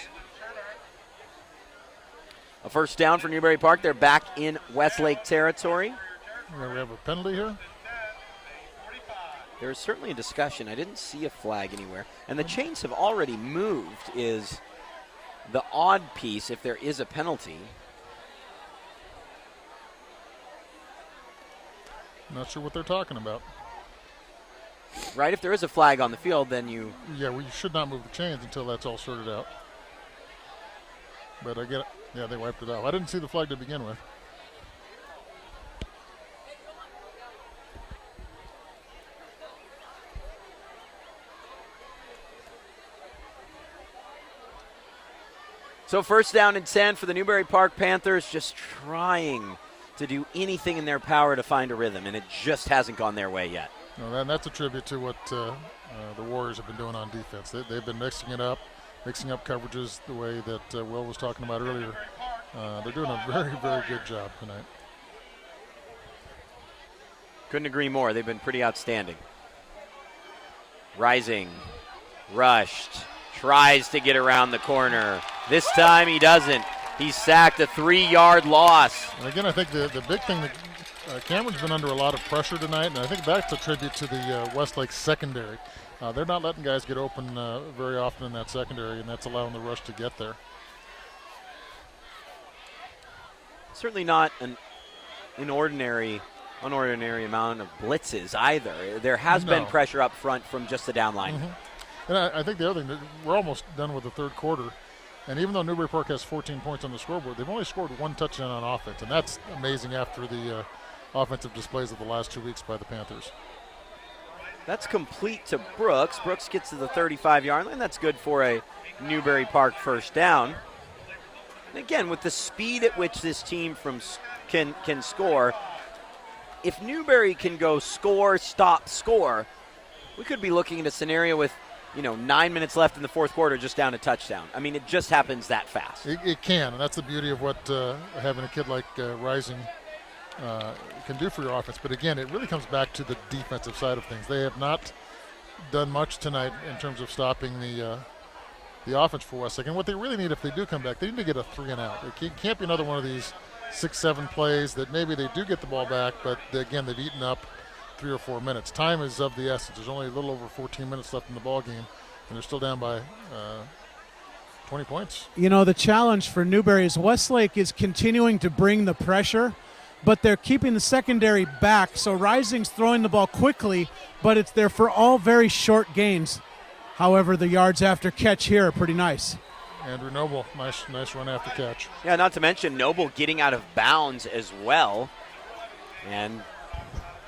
[SPEAKER 2] A first down for Newbury Park. They're back in Westlake territory.
[SPEAKER 3] We have a penalty here.
[SPEAKER 2] There is certainly a discussion. I didn't see a flag anywhere. And the chains have already moved, is the odd piece, if there is a penalty,
[SPEAKER 3] Not sure what they're talking about.
[SPEAKER 2] right? If there is a flag on the field, then you.
[SPEAKER 3] Yeah, we should not move the chains until that's all sorted out. But I get it. Yeah, they wiped it off. I didn't see the flag to begin with.
[SPEAKER 2] So first down and 10 for the Newbury Park Panthers, just trying to do anything in their power to find a rhythm, and it just hasn't gone their way yet.
[SPEAKER 3] No, that's a tribute to what the Warriors have been doing on defense. They've been mixing up coverages the way that Will was talking about earlier. They're doing a very, very good job tonight.
[SPEAKER 2] Couldn't agree more. They've been pretty outstanding. Rising, rushed, tries to get around the corner. This time he doesn't. He's sacked, a 3-yard loss.
[SPEAKER 3] And again, I think the big thing that Cameron's been under a lot of pressure tonight, and I think that's a tribute to the Westlake secondary. They're not letting guys get open very often in that secondary, and that's allowing the rush to get there.
[SPEAKER 2] Certainly not an unordinary amount of blitzes either. There has been pressure up front from just the down line.
[SPEAKER 3] And I think the other thing, we're almost done with the third quarter, and even though Newbury Park has 14 points on the scoreboard, they've only scored 1 touchdown on offense, and that's amazing after the offensive displays of the last 2 weeks by the Panthers.
[SPEAKER 2] That's complete to Brooks. Brooks gets to the 35-yard line. That's good for a Newbury Park first down. And again, with the speed at which this team can score, if Newbury can go score, stop, score, we could be looking at a scenario with 9 minutes left in the fourth quarter, just down a touchdown. I mean, it just happens that fast.
[SPEAKER 3] It can, and that's the beauty of what having a kid like Rising can do for your offense. But again, it really comes back to the defensive side of things. They have not done much tonight in terms of stopping the offense for Westlake. And what they really need, if they do come back, they need to get a 3-and-out. It can't be another one of these 6-7 plays that maybe they do get the ball back, but again, they've eaten up 3 or 4 minutes. Time is of the essence. There's only a little over 14 minutes left in the ball game, and they're still down by 20 points.
[SPEAKER 4] The challenge for Newbury is Westlake is continuing to bring the pressure, but they're keeping the secondary back. So Rising's throwing the ball quickly, but they're for all very short gains. However, the yards after catch here are pretty nice.
[SPEAKER 3] Andrew Noble, nice run after catch.
[SPEAKER 2] Yeah, not to mention Noble getting out of bounds as well. And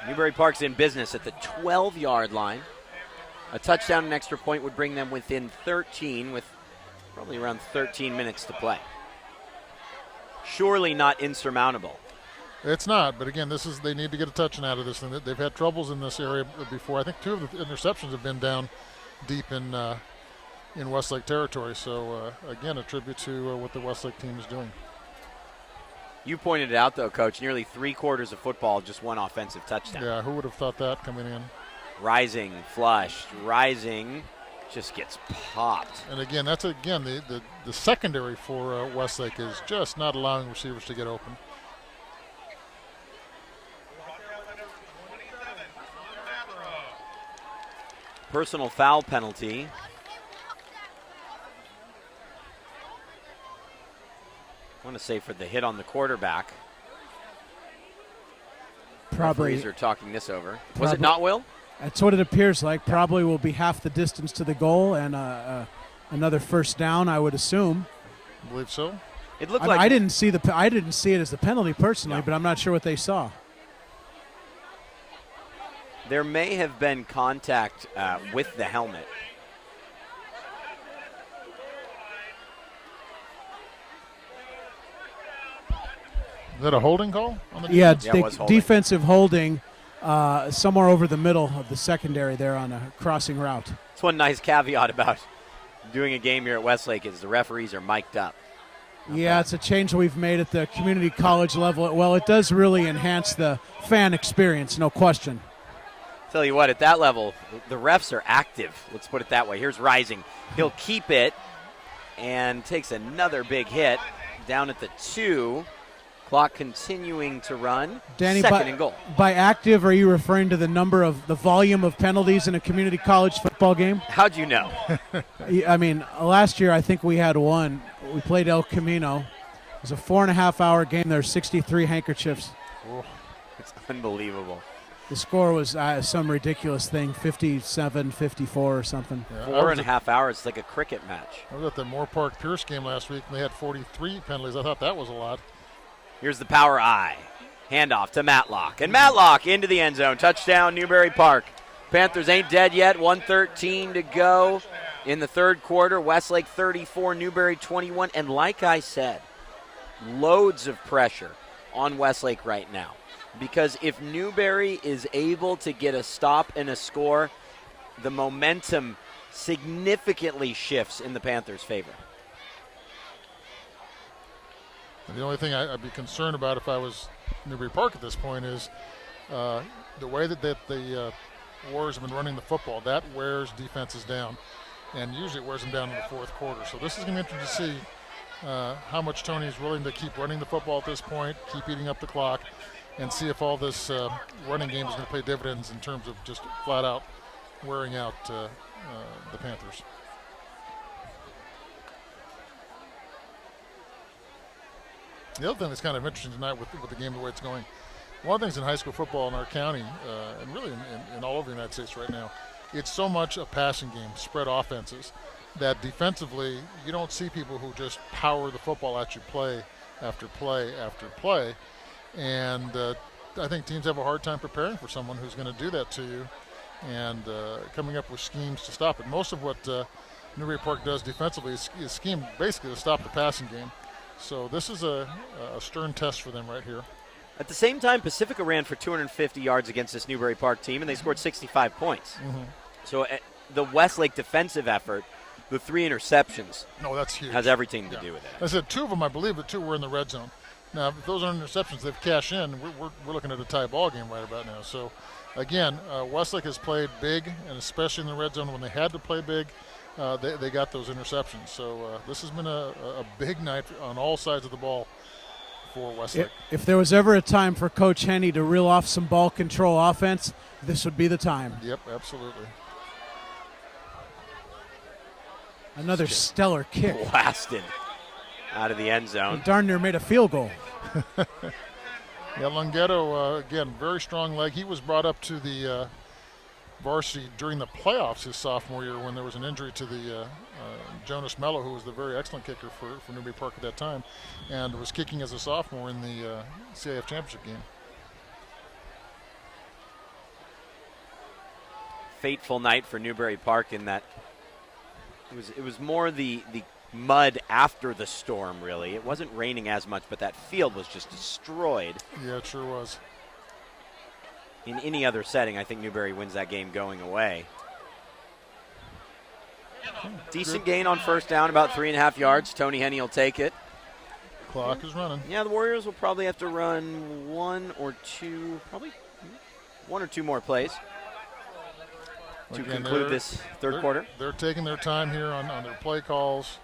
[SPEAKER 2] Newbury Park's in business at the 12-yard line. A touchdown and extra point would bring them within 13 with probably around 13 minutes to play. Surely not insurmountable.
[SPEAKER 3] It's not, but again, they need to get a touchdown out of this. And they've had troubles in this area before. I think 2 of the interceptions have been down deep in Westlake territory. So again, a tribute to what the Westlake team is doing.
[SPEAKER 2] You pointed it out, though, Coach. Nearly 3/4 of football, just 1 offensive touchdown.
[SPEAKER 3] Yeah, who would have thought that coming in?
[SPEAKER 2] Rising, flushed, Rising just gets popped.
[SPEAKER 3] And again, that's the secondary for Westlake is just not allowing receivers to get open.
[SPEAKER 2] Personal foul penalty. I want to say for the hit on the quarterback.
[SPEAKER 4] Probably.
[SPEAKER 2] Referees are talking this over. Was it not, Will?
[SPEAKER 4] That's what it appears like. Probably will be half the distance to the goal and another first down, I would assume.
[SPEAKER 3] I believe so.
[SPEAKER 2] It looked
[SPEAKER 4] I didn't see it as the penalty personally,
[SPEAKER 2] No.
[SPEAKER 4] but I'm not sure what they saw.
[SPEAKER 2] There may have been contact with the helmet.
[SPEAKER 3] Is that a holding call on the
[SPEAKER 4] Yeah,
[SPEAKER 3] defense?
[SPEAKER 2] Yeah, it was holding.
[SPEAKER 4] defensive holding somewhere over the middle of the secondary there on a crossing route.
[SPEAKER 2] That's one nice caveat about doing a game here at Westlake is the referees are mic'd up.
[SPEAKER 4] Yeah, it's a change we've made at the community college level. Well, it does really enhance the fan experience, no question.
[SPEAKER 2] Tell you what, at that level, the refs are active. Let's put it that way. Here's Rising. He'll keep it and takes another big hit down at the 2. Clock continuing to run.
[SPEAKER 4] Danny,
[SPEAKER 2] Second and goal.
[SPEAKER 4] By active, are you referring to the volume of penalties in a community college football game?
[SPEAKER 2] How'd you know?
[SPEAKER 4] I mean, last year I think we had one we played El Camino. It was a 4.5-hour game. There were 63 handkerchiefs.
[SPEAKER 2] It's unbelievable.
[SPEAKER 4] The score was some ridiculous thing, 57-54 or something.
[SPEAKER 3] Yeah,
[SPEAKER 2] 4.5 hours, like a cricket match.
[SPEAKER 3] I was at the Moore Park Pierce game last week, and they had 43 penalties. I thought that was a lot.
[SPEAKER 2] Here's the power I. Handoff to Matlock. And Matlock into the end zone. Touchdown, Newbury Park. Panthers ain't dead yet. 1:13 to go in the third quarter. Westlake 34, Newbury 21. And like I said, loads of pressure on Westlake right now. Because if Newbury is able to get a stop and a score, the momentum significantly shifts in the Panthers' favor.
[SPEAKER 3] And the only thing I'd be concerned about if I was Newbury Park at this point is the way that the Warriors have been running the football. That wears defenses down, and usually it wears them down in the fourth quarter. So this is going to be interesting to see how much Tony is willing to keep running the football at this point, keep eating up the clock, and see if all this running game is going to pay dividends in terms of just flat out wearing out the Panthers. The other thing that's kind of interesting tonight with the game, the way it's going, one of the things in high school football in our county, and really in all over the United States right now, it's so much a passing game, spread offenses, that defensively you don't see people who just power the football at you play after play after play. And I think teams have a hard time preparing for someone who's going to do that to you and coming up with schemes to stop it. Most of what Newbury Park does defensively is scheme basically to stop the passing game. So this is a stern test for them right here.
[SPEAKER 2] At the same time, Pacifica ran for 250 yards against this Newbury Park team, and they scored 65 points.
[SPEAKER 3] Mm-hmm.
[SPEAKER 2] So the Westlake defensive effort, the 3 interceptions,
[SPEAKER 3] no, that's huge.
[SPEAKER 2] has everything to do with it.
[SPEAKER 3] I said 2 of them, I believe, but 2 were in the red zone. Now, if those aren't interceptions, they've cashed in. We're looking at a tie ball game right about now. So, again, Westlake has played big, and especially in the red zone when they had to play big, they got those interceptions. So this has been a big night on all sides of the ball for Westlake.
[SPEAKER 4] If there was ever a time for Coach Henney to reel off some ball control offense, this would be the time.
[SPEAKER 3] Yep, absolutely.
[SPEAKER 4] Another stellar kick.
[SPEAKER 2] Blasted out of the end zone.
[SPEAKER 4] He darn near made a field goal.
[SPEAKER 3] Yeah, Lunghetto, again, very strong leg. He was brought up to the varsity during the playoffs his sophomore year when there was an injury to the Jonas Mello, who was the very excellent kicker for Newbury Park at that time, and was kicking as a sophomore in the CIF championship game.
[SPEAKER 2] Fateful night for Newbury Park in that it was more the mud after the storm, really. It wasn't raining as much, but that field was just destroyed.
[SPEAKER 3] Yeah, it sure was.
[SPEAKER 2] In any other setting, I think Newbury wins that game going away. Decent gain on first down, about 3.5 yards. Tony Henney will take it.
[SPEAKER 3] Clock is running.
[SPEAKER 2] Yeah, the Warriors will probably have to run one or two more plays to conclude this third quarter.
[SPEAKER 3] They're taking their time here on their play calls.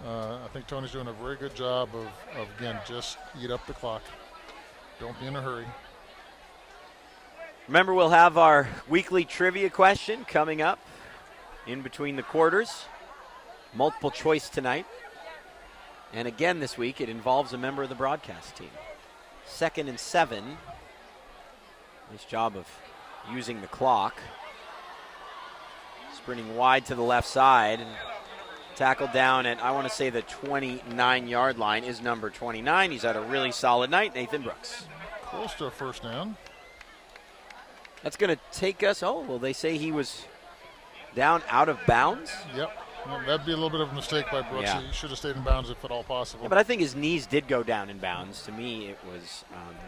[SPEAKER 3] I think Tony's doing a very good job of again, just eat up the clock. Don't be in a hurry.
[SPEAKER 2] Remember, we'll have our weekly trivia question coming up in between the quarters. Multiple choice tonight. And again this week, it involves a member of the broadcast team. 2nd and 7. Nice job of using the clock. Sprinting wide to the left side. And tackled down at, I want to say, the 29-yard line is number 29. He's had a really solid night, Nathan Brooks.
[SPEAKER 3] Close to a first down.
[SPEAKER 2] That's going to take us, they say he was down out of bounds?
[SPEAKER 3] Yep. Well, that'd be a little bit of a mistake by Brooks.
[SPEAKER 2] Yeah.
[SPEAKER 3] He should have stayed in bounds if at all possible.
[SPEAKER 2] Yeah, but I think his knees did go down in bounds. To me, it was...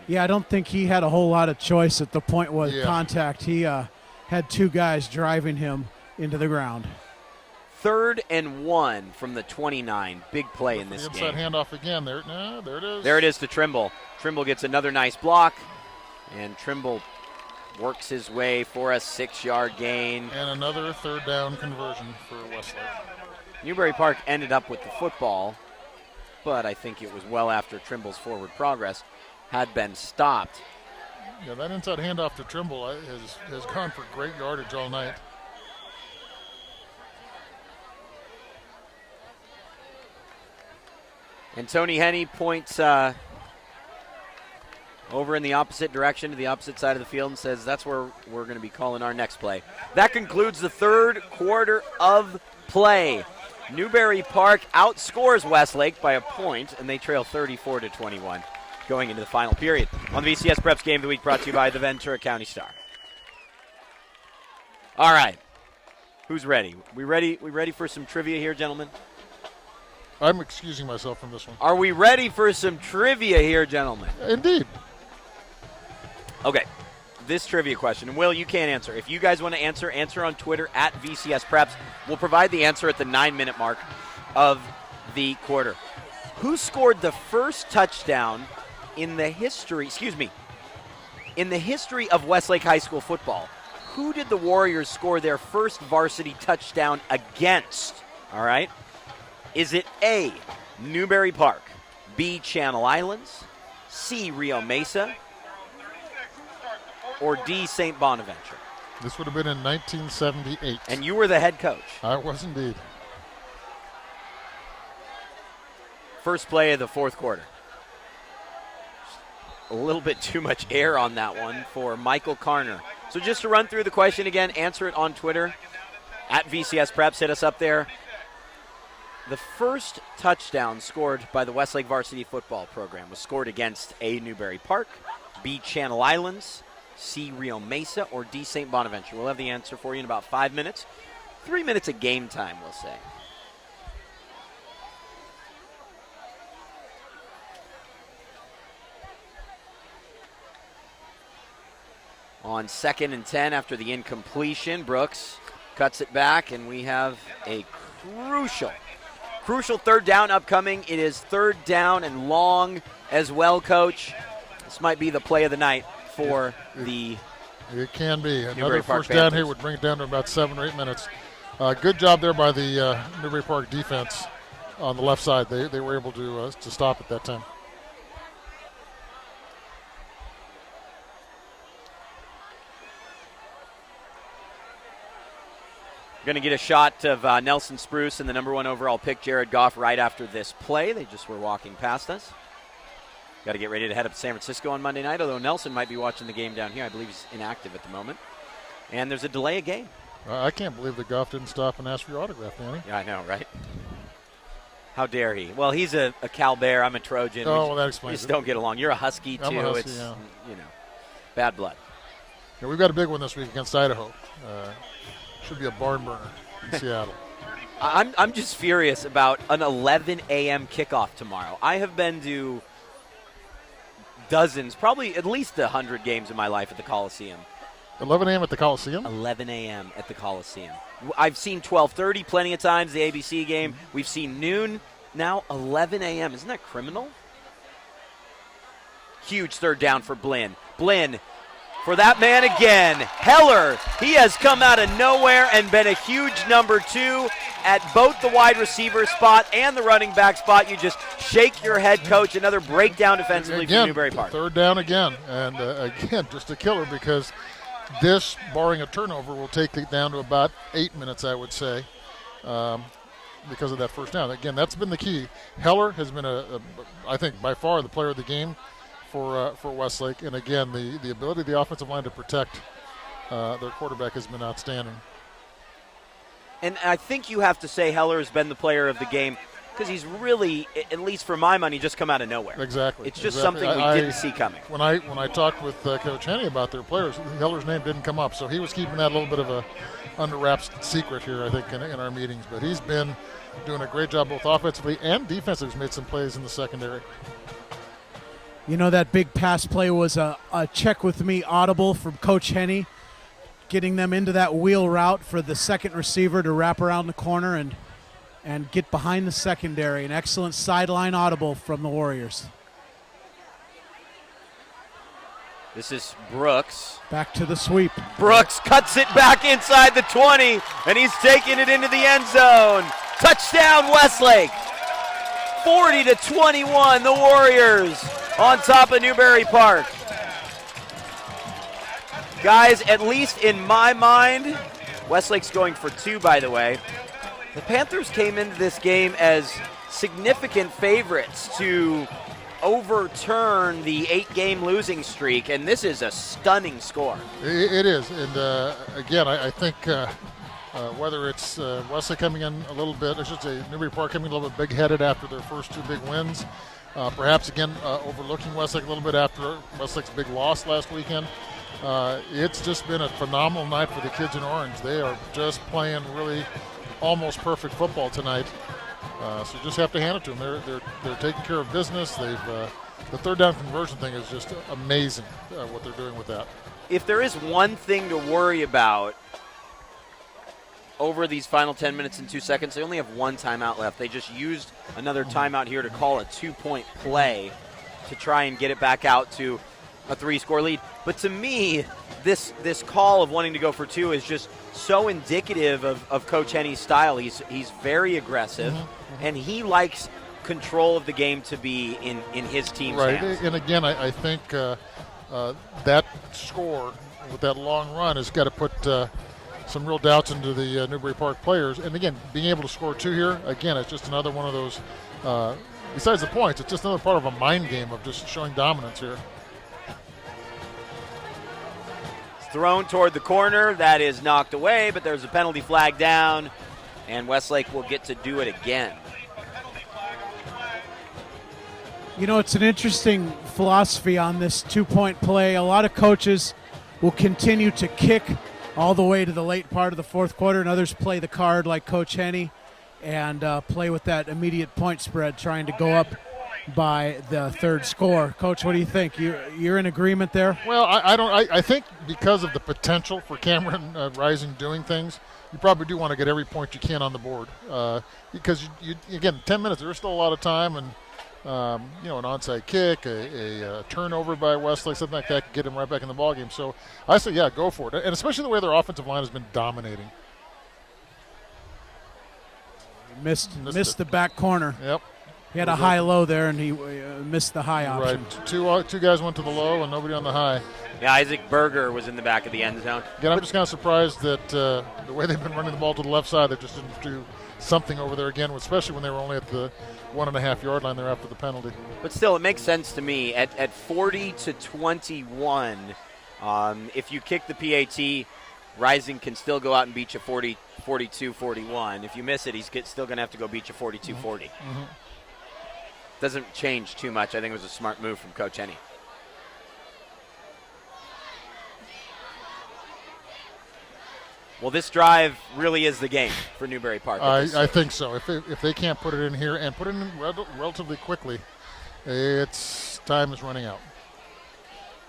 [SPEAKER 4] Yeah, I don't think he had a whole lot of choice at the point with contact. He had 2 guys driving him into the ground.
[SPEAKER 2] 3rd and 1 from the 29. Big play in this game.
[SPEAKER 3] Inside handoff again. There it is.
[SPEAKER 2] There it is to Trimble. Trimble gets another nice block, and Trimble works his way for a 6-yard gain.
[SPEAKER 3] And another third down conversion for Westlake.
[SPEAKER 2] Newbury Park ended up with the football, but I think it was well after Trimble's forward progress had been stopped.
[SPEAKER 3] Yeah, that inside handoff to Trimble has gone for great yardage all night.
[SPEAKER 2] And Tony Henney points over in the opposite direction to the opposite side of the field and says that's where we're going to be calling our next play. That concludes the third quarter of play. Newbury Park outscores Westlake by a point, and they trail 34-21 going into the final period. On the VCS Preps Game of the Week, brought to you by the Ventura County Star. All right. Who's ready? We ready for some trivia here, gentlemen?
[SPEAKER 3] I'm excusing myself from this one.
[SPEAKER 2] Are we ready for some trivia here, gentlemen?
[SPEAKER 3] Indeed.
[SPEAKER 2] Okay. This trivia question, and Will, you can't answer. If you guys want to answer on Twitter at VCS Preps. We'll provide the answer at the 9-minute mark of the quarter. Who scored the first touchdown in the history of Westlake High School football? Who did the Warriors score their first varsity touchdown against? All right. Is it A, Newbury Park, B, Channel Islands, C, Rio Mesa, or D, St. Bonaventure?
[SPEAKER 3] This would have been in 1978.
[SPEAKER 2] And you were the head coach.
[SPEAKER 3] I was indeed.
[SPEAKER 2] First play of the fourth quarter. A little bit too much air on that one for Michael Carner. So just to run through the question again, answer it on Twitter at VCS Preps. Hit us up there. The first touchdown scored by the Westlake varsity football program was scored against A, Newbury Park, B, Channel Islands, C, Rio Mesa, or D, St. Bonaventure. We'll have the answer for you in about 5 minutes. 3 minutes of game time, we'll say. On 2nd and 10 after the incompletion, Brooks cuts it back, and we have a crucial third down upcoming. It is third down and long as well, Coach. This might be the play of the night for the
[SPEAKER 3] It can be.
[SPEAKER 2] Newbury
[SPEAKER 3] Another
[SPEAKER 2] Park
[SPEAKER 3] first down
[SPEAKER 2] Panthers.
[SPEAKER 3] here would bring it down to about 7 or 8 minutes. Good job there by the Newbury Park defense on the left side. They were able to stop at that time.
[SPEAKER 2] Going to get a shot of Nelson Spruce and the number 1 overall pick, Jared Goff, right after this play. They just were walking past us. Got to get ready to head up to San Francisco on Monday night, although Nelson might be watching the game down here. I believe he's inactive at the moment. And there's a delay of game.
[SPEAKER 3] I can't believe that Goff didn't stop and ask for your autograph, Danny.
[SPEAKER 2] Yeah, I know, right? How dare he? Well, he's a Cal Bear. I'm a Trojan.
[SPEAKER 3] Oh, well, that
[SPEAKER 2] We
[SPEAKER 3] explains
[SPEAKER 2] just
[SPEAKER 3] it.
[SPEAKER 2] don't get along. You're a Husky, too.
[SPEAKER 3] I'm a Husky,
[SPEAKER 2] It's,
[SPEAKER 3] yeah.
[SPEAKER 2] bad blood.
[SPEAKER 3] Yeah, we've got a big one this week against Idaho. Should be a barn burner in Seattle.
[SPEAKER 2] I'm just furious about an 11 a.m. kickoff tomorrow. I have been to dozens, probably at least 100 games in my life at the Coliseum.
[SPEAKER 3] 11 a.m. at the Coliseum?
[SPEAKER 2] 11 a.m. at the Coliseum. I've seen 12:30 plenty of times, the ABC game. We've seen noon. Now 11 a.m. Isn't that criminal? Huge third down for Blinn. Blinn for that man again. Heller, he has come out of nowhere and been a huge number 2 at both the wide receiver spot and the running back spot. You just shake your head, Coach. Another breakdown defensively
[SPEAKER 3] Again,
[SPEAKER 2] for Newbury Park.
[SPEAKER 3] Third down again. And again, just a killer because this, barring a turnover, will take it down to about 8 minutes, I would say, because of that first down. Again, that's been the key. Heller has been, I think, by far the player of the game for Westlake. And again, the ability of the offensive line to protect their quarterback has been outstanding.
[SPEAKER 2] And I think you have to say Heller has been the player of the game because he's really, at least for my money, just come out of nowhere.
[SPEAKER 3] Exactly.
[SPEAKER 2] It's just
[SPEAKER 3] exactly.
[SPEAKER 2] something we didn't see coming.
[SPEAKER 3] When I talked with Coach Henney about their players, Heller's name didn't come up, so he was keeping that a little bit of a under wraps secret here, I think, in our meetings. But he's been doing a great job both offensively and defensively. He's made some plays in the secondary.
[SPEAKER 4] You know, that big pass play was a check with me audible from Coach Henney, getting them into that wheel route for the second receiver to wrap around the corner and get behind the secondary. An excellent sideline audible from the Warriors.
[SPEAKER 2] This is Brooks.
[SPEAKER 4] Back to the sweep.
[SPEAKER 2] Brooks cuts it back inside the 20, and he's taking it into the end zone. Touchdown, Westlake. 40-21, the Warriors on top of Newbury Park. Guys, at least in my mind, Westlake's going for 2, by the way. The Panthers came into this game as significant favorites to overturn the 8-game losing streak, and this is a stunning score.
[SPEAKER 3] It is, and again, I think whether it's Westlake coming in a little bit, I should say Newbury Park coming a little bit big-headed after their first 2 big wins, perhaps again overlooking Westlake a little bit after Westlake's big loss last weekend. It's just been a phenomenal night for the kids in orange. They are just playing really almost perfect football tonight. So you just have to hand it to them. They're taking care of business. The third down conversion thing is just amazing what they're doing with that.
[SPEAKER 2] If there is one thing to worry about over these final 10 minutes and 2 seconds, they only have 1 timeout left. They just used another timeout here to call a 2-point play to try and get it back out to a 3-score lead. But to me, this call of wanting to go for 2 is just so indicative of Coach Henney's style. He's very aggressive, and he likes control of the game to be in his team's hands.
[SPEAKER 3] And again, I think that score with that long run has got to put some real doubts into the Newbury Park players. And again, being able to score 2 here, again, it's just another one of those, besides the points, it's just another part of a mind game of just showing dominance here.
[SPEAKER 2] Thrown toward the corner. That is knocked away, but there's a penalty flag down, and Westlake will get to do it again.
[SPEAKER 4] You know, it's an interesting philosophy on this 2-point play. A lot of coaches will continue to kick all the way to the late part of the fourth quarter, and others play the card like Coach Henney and play with that immediate point spread, trying to go up by the 3rd score. Coach, what do you think? You're in agreement there?
[SPEAKER 3] Well, I think because of the potential for Cameron Rising doing things, you probably do want to get every point you can on the board because you again, 10 minutes, there's still a lot of time, and an onside kick, a turnover by Westlake, something like that could get him right back in the ballgame. So I say, yeah, go for it, and especially the way their offensive line has been dominating.
[SPEAKER 4] Missed the back corner.
[SPEAKER 3] Yep.
[SPEAKER 4] He had a high-low there, and he missed the high option.
[SPEAKER 3] Right. Two guys went to the low and nobody on the high.
[SPEAKER 2] Yeah, Isaac Berger was in the back of the end zone.
[SPEAKER 3] Again, I'm just kind of surprised that the way they've been running the ball to the left side, they just didn't do something over there again, especially when they were only at the 1.5-yard line there after the penalty.
[SPEAKER 2] But still, it makes sense to me. At 40-21, if you kick the PAT, Rising can still go out and beat you 42-41. If you miss it, he's still going to have to go beat you 42-40.
[SPEAKER 3] Mm-hmm.
[SPEAKER 2] Doesn't change too much. I think it was a smart move from Coach Henney. Well, this drive really is the game for Newbury Park.
[SPEAKER 3] I think so. If they can't put it in here and put it in relatively quickly, time is running out.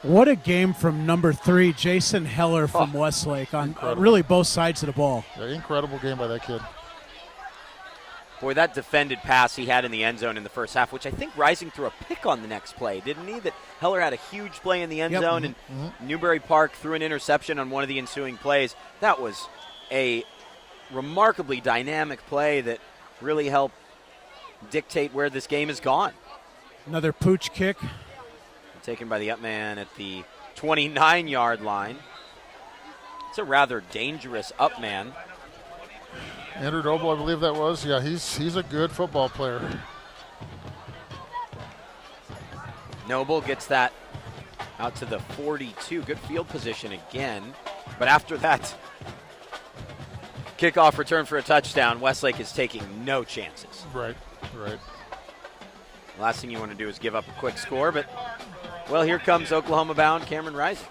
[SPEAKER 4] What a game from number 3, Jason Heller from Westlake, on really both sides of the ball.
[SPEAKER 3] Yeah, incredible game by that kid.
[SPEAKER 2] Boy, that defended pass he had in the end zone in the first half, which I think Rising threw a pick on the next play, didn't he? That Heller had a huge play in the end zone, and Newbury Park threw an interception on one of the ensuing plays. That was a remarkably dynamic play that really helped dictate where this game has gone.
[SPEAKER 4] Another pooch kick.
[SPEAKER 2] Taken by the up man at the 29-yard line. It's a rather dangerous up man.
[SPEAKER 3] Andrew Noble, I believe that was. Yeah, he's a good football player.
[SPEAKER 2] Noble gets that out to the 42. Good field position again. But after that kickoff return for a touchdown, Westlake is taking no chances.
[SPEAKER 3] Right.
[SPEAKER 2] Last thing you want to do is give up a quick score, but, well, here comes Oklahoma-bound Cameron Rising.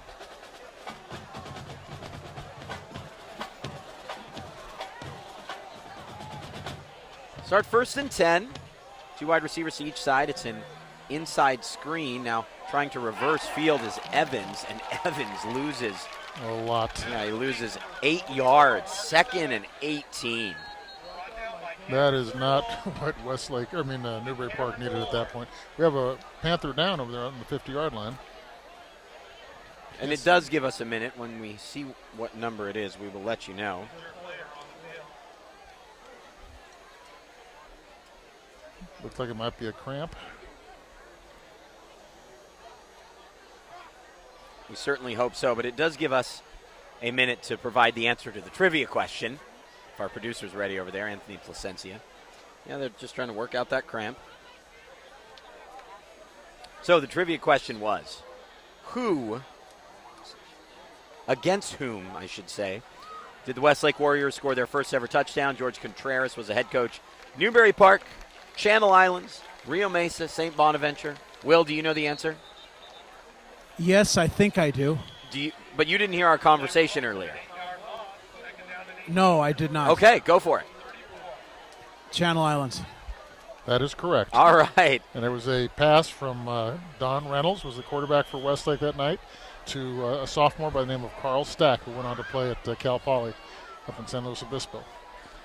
[SPEAKER 2] Start 1st and 10. 2 wide receivers to each side. It's an inside screen. Now trying to reverse field is Evans, and Evans loses
[SPEAKER 3] a lot.
[SPEAKER 2] Yeah, he loses 8 yards. 2nd and 18.
[SPEAKER 3] That is not what Newbury Park needed at that point. We have a Panther down over there on the 50-yard line.
[SPEAKER 2] And it does give us a minute. When we see what number it is, we will let you know.
[SPEAKER 3] Looks like it might be a cramp.
[SPEAKER 2] We certainly hope so, but it does give us a minute to provide the answer to the trivia question If our producer's ready over there, Anthony Placencia. Yeah, they're just trying to work out that cramp. So the trivia question was, against whom, I should say, did the Westlake Warriors score their first ever touchdown? George Contreras was the head coach. Newbury Park, Channel Islands, Rio Mesa, St. Bonaventure. Will, do you know the answer?
[SPEAKER 4] Yes, I think I do.
[SPEAKER 2] But you didn't hear our conversation earlier.
[SPEAKER 4] No, I did not.
[SPEAKER 2] Okay, go for it.
[SPEAKER 4] Channel Islands.
[SPEAKER 3] That is correct.
[SPEAKER 2] All right.
[SPEAKER 3] And there was a pass from Don Reynolds, was the quarterback for Westlake that night, to a sophomore by the name of Carl Stack, who went on to play at Cal Poly up in San Luis Obispo.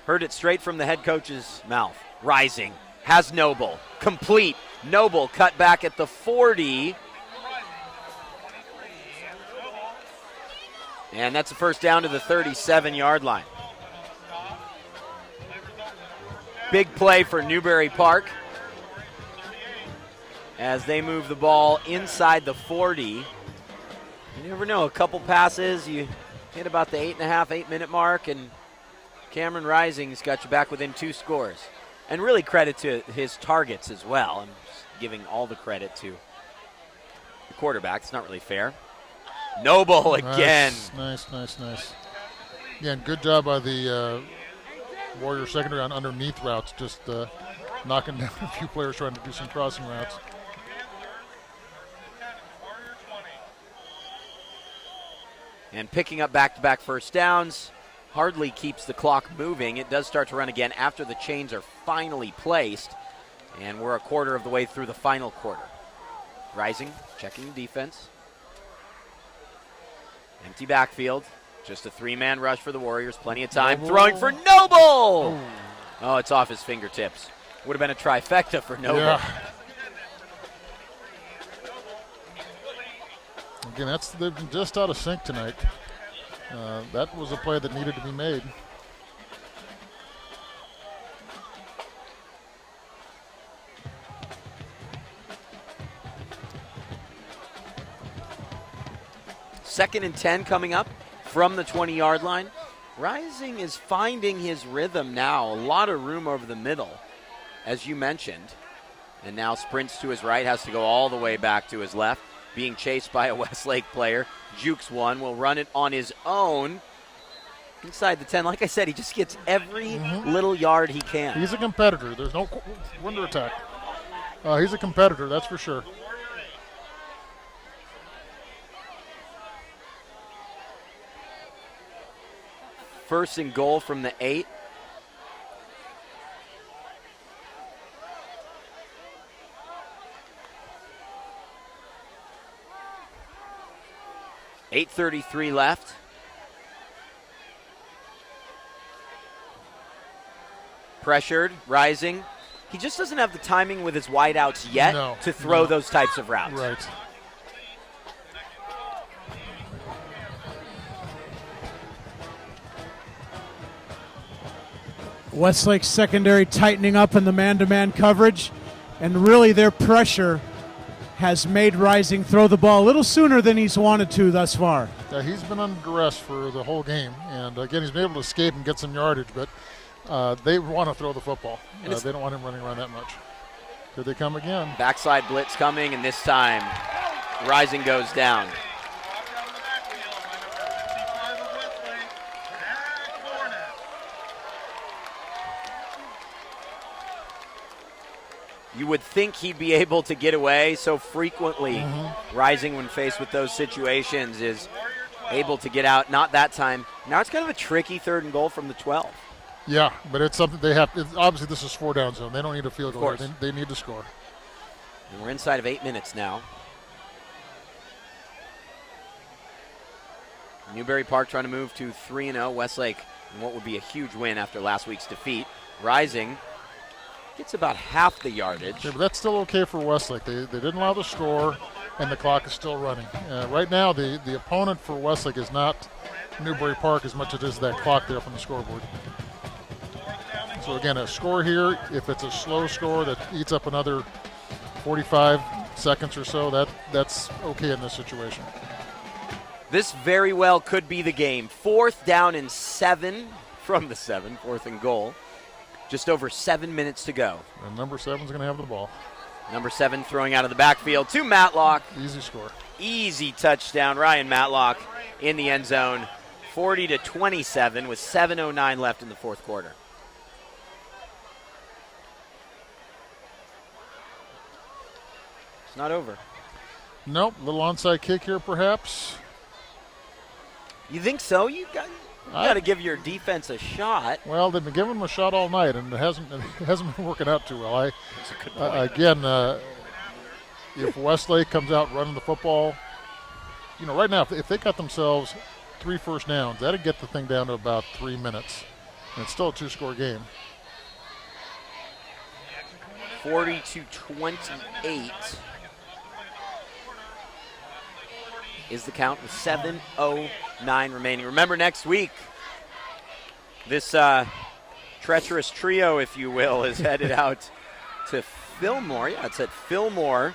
[SPEAKER 2] Heard it straight from the head coach's mouth. Rising. Has Noble. Complete. Noble cut back at the 40. And that's a first down to the 37-yard line. Big play for Newbury Park as they move the ball inside the 40. You never know, a couple passes, you hit about the 8.5-8-minute mark, and Cameron Rising's got you back within 2 scores. And really credit to his targets as well. I'm just giving all the credit to the quarterback. It's not really fair. Noble again.
[SPEAKER 3] Nice. Again, good job by the Warrior secondary on underneath routes, just knocking down a few players trying to do some crossing routes.
[SPEAKER 2] And picking up back-to-back first downs hardly keeps the clock moving. It does start to run again after the chains are finally placed, and we're a quarter of the way through the final quarter. Rising, checking defense. Empty backfield. Just a 3-man rush for the Warriors. Plenty of time.
[SPEAKER 3] Noble.
[SPEAKER 2] Throwing for Noble! Oh, it's off his fingertips. Would have been a trifecta for Noble.
[SPEAKER 3] Yeah. Again, they've been just out of sync tonight. That was a play that needed to be made.
[SPEAKER 2] Second and 10 coming up from the 20-yard line. Rising is finding his rhythm now. A lot of room over the middle, as you mentioned. And now sprints to his right, has to go all the way back to his left. Being chased by a Westlake player. Jukes one, will run it on his own. Inside the 10. Like I said, he just gets every little yard he can.
[SPEAKER 3] He's a competitor. There's no wonder attack. He's a competitor, that's for sure.
[SPEAKER 2] First and goal from the 8. .8:33 left. Pressured, Rising. He just doesn't have the timing with his wideouts yet to throw those types of routes.
[SPEAKER 3] Right.
[SPEAKER 4] Westlake secondary tightening up in the man-to-man coverage, and really their pressure has made Rising throw the ball a little sooner than he's wanted to thus far.
[SPEAKER 3] Yeah, he's been under duress for the whole game, and again, he's been able to escape and get some yardage, but they want to throw the football. They don't want him running around that much. Here they come again.
[SPEAKER 2] Backside blitz coming, and this time Rising goes down. You would think he'd be able to get away so frequently. Rising, when faced with those situations, is able to get out. Not that time. Now it's kind of a tricky 3rd and goal from the 12.
[SPEAKER 3] Yeah, but it's something they have. Obviously, this is 4-down zone. They don't need a field goal. They need to score.
[SPEAKER 2] And we're inside of 8 minutes now. Newbury Park trying to move to 3-0. Westlake, in what would be a huge win after last week's defeat. Rising gets about half the yardage.
[SPEAKER 3] Yeah, but that's still okay for Westlake. They didn't allow the score, and the clock is still running. Right now, the opponent for Westlake is not Newbury Park as much as it is that clock there up on the scoreboard. So again, a score here, if it's a slow score that eats up another 45 seconds or so, that's okay in this situation.
[SPEAKER 2] This very well could be the game. 4th down and 7 from the 7, 4th and goal. Just over 7 minutes to go.
[SPEAKER 3] And number 7's going to have the ball.
[SPEAKER 2] Number 7 throwing out of the backfield to Matlock.
[SPEAKER 3] Easy score.
[SPEAKER 2] Easy touchdown. Ryan Matlock in the end zone. 40-27 with 7:09 left in the fourth quarter. It's not over.
[SPEAKER 3] Nope. Little onside kick here, perhaps.
[SPEAKER 2] You think so? You got to give your defense a shot.
[SPEAKER 3] Well, they've been giving them a shot all night, and it hasn't been working out too well.
[SPEAKER 2] That's a good point.
[SPEAKER 3] Again, if Westlake comes out running the football, right now, if they got themselves 3 first downs, that'd get the thing down to about 3 minutes. And it's still a 2-score game.
[SPEAKER 2] 40-28 is the count with 7:09 remaining. Remember, next week, this treacherous trio, if you will, is headed out to Fillmore. Yeah, it's at Fillmore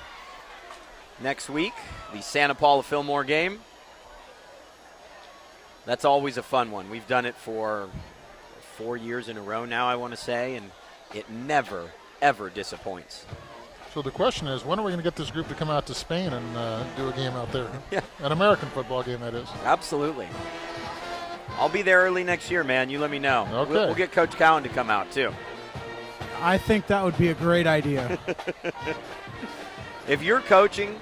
[SPEAKER 2] next week, the Santa Paula Fillmore game. That's always a fun one. We've done it for 4 years in a row now, I want to say, and it never, ever disappoints.
[SPEAKER 3] So the question is, when are we going to get this group to come out to Spain and do a game out there?
[SPEAKER 2] Yeah.
[SPEAKER 3] An American football game, that is.
[SPEAKER 2] Absolutely. I'll be there early next year, man. You let me know.
[SPEAKER 3] Okay.
[SPEAKER 2] We'll get Coach Cowan to come out, too.
[SPEAKER 4] I think that would be a great idea.
[SPEAKER 2] If you're coaching,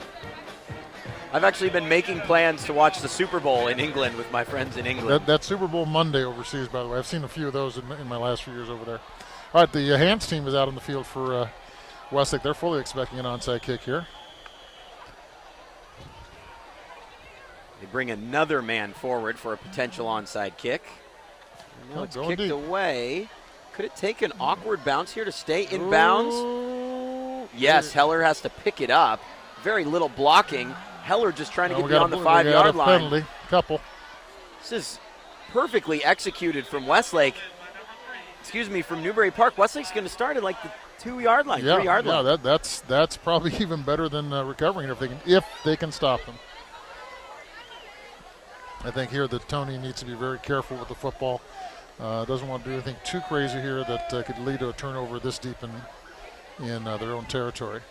[SPEAKER 2] I've actually been making plans to watch the Super Bowl in England with my friends in England.
[SPEAKER 3] That Super Bowl Monday overseas, by the way. I've seen a few of those in my last few years over there. All right, the hands team is out on the field for Westlake. They're fully expecting an onside kick here.
[SPEAKER 2] They bring another man forward for a potential onside kick. Now it's kicked
[SPEAKER 3] deep.
[SPEAKER 2] away. Could it take an awkward bounce here to stay in bounds? Yes, Heller has to pick it up. Very little blocking. Heller just trying to get beyond the 5-yard line.
[SPEAKER 3] Penalty, couple.
[SPEAKER 2] This is perfectly executed from Westlake. From Newbury Park. Westlake's going to start at like the 2-yard line, 3-yard line.
[SPEAKER 3] Yeah, that's probably even better than recovering if they can stop them. I think here that Tony needs to be very careful with the football. Doesn't want to do anything too crazy here that could lead to a turnover this deep in their own territory.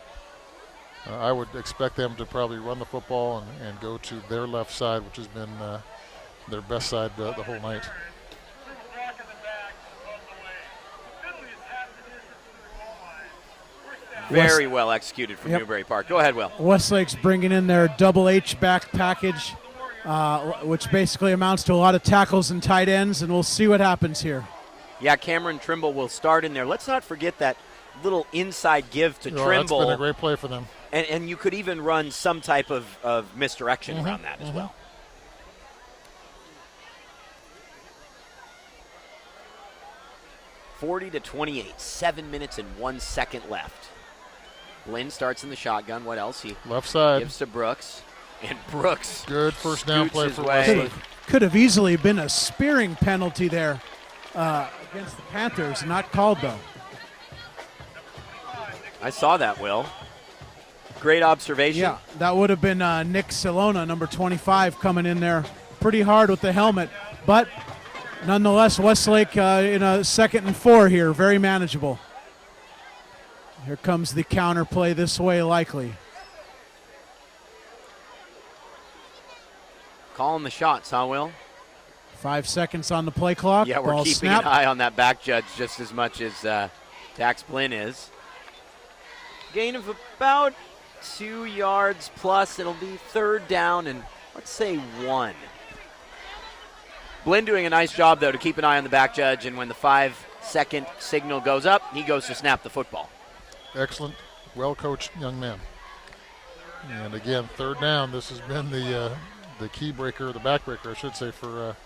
[SPEAKER 3] I would expect them to probably run the football and go to their left side, which has been their best side the whole night.
[SPEAKER 2] Very well executed from Newbury Park. Go ahead, Will.
[SPEAKER 4] Westlake's bringing in their double H back package, which basically amounts to a lot of tackles and tight ends, and we'll see what happens here.
[SPEAKER 2] Yeah, Cameron Trimble will start in there. Let's not forget that little inside give to Trimble.
[SPEAKER 3] That's been a great play for them.
[SPEAKER 2] And you could even run some type of misdirection around that as well. (40-28), 7 minutes and 1 second left. Lynn starts in the shotgun. What else? He
[SPEAKER 3] left side
[SPEAKER 2] gives to Brooks, and Brooks
[SPEAKER 3] good first down play for
[SPEAKER 2] Westlake.
[SPEAKER 4] Could have easily been a spearing penalty there against the Panthers. Not called though.
[SPEAKER 2] I saw that, Will. Great observation.
[SPEAKER 4] Yeah, that would have been Nick Salona, number 25, coming in there pretty hard with the helmet. But nonetheless, Westlake in a 2nd and 4 here, very manageable. Here comes the counter play this way, likely.
[SPEAKER 2] Calling the shots, huh, Will?
[SPEAKER 4] 5 seconds on the play clock.
[SPEAKER 2] Yeah, we're
[SPEAKER 4] Ball
[SPEAKER 2] keeping
[SPEAKER 4] snap.
[SPEAKER 2] an eye on that back judge just as much as Dax Blinn is. Gain of about 2 yards plus. It'll be 3rd down and let's say 1. Blinn doing a nice job, though, to keep an eye on the back judge, and when the 5-second signal goes up, he goes to snap the football.
[SPEAKER 3] Excellent, well-coached young man. And again, 3rd down. This has been the key breaker, the backbreaker, I should say, for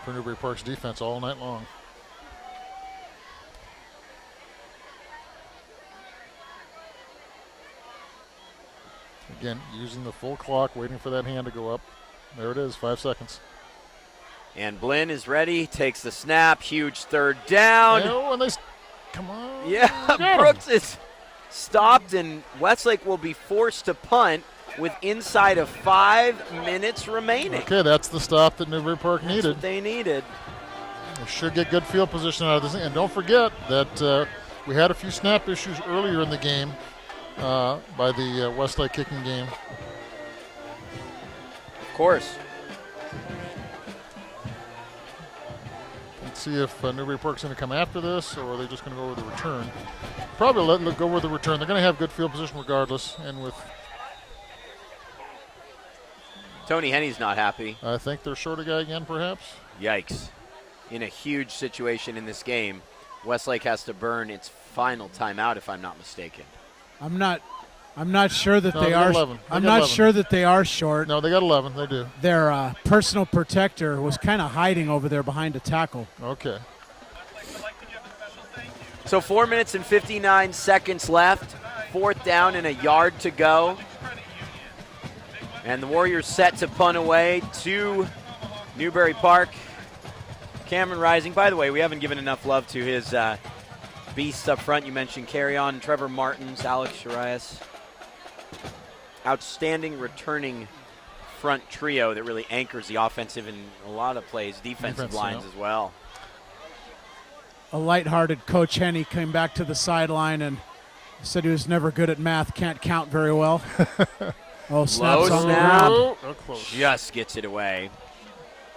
[SPEAKER 3] Newbury Park's defense all night long. Again, using the full clock, waiting for that hand to go up. There it is, 5 seconds.
[SPEAKER 2] And Blinn is ready, takes the snap, huge 3rd down.
[SPEAKER 3] Oh, and come on.
[SPEAKER 2] Yeah, Brooks is stopped, and Westlake will be forced to punt with inside of 5 minutes remaining.
[SPEAKER 3] Okay, that's the stop that Newbury Park needed.
[SPEAKER 2] That's what they needed.
[SPEAKER 3] They should get good field position out of this. And don't forget that we had a few snap issues earlier in the game by the Westlake kicking game.
[SPEAKER 2] Of course.
[SPEAKER 3] Let's see if Newbury Park's going to come after this, or are they just going to go with the return? Probably let them go with the return. They're going to have good field position regardless. And with,
[SPEAKER 2] Tony Henney's not happy.
[SPEAKER 3] I think they're short a guy again, perhaps.
[SPEAKER 2] Yikes. In a huge situation in this game, Westlake has to burn its final timeout, if I'm not mistaken.
[SPEAKER 4] I'm not sure that
[SPEAKER 3] No,
[SPEAKER 4] they
[SPEAKER 3] they got
[SPEAKER 4] are.
[SPEAKER 3] 11.
[SPEAKER 4] I'm
[SPEAKER 3] They got
[SPEAKER 4] not
[SPEAKER 3] 11.
[SPEAKER 4] sure that they are short.
[SPEAKER 3] No, they got 11. They do.
[SPEAKER 4] Their personal protector was kind of hiding over there behind a tackle.
[SPEAKER 3] Okay.
[SPEAKER 2] So 4 minutes and 59 seconds left. 4th down and a yard to go. And the Warriors set to punt away to Newbury Park. Cameron Rising. By the way, we haven't given enough love to his beasts up front. You mentioned Carry-On, Trevor Martins, Alex Sharias. Outstanding returning front trio that really anchors the offensive and a lot of plays, defensive lines as well.
[SPEAKER 4] A lighthearted Coach Henney came back to the sideline and said he was never good at math, can't count very well. Oh, snaps on the ground.
[SPEAKER 3] Oh, close.
[SPEAKER 2] Just gets it away.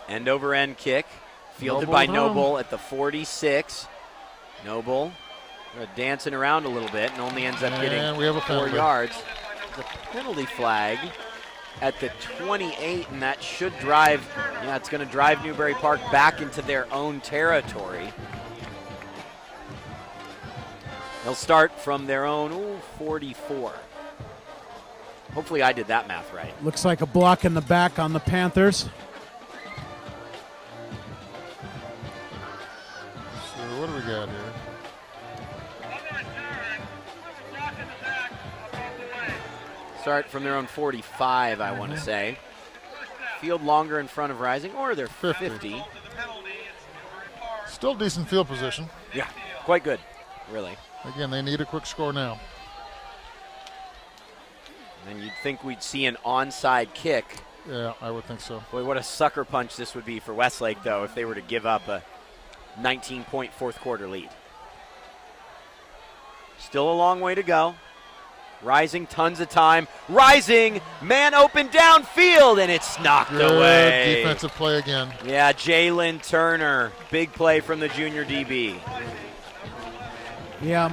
[SPEAKER 2] End over end kick. Fielded
[SPEAKER 3] Noble
[SPEAKER 2] by
[SPEAKER 3] home.
[SPEAKER 2] Noble at the 46. Noble dancing around a little bit and only ends up
[SPEAKER 3] And
[SPEAKER 2] getting
[SPEAKER 3] we have a
[SPEAKER 2] 4
[SPEAKER 3] penalty.
[SPEAKER 2] yards. The penalty flag at the 28, and that should drive, it's going to drive Newbury Park back into their own territory. They'll start from their own 44. Hopefully I did that math right.
[SPEAKER 4] Looks like a block in the back on the Panthers.
[SPEAKER 3] So what do we got here?
[SPEAKER 2] Start from their own 45, I want to say. Field longer in front of Rising, or they're 50.
[SPEAKER 3] Still decent field position.
[SPEAKER 2] Yeah, quite good, really.
[SPEAKER 3] Again, they need a quick score now.
[SPEAKER 2] And you'd think we'd see an onside kick.
[SPEAKER 3] Yeah, I would think so.
[SPEAKER 2] Boy, what a sucker punch this would be for Westlake, though, if they were to give up a 19-point fourth quarter lead. Still a long way to go. Rising, tons of time. Rising, man open downfield, and it's knocked
[SPEAKER 3] Good
[SPEAKER 2] away.
[SPEAKER 3] defensive play again.
[SPEAKER 2] Yeah, Jalen Turner, big play from the junior DB.
[SPEAKER 4] Yeah,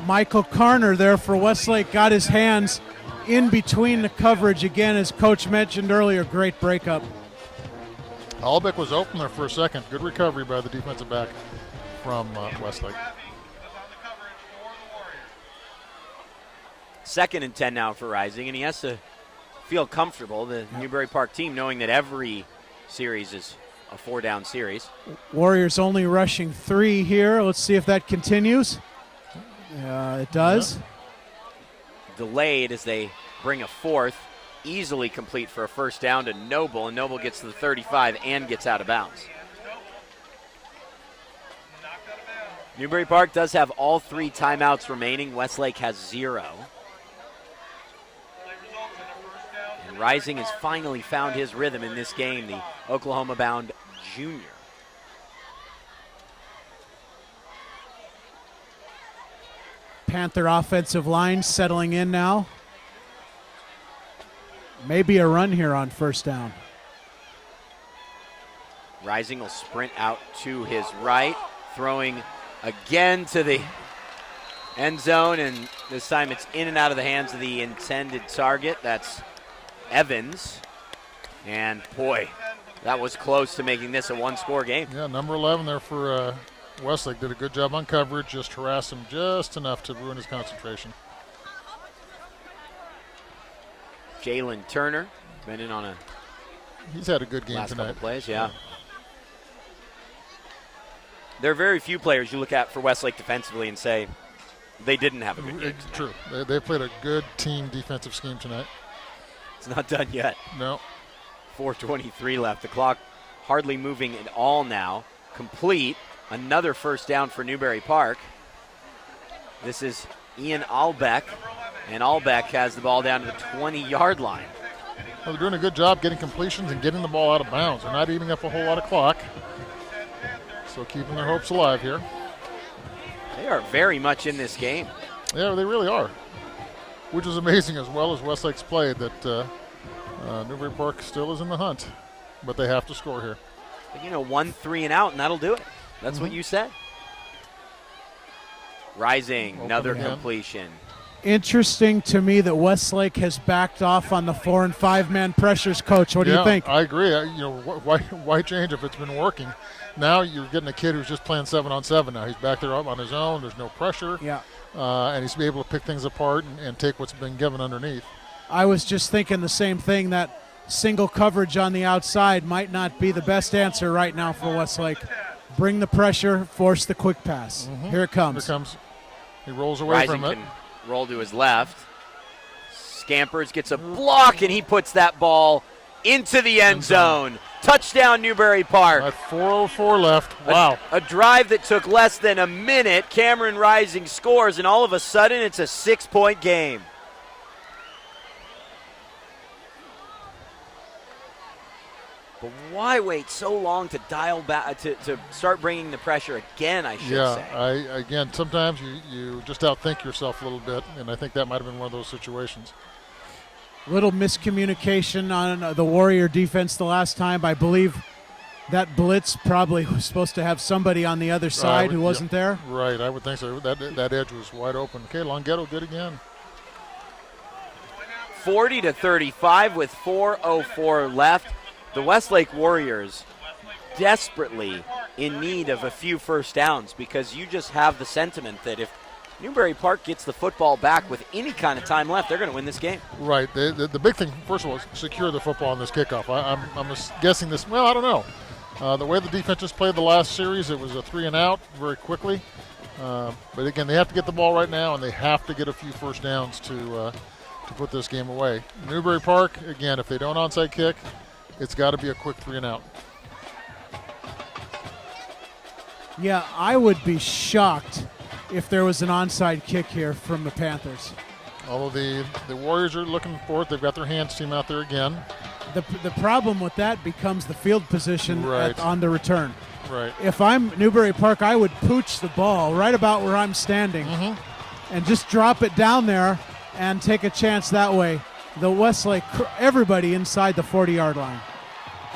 [SPEAKER 4] Michael Carner there for Westlake got his hands in between the coverage again, as Coach mentioned earlier. Great breakup.
[SPEAKER 3] Albeck was open there for a second. Good recovery by the defensive back from Westlake.
[SPEAKER 2] 2nd and 10 now for Rising, and he has to feel comfortable, the Newbury Park team, knowing that every series is a 4-down series.
[SPEAKER 4] Warriors only rushing 3 here. Let's see if that continues. It does.
[SPEAKER 2] Yeah. Delayed as they bring a 4th, easily complete for a 1st down to Noble, and Noble gets to the 35 and gets out of bounds. Newbury Park does have all 3 timeouts remaining. Westlake has 0. And Rising has finally found his rhythm in this game, the Oklahoma-bound junior.
[SPEAKER 4] Panther offensive line settling in now. Maybe a run here on 1st down.
[SPEAKER 2] Rising will sprint out to his right, throwing again to the end zone, and this time it's in and out of the hands of the intended target. That's Evans. And boy, that was close to making this a 1-score game.
[SPEAKER 3] Yeah, number 11 there for Westlake did a good job on coverage, just harassed him just enough to ruin his concentration.
[SPEAKER 2] Jalen Turner been in on
[SPEAKER 3] He's had a good game
[SPEAKER 2] last
[SPEAKER 3] tonight.
[SPEAKER 2] couple plays, yeah. There are very few players you look at for Westlake defensively and say they didn't have a good game tonight.
[SPEAKER 3] True. They played a good team defensive scheme tonight.
[SPEAKER 2] It's not done yet.
[SPEAKER 3] No.
[SPEAKER 2] 4:23 left. The clock hardly moving at all now. Complete. Another 1st down for Newbury Park. This is Ian Albeck, and Albeck has the ball down to the 20-yard line.
[SPEAKER 3] Well, they're doing a good job getting completions and getting the ball out of bounds. They're not eating up a whole lot of clock. So keeping their hopes alive here.
[SPEAKER 2] They are very much in this game.
[SPEAKER 3] Yeah, they really are. Which is amazing as well as Westlake's played that Newbury Park still is in the hunt. But they have to score here.
[SPEAKER 2] But 1 3 and out, and that'll do it. That's what you said. Rising, another
[SPEAKER 3] again.
[SPEAKER 2] completion.
[SPEAKER 4] Interesting to me that Westlake has backed off on the 4 and 5 man pressures. Coach, what do you think?
[SPEAKER 3] I agree. Why change if it's been working? Now you're getting a kid who's just playing 7-on-7 now. He's back there up on his own. There's no pressure.
[SPEAKER 4] Yeah.
[SPEAKER 3] And he's able to pick things apart and take what's been given underneath.
[SPEAKER 4] I was just thinking the same thing, that single coverage on the outside might not be the best answer right now for Westlake. Bring the pressure, force the quick pass. Here it comes.
[SPEAKER 3] Here it comes. He rolls away
[SPEAKER 2] Rising
[SPEAKER 3] from it.
[SPEAKER 2] can roll to his left. Scampers, gets a block, and he puts that ball into the end zone. Touchdown, Newbury Park.
[SPEAKER 3] At 4:04 left. Wow.
[SPEAKER 2] A drive that took less than a minute. Cameron Rising scores, and all of a sudden it's a 6-point game. But why wait so long to dial back, to start bringing the pressure again, I should say?
[SPEAKER 3] Again, sometimes you just outthink yourself a little bit, and I think that might have been one of those situations.
[SPEAKER 4] Little miscommunication on the Warrior defense the last time. I believe that blitz probably was supposed to have somebody on the other side who wasn't there.
[SPEAKER 3] Right, I would think so. That edge was wide open. Okay, Longhetto good again.
[SPEAKER 2] 40-35 with 4:04 left. The Westlake Warriors desperately in need of a few first downs, because you just have the sentiment that if Newbury Park gets the football back with any kind of time left, they're going to win this game.
[SPEAKER 3] Right. The big thing, first of all, is secure the football on this kickoff. I'm guessing this. Well, I don't know. The way the defense just played the last series, it was a 3 and out very quickly. But again, they have to get the ball right now, and they have to get a few first downs to put this game away. Newbury Park, again, if they don't onside kick, it's got to be a quick 3 and out.
[SPEAKER 4] Yeah, I would be shocked if there was an onside kick here from the Panthers.
[SPEAKER 3] Although the Warriors are looking for it, they've got their hands team out there again.
[SPEAKER 4] The problem with that becomes the field position
[SPEAKER 3] Right.
[SPEAKER 4] on the return.
[SPEAKER 3] Right.
[SPEAKER 4] If I'm Newbury Park, I would pooch the ball right about where I'm standing and just drop it down there and take a chance that way. The Westlake, everybody inside the 40-yard line.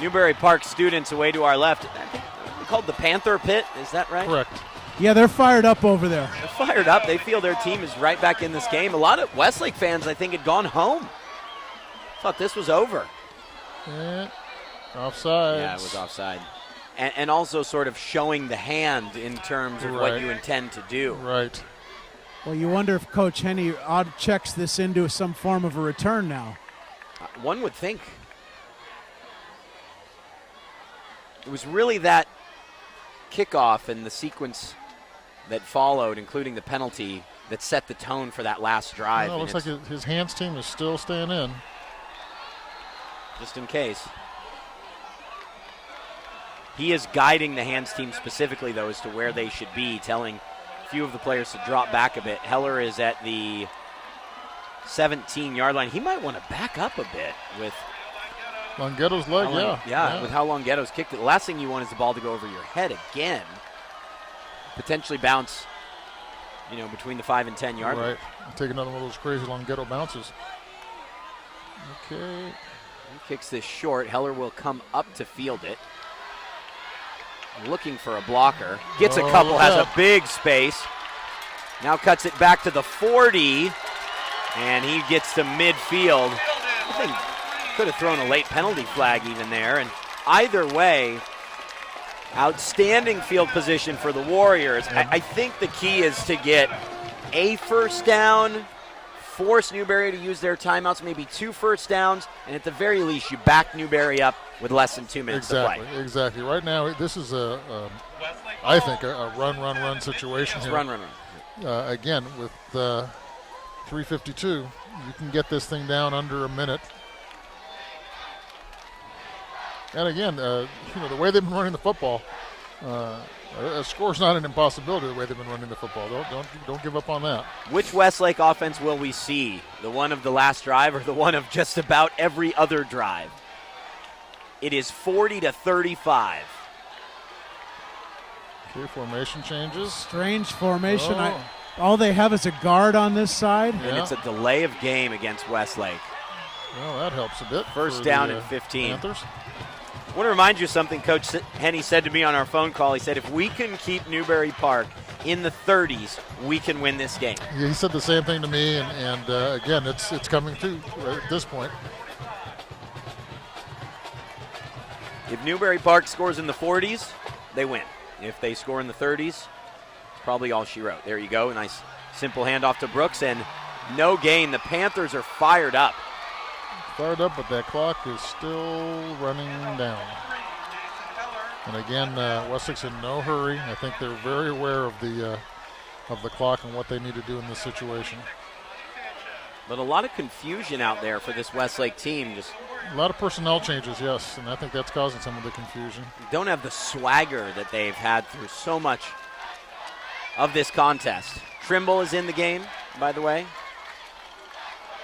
[SPEAKER 2] Newbury Park students away to our left. I think they're called the Panther Pit. Is that right?
[SPEAKER 3] Correct.
[SPEAKER 4] Yeah, they're fired up over there.
[SPEAKER 2] They're fired up. They feel their team is right back in this game. A lot of Westlake fans, I think, had gone home. Thought this was over.
[SPEAKER 3] Offside.
[SPEAKER 2] Yeah, it was offside. And also sort of showing the hand in terms of what you intend to do.
[SPEAKER 3] Right.
[SPEAKER 4] Well, you wonder if Coach Henney checks this into some form of a return now.
[SPEAKER 2] One would think. It was really that kickoff and the sequence that followed, including the penalty, that set the tone for that last drive.
[SPEAKER 3] Well, it looks like his hands team is still staying in.
[SPEAKER 2] Just in case. He is guiding the hands team specifically, though, as to where they should be, telling a few of the players to drop back a bit. Heller is at the 17-yard line. He might want to back up a bit with
[SPEAKER 3] Longhetto's leg,
[SPEAKER 2] with how Longhetto's kicked it. The last thing you want is the ball to go over your head again. Potentially bounce, between the 5 and 10-yard line.
[SPEAKER 3] Right. Take another one of those crazy Longhetto bounces. Okay.
[SPEAKER 2] He kicks this short. Heller will come up to field it. Looking for a blocker. Gets a couple, has a big space. Now cuts it back to the 40, and he gets to midfield. I think could have thrown a late penalty flag even there. And either way, outstanding field position for the Warriors. I think the key is to get a first down, force Newbury to use their timeouts, maybe 2 first downs, and at the very least, you back Newbury up with less than 2 minutes to play.
[SPEAKER 3] Exactly. Right now, this is I think a run situation here.
[SPEAKER 2] Run.
[SPEAKER 3] Again, with 3:52, you can get this thing down under a minute. And again, the way they've been running the football, a score's not an impossibility. The way they've been running the football, don't give up on that.
[SPEAKER 2] Which Westlake offense will we see? The one of the last drive or the one of just about every other drive? It is 40-35.
[SPEAKER 3] Okay, formation changes.
[SPEAKER 4] Strange formation.
[SPEAKER 3] Oh.
[SPEAKER 4] All they have is a guard on this side.
[SPEAKER 3] Yeah.
[SPEAKER 2] And it's a delay of game against Westlake.
[SPEAKER 3] Well, that helps a bit.
[SPEAKER 2] First
[SPEAKER 3] for
[SPEAKER 2] down
[SPEAKER 3] the,
[SPEAKER 2] and 15.
[SPEAKER 3] Panthers.
[SPEAKER 2] I want to remind you of something Coach Henny said to me on our phone call. He said, if we can keep Newbury Park in the 30s, we can win this game.
[SPEAKER 3] Yeah, he said the same thing to me, and again, it's coming too at this point.
[SPEAKER 2] If Newbury Park scores in the 40s, they win. If they score in the 30s, it's probably all she wrote. There you go. A nice simple handoff to Brooks, and no gain. The Panthers are fired up.
[SPEAKER 3] Fired up, but that clock is still running down. And again, Westlake's in no hurry. I think they're very aware of the clock and what they need to do in this situation.
[SPEAKER 2] But a lot of confusion out there for this Westlake team. Just
[SPEAKER 3] A lot of personnel changes, yes, and I think that's causing some of the confusion.
[SPEAKER 2] don't have the swagger that they've had through so much of this contest. Trimble is in the game, by the way.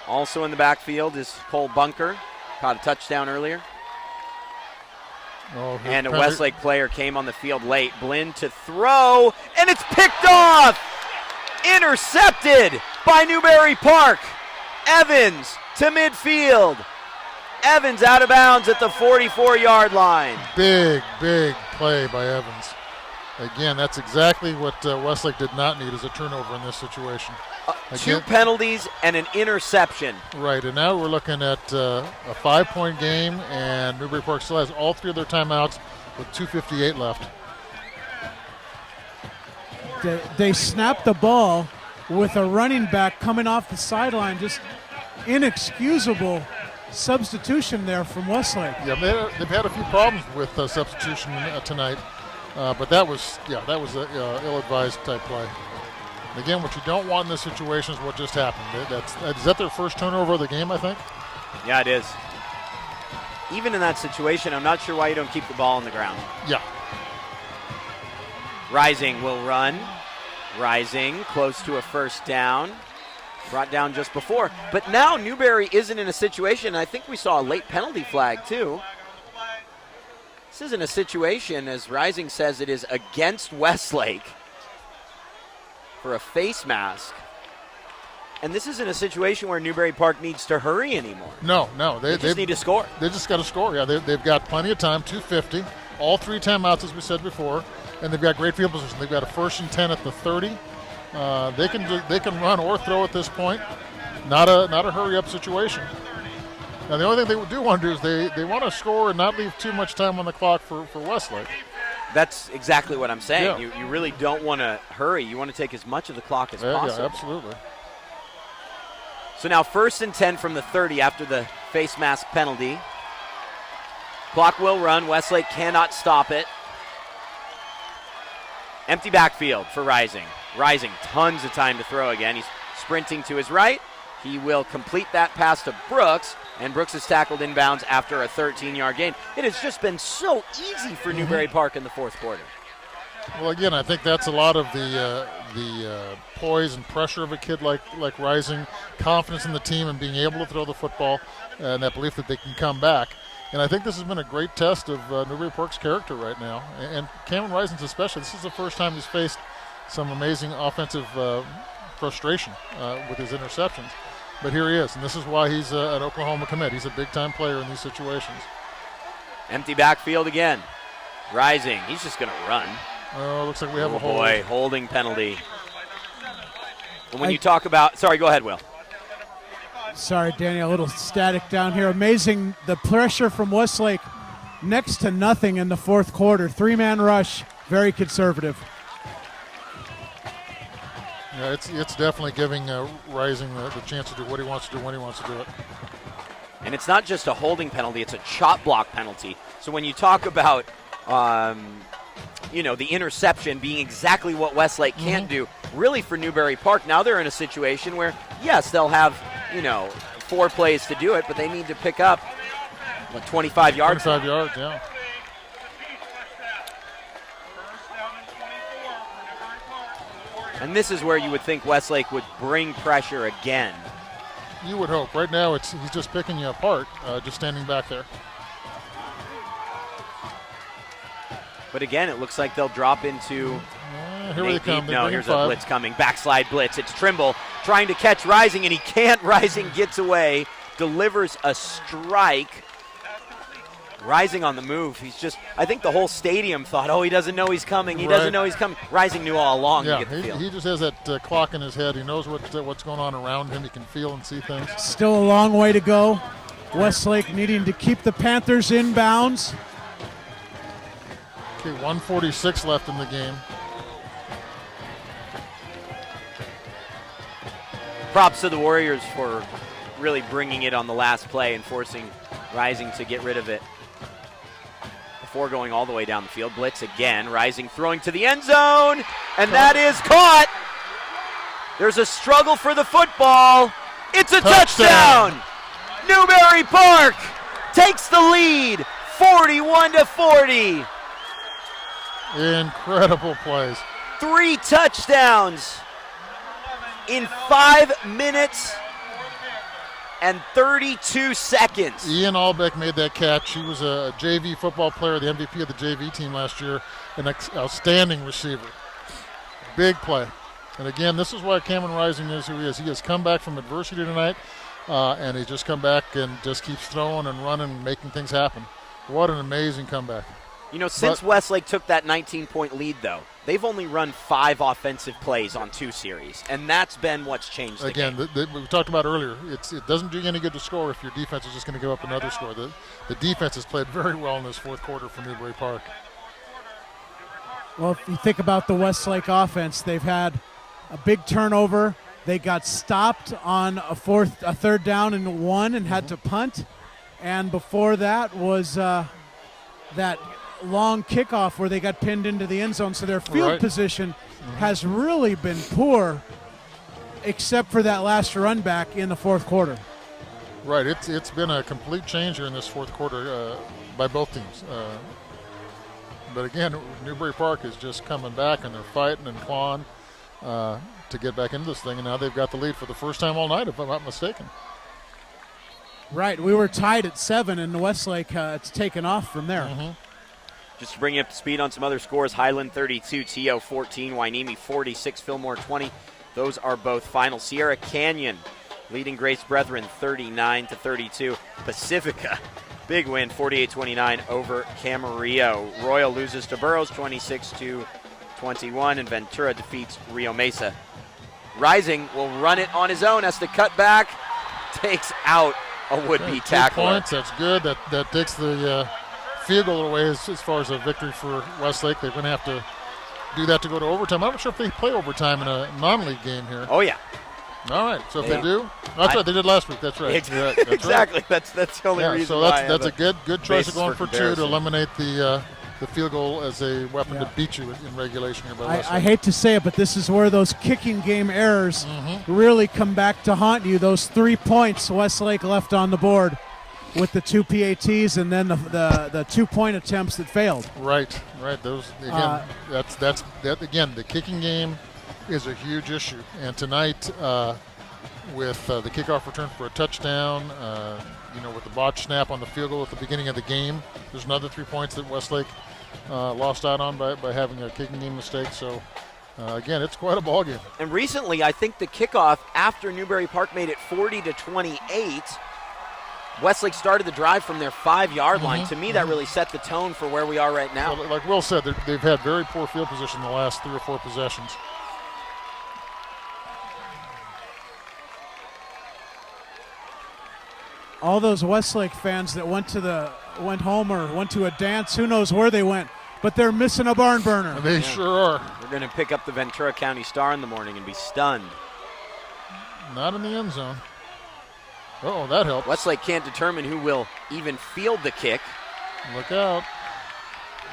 [SPEAKER 2] Also in the backfield is Cole Bunker. Caught a touchdown earlier.
[SPEAKER 3] Oh,
[SPEAKER 2] And a Westlake player came on the field late. Blinn to throw, and it's picked off! Intercepted by Newbury Park. Evans to midfield. Evans out of bounds at the 44-yard line.
[SPEAKER 3] Big play by Evans. Again, that's exactly what Westlake did not need, is a turnover in this situation.
[SPEAKER 2] Two penalties and an interception.
[SPEAKER 3] Right, and now we're looking at a 5-point game, and Newbury Park still has all three of their timeouts with 2:58 left.
[SPEAKER 4] They snapped the ball with a running back coming off the sideline. Just inexcusable substitution there from Westlake.
[SPEAKER 3] Yeah, they've had a few problems with substitution tonight, but that was an ill-advised type play. Again, what you don't want in this situation is what just happened. Is that their first turnover of the game, I think?
[SPEAKER 2] Yeah, it is. Even in that situation, I'm not sure why you don't keep the ball on the ground.
[SPEAKER 3] Yeah.
[SPEAKER 2] Rising will run. Rising close to a first down. Brought down just before. But now Newbury isn't in a situation, and I think we saw a late penalty flag too. This isn't a situation, as Rising says, it is against Westlake for a face mask. And this isn't a situation where Newbury Park needs to hurry anymore.
[SPEAKER 3] No.
[SPEAKER 2] They just need to score.
[SPEAKER 3] They just got to score. Yeah, they've got plenty of time, 2:50. All three timeouts, as we said before, and they've got great field position. They've got a 1st and 10 at the 30. They can run or throw at this point. Not a hurry-up situation. Now, the only thing they do want to do is they want to score and not leave too much time on the clock for Westlake.
[SPEAKER 2] That's exactly what I'm saying.
[SPEAKER 3] Yeah.
[SPEAKER 2] You really don't want to hurry. You want to take as much of the clock as possible.
[SPEAKER 3] Yeah, absolutely.
[SPEAKER 2] So now 1st and 10 from the 30 after the face mask penalty. Clock will run. Westlake cannot stop it. Empty backfield for Rising. Rising, tons of time to throw again. He's sprinting to his right. He will complete that pass to Brooks, and Brooks is tackled inbounds after a 13-yard gain. It has just been so easy for Newbury Park in the fourth quarter.
[SPEAKER 3] Well, again, I think that's a lot of the poise and pressure of a kid like Rising, confidence in the team and being able to throw the football, and that belief that they can come back. And I think this has been a great test of Newbury Park's character right now. And Cameron Rising's especially. This is the first time he's faced some amazing offensive frustration with his interceptions. But here he is, and this is why he's an Oklahoma commit. He's a big-time player in these situations.
[SPEAKER 2] Empty backfield again. Rising, he's just going to run.
[SPEAKER 3] Oh, looks like we have a hold.
[SPEAKER 2] Boy, holding penalty. And when you talk about, sorry, go ahead, Will.
[SPEAKER 4] Sorry, Danny, a little static down here. Amazing the pressure from Westlake. Next to nothing in the fourth quarter. 3-man rush, very conservative.
[SPEAKER 3] Yeah, it's definitely giving Rising the chance to do what he wants to do when he wants to do it.
[SPEAKER 2] And it's not just a holding penalty, it's a chop block penalty. So when you talk about, the interception being exactly what Westlake can't do, really for Newbury Park, now they're in a situation where, yes, they'll have, 4 plays to do it, but they need to pick up, 25 yards?
[SPEAKER 3] 25 yards, yeah.
[SPEAKER 2] And this is where you would think Westlake would bring pressure again.
[SPEAKER 3] You would hope. Right now, he's just picking you apart, just standing back there.
[SPEAKER 2] But again, it looks like they'll drop into
[SPEAKER 3] Here they come. They
[SPEAKER 2] No,
[SPEAKER 3] bring
[SPEAKER 2] here's
[SPEAKER 3] in
[SPEAKER 2] a
[SPEAKER 3] 5.
[SPEAKER 2] blitz coming. Backslide blitz. It's Trimble trying to catch Rising, and he can't. Rising gets away, delivers a strike. Rising on the move. I think the whole stadium thought, he doesn't know he's coming. He doesn't know he's coming. Rising knew all along to
[SPEAKER 3] Yeah,
[SPEAKER 2] get the field.
[SPEAKER 3] he just has that clock in his head. He knows what's going on around him. He can feel and see things.
[SPEAKER 4] Still a long way to go. Westlake needing to keep the Panthers in bounds.
[SPEAKER 3] Okay, 1:46 left in the game.
[SPEAKER 2] Props to the Warriors for really bringing it on the last play and forcing Rising to get rid of it before going all the way down the field. Blitz again. Rising throwing to the end zone, and that is caught. There's a struggle for the football. It's a touchdown. Newbury Park takes the lead, 41-40.
[SPEAKER 3] Incredible plays.
[SPEAKER 2] 3 touchdowns in 5 minutes and 32 seconds.
[SPEAKER 3] Ian Albeck made that catch. He was a JV football player, the MVP of the JV team last year, an outstanding receiver. Big play. And again, this is why Cameron Rising is who he is. He has come back from adversity tonight, and he's just come back and just keeps throwing and running and making things happen. What an amazing comeback.
[SPEAKER 2] Since Westlake took that 19-point lead, though, they've only run 5 offensive plays on 2 series, and that's been what's changed the game.
[SPEAKER 3] We talked about earlier, it doesn't do you any good to score if your defense is just going to give up another score. The defense has played very well in this fourth quarter for Newbury Park.
[SPEAKER 4] Well, if you think about the Westlake offense, they've had a big turnover. They got stopped on a 3rd down and 1 and had to punt. And before that was that long kickoff where they got pinned into the end zone. So their field position has really been poor, except for that last run back in the fourth quarter.
[SPEAKER 3] Right, it's been a complete change here in this fourth quarter by both teams. But again, Newbury Park is just coming back, and they're fighting and clawing to get back into this thing, and now they've got the lead for the first time all night, if I'm not mistaken.
[SPEAKER 4] Right, we were tied at 7, and Westlake it's taken off from there.
[SPEAKER 2] Just to bring you up to speed on some other scores, Highland 32, TO 14, Hueneme 46, Fillmore 20. Those are both final. Sierra Canyon leading Grace Brethren 39-32. Pacifica, big win, 48-29 over Camarillo. Royal loses to Burroughs 26-21, and Ventura defeats Rio Mesa. Rising will run it on his own, has to cut back, takes out a would-be tackler.
[SPEAKER 3] 2 points, that's good. That takes the field goal away as far as a victory for Westlake. They're going to have to do that to go to overtime. I'm not sure if they play overtime in a non-league game here.
[SPEAKER 2] Oh, yeah.
[SPEAKER 3] All right, so if they do, that's right, they did last week. That's right.
[SPEAKER 2] Exactly. That's the only reason.
[SPEAKER 3] So
[SPEAKER 2] why
[SPEAKER 3] that's a good choice of going for 2 to
[SPEAKER 2] comparison.
[SPEAKER 3] eliminate the field goal as a weapon to beat you in regulation here by Westlake.
[SPEAKER 4] I hate to say it, but this is where those kicking game errors really come back to haunt you. Those 3 points Westlake left on the board with the 2 PATs and then the 2-point attempts that failed.
[SPEAKER 3] Right. Those again. That's again. The kicking game is a huge issue, and tonight with the kickoff return for a touchdown, with the botch snap on the field goal at the beginning of the game, there's another 3 points that Westlake lost out on by having a kicking game mistake. So again, it's quite a ball game.
[SPEAKER 2] And recently, I think the kickoff after Newbury Park made it 40-28. Westlake started the drive from their 5-yard line. To me, that really set the tone for where we are right now.
[SPEAKER 3] Well, like Will said, they've had very poor field position the last 3 or 4 possessions.
[SPEAKER 4] All those Westlake fans that went home or went to a dance, who knows where they went, but they're missing a barn burner.
[SPEAKER 3] They sure are.
[SPEAKER 2] We're going to pick up the Ventura County Star in the morning and be stunned.
[SPEAKER 3] Not in the end zone. Oh, that helped.
[SPEAKER 2] Westlake can't determine who will even field the kick.
[SPEAKER 3] Look out.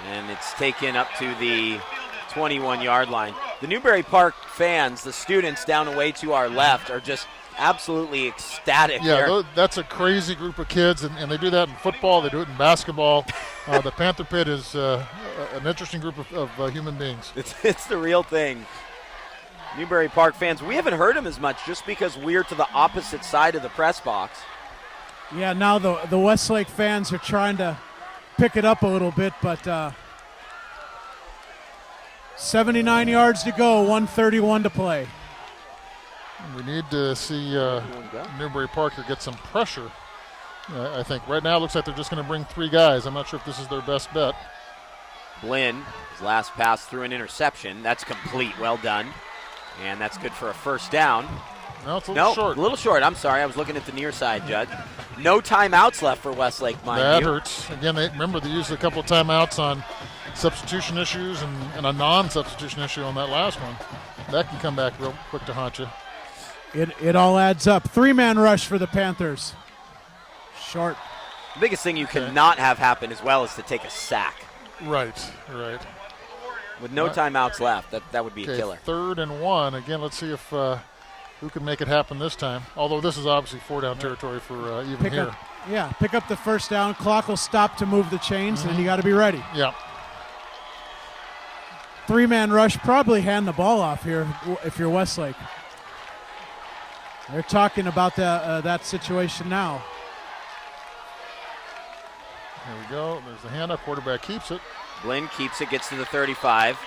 [SPEAKER 2] And it's taken up to the 21-yard line. The Newbury Park fans, the students down away to our left, are just absolutely ecstatic.
[SPEAKER 3] Yeah, that's a crazy group of kids, and they do that in football. They do it in basketball. The Panther Pit is an interesting group of human beings.
[SPEAKER 2] It's the real thing. Newbury Park fans, we haven't heard them as much just because we're to the opposite side of the press box.
[SPEAKER 4] Yeah, now the Westlake fans are trying to pick it up a little bit, but 79 yards to go, 1:31 to play.
[SPEAKER 3] We need to see Newbury Park here get some pressure. I think right now it looks like they're just going to bring 3 guys. I'm not sure if this is their best bet.
[SPEAKER 2] Blinn, his last pass through an interception. That's complete. Well done. And that's good for a first down.
[SPEAKER 3] No, it's a little short.
[SPEAKER 2] A little short. I'm sorry. I was looking at the near side, Judge. No timeouts left for Westlake, mind you.
[SPEAKER 3] That hurts. Again, remember they used a couple of timeouts on substitution issues and a non-substitution issue on that last one. That can come back real quick to haunt you.
[SPEAKER 4] It all adds up. 3-man rush for the Panthers. Short.
[SPEAKER 2] The biggest thing you cannot have happen as well is to take a sack.
[SPEAKER 3] Right.
[SPEAKER 2] With no timeouts left, that would be a killer.
[SPEAKER 3] 3rd and 1. Again, let's see if who can make it happen this time. Although this is obviously 4-down territory for even here.
[SPEAKER 4] Pick up the first down. Clock will stop to move the chains, and you got to be ready.
[SPEAKER 3] Yeah.
[SPEAKER 4] 3-man rush, probably hand the ball off here if you're Westlake. They're talking about that situation now.
[SPEAKER 3] Here we go. There's the handoff. Quarterback keeps it.
[SPEAKER 2] Blinn keeps it, gets to the 35.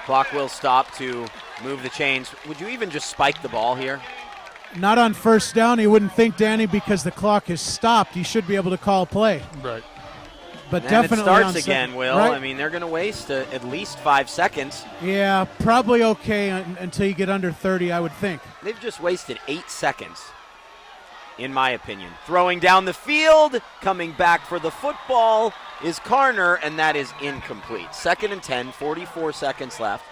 [SPEAKER 2] Clock will stop to move the chains. Would you even just spike the ball here?
[SPEAKER 4] Not on first down. You wouldn't think, Danny, because the clock is stopped. You should be able to call play.
[SPEAKER 3] Right.
[SPEAKER 4] But
[SPEAKER 2] And
[SPEAKER 4] definitely
[SPEAKER 2] it starts
[SPEAKER 4] on
[SPEAKER 2] again, Will.
[SPEAKER 4] Right?
[SPEAKER 2] I mean, they're going to waste at least 5 seconds.
[SPEAKER 4] Yeah, probably okay until you get under 30, I would think.
[SPEAKER 2] They've just wasted 8 seconds, in my opinion. Throwing down the field, coming back for the football is Carner, and that is incomplete. 2nd and 10, 44 seconds left.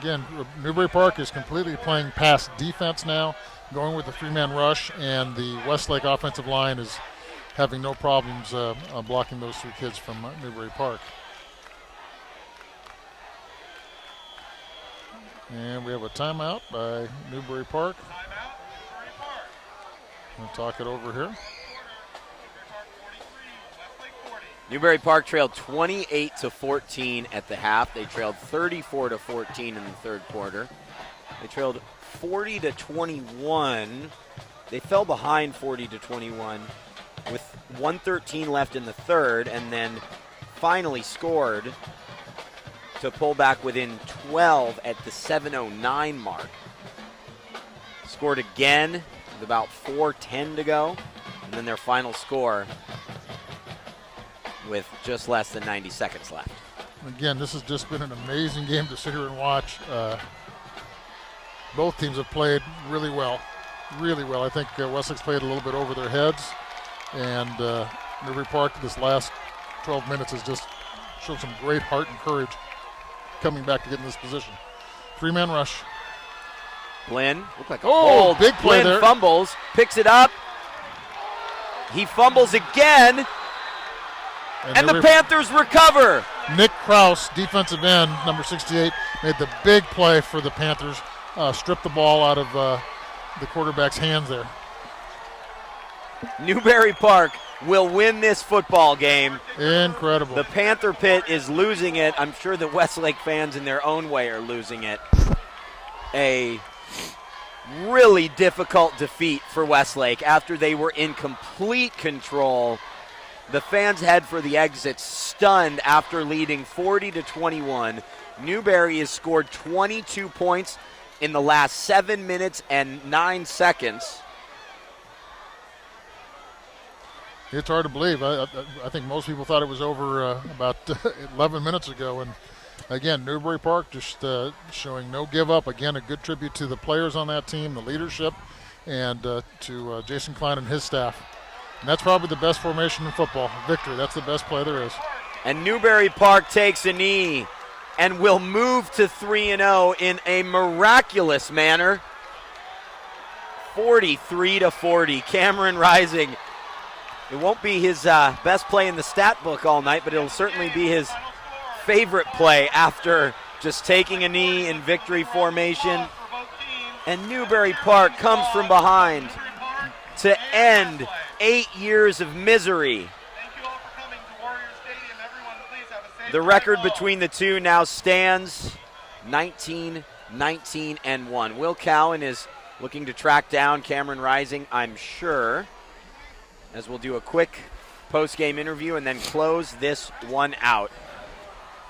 [SPEAKER 3] Again, Newbury Park is completely playing pass defense now, going with the 3-man rush, and the Westlake offensive line is having no problems blocking those 3 kids from Newbury Park. And we have a timeout by Newbury Park. We'll talk it over here.
[SPEAKER 2] Newbury Park trailed 28-14 at the half. They trailed 34-14 in the 3rd quarter. They trailed 40-21. They fell behind 40-21 with 1:13 left in the 3rd, and then finally scored to pull back within 12 at the 7:09 mark. Scored again with about 4:10 to go, and then their final score with just less than 90 seconds left.
[SPEAKER 3] Again, this has just been an amazing game to sit here and watch. Both teams have played really well. I think Westlake's played a little bit over their heads, and Newbury Park this last 12 minutes has just shown some great heart and courage coming back to get in this position. 3-man rush.
[SPEAKER 2] Blinn, looked like a hold.
[SPEAKER 3] Big play
[SPEAKER 2] Blinn
[SPEAKER 3] there.
[SPEAKER 2] fumbles, picks it up. He fumbles again, and the Panthers recover.
[SPEAKER 3] Nick Kraus, defensive end, number 68, made the big play for the Panthers. Stripped the ball out of the quarterback's hands there.
[SPEAKER 2] Newbury Park will win this football game.
[SPEAKER 3] Incredible.
[SPEAKER 2] The Panther Pit is losing it. I'm sure the Westlake fans in their own way are losing it. A really difficult defeat for Westlake after they were in complete control. The fans head for the exits, stunned after leading 40-21. Newbury has scored 22 points in the last 7 minutes and 9 seconds.
[SPEAKER 3] It's hard to believe. I think most people thought it was over about 11 minutes ago. And again, Newbury Park just showing no give up. Again, a good tribute to the players on that team, the leadership, and to Jason Klein and his staff. And that's probably the best formation in football. Victory, that's the best play there is.
[SPEAKER 2] And Newbury Park takes a knee and will move to 3-0 in a miraculous manner. 43-40. Cameron Rising. It won't be his best play in the stat book all night, but it'll certainly be his favorite play after just taking a knee in victory formation. And Newbury Park comes from behind to end 8 years of misery. The record between the two now stands 19-19-1. Will Cowan is looking to track down Cameron Rising, I'm sure, as we'll do a quick post-game interview and then close this one out.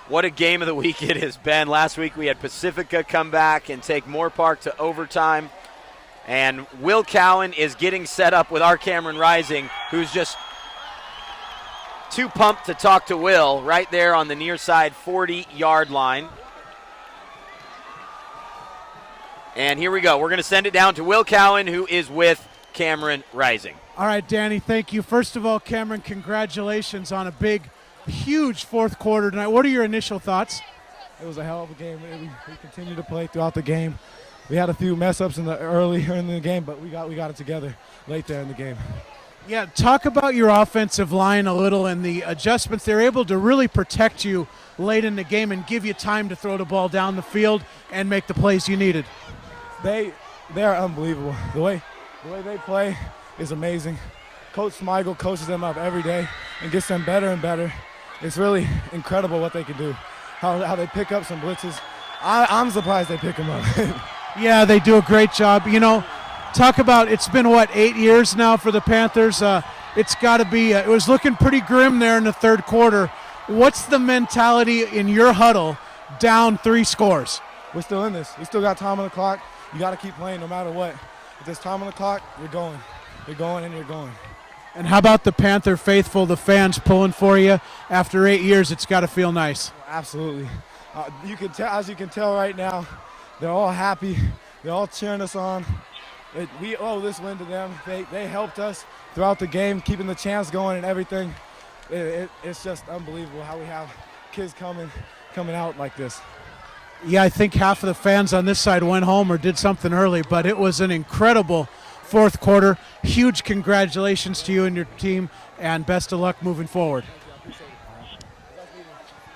[SPEAKER 2] What a game of the week it has been. Last week we had Pacifica come back and take Moore Park to overtime. And Will Cowan is getting set up with our Cameron Rising, who's just too pumped to talk to Will right there on the near side 40-yard line. And here we go. We're going to send it down to Will Cowan, who is with Cameron Rising.
[SPEAKER 4] All right, Danny, thank you. First of all, Cameron, congratulations on a big, huge fourth quarter tonight. What are your initial thoughts?
[SPEAKER 7] It was a hell of a game. We continued to play throughout the game. We had a few mess-ups earlier in the game, but we got it together late there in the game.
[SPEAKER 4] Yeah, talk about your offensive line a little and the adjustments. They're able to really protect you late in the game and give you time to throw the ball down the field and make the plays you needed.
[SPEAKER 7] They are unbelievable. The way they play is amazing. Coach Smigel coaches them up every day and gets them better and better. It's really incredible what they can do, how they pick up some blitzes. I'm surprised they pick them up.
[SPEAKER 4] Yeah, they do a great job. You know, talk about, it's been, 8 years now for the Panthers? It's got to be, it was looking pretty grim there in the third quarter. What's the mentality in your huddle down 3 scores?
[SPEAKER 7] We're still in this. We still got time on the clock. You got to keep playing no matter what. If there's time on the clock, you're going. You're going and you're going.
[SPEAKER 4] And how about the Panther faithful, the fans pulling for you? After 8 years, it's got to feel nice.
[SPEAKER 7] Absolutely. You can tell, as you can tell right now, they're all happy. They're all cheering us on. We owe this win to them. They helped us throughout the game, keeping the chants going and everything. It's just unbelievable how we have kids coming out like this.
[SPEAKER 4] Yeah, I think half of the fans on this side went home or did something early, but it was an incredible fourth quarter. Huge congratulations to you and your team, and best of luck moving forward.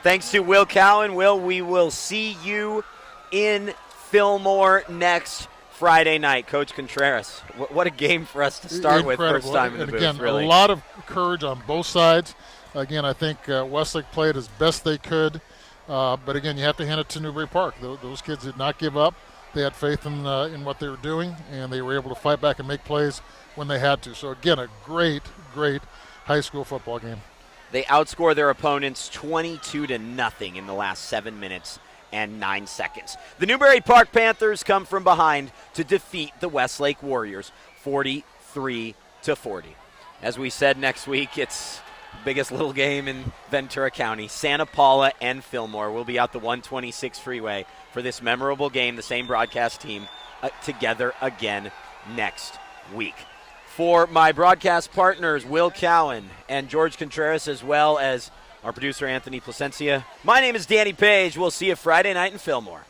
[SPEAKER 2] Thanks to Will Cowan. Will, we will see you in Fillmore next Friday night. Coach Contreras, what a game for us to start with, first time in the booth,
[SPEAKER 3] again,
[SPEAKER 2] really.
[SPEAKER 3] A lot of courage on both sides. Again, I think Westlake played as best they could. But again, you have to hand it to Newbury Park. Those kids did not give up. They had faith in what they were doing, and they were able to fight back and make plays when they had to. So again, a great high school football game.
[SPEAKER 2] They outscore their opponents 22-0 in the last 7 minutes and 9 seconds. The Newbury Park Panthers come from behind to defeat the Westlake Warriors 43-40. As we said, next week it's biggest little game in Ventura County. Santa Paula and Fillmore will be out the 126 freeway for this memorable game. The same broadcast team together again next week. For my broadcast partners, Will Cowan and George Contreras, as well as our producer, Anthony Placencia, my name is Danny Page. We'll see you Friday night in Fillmore.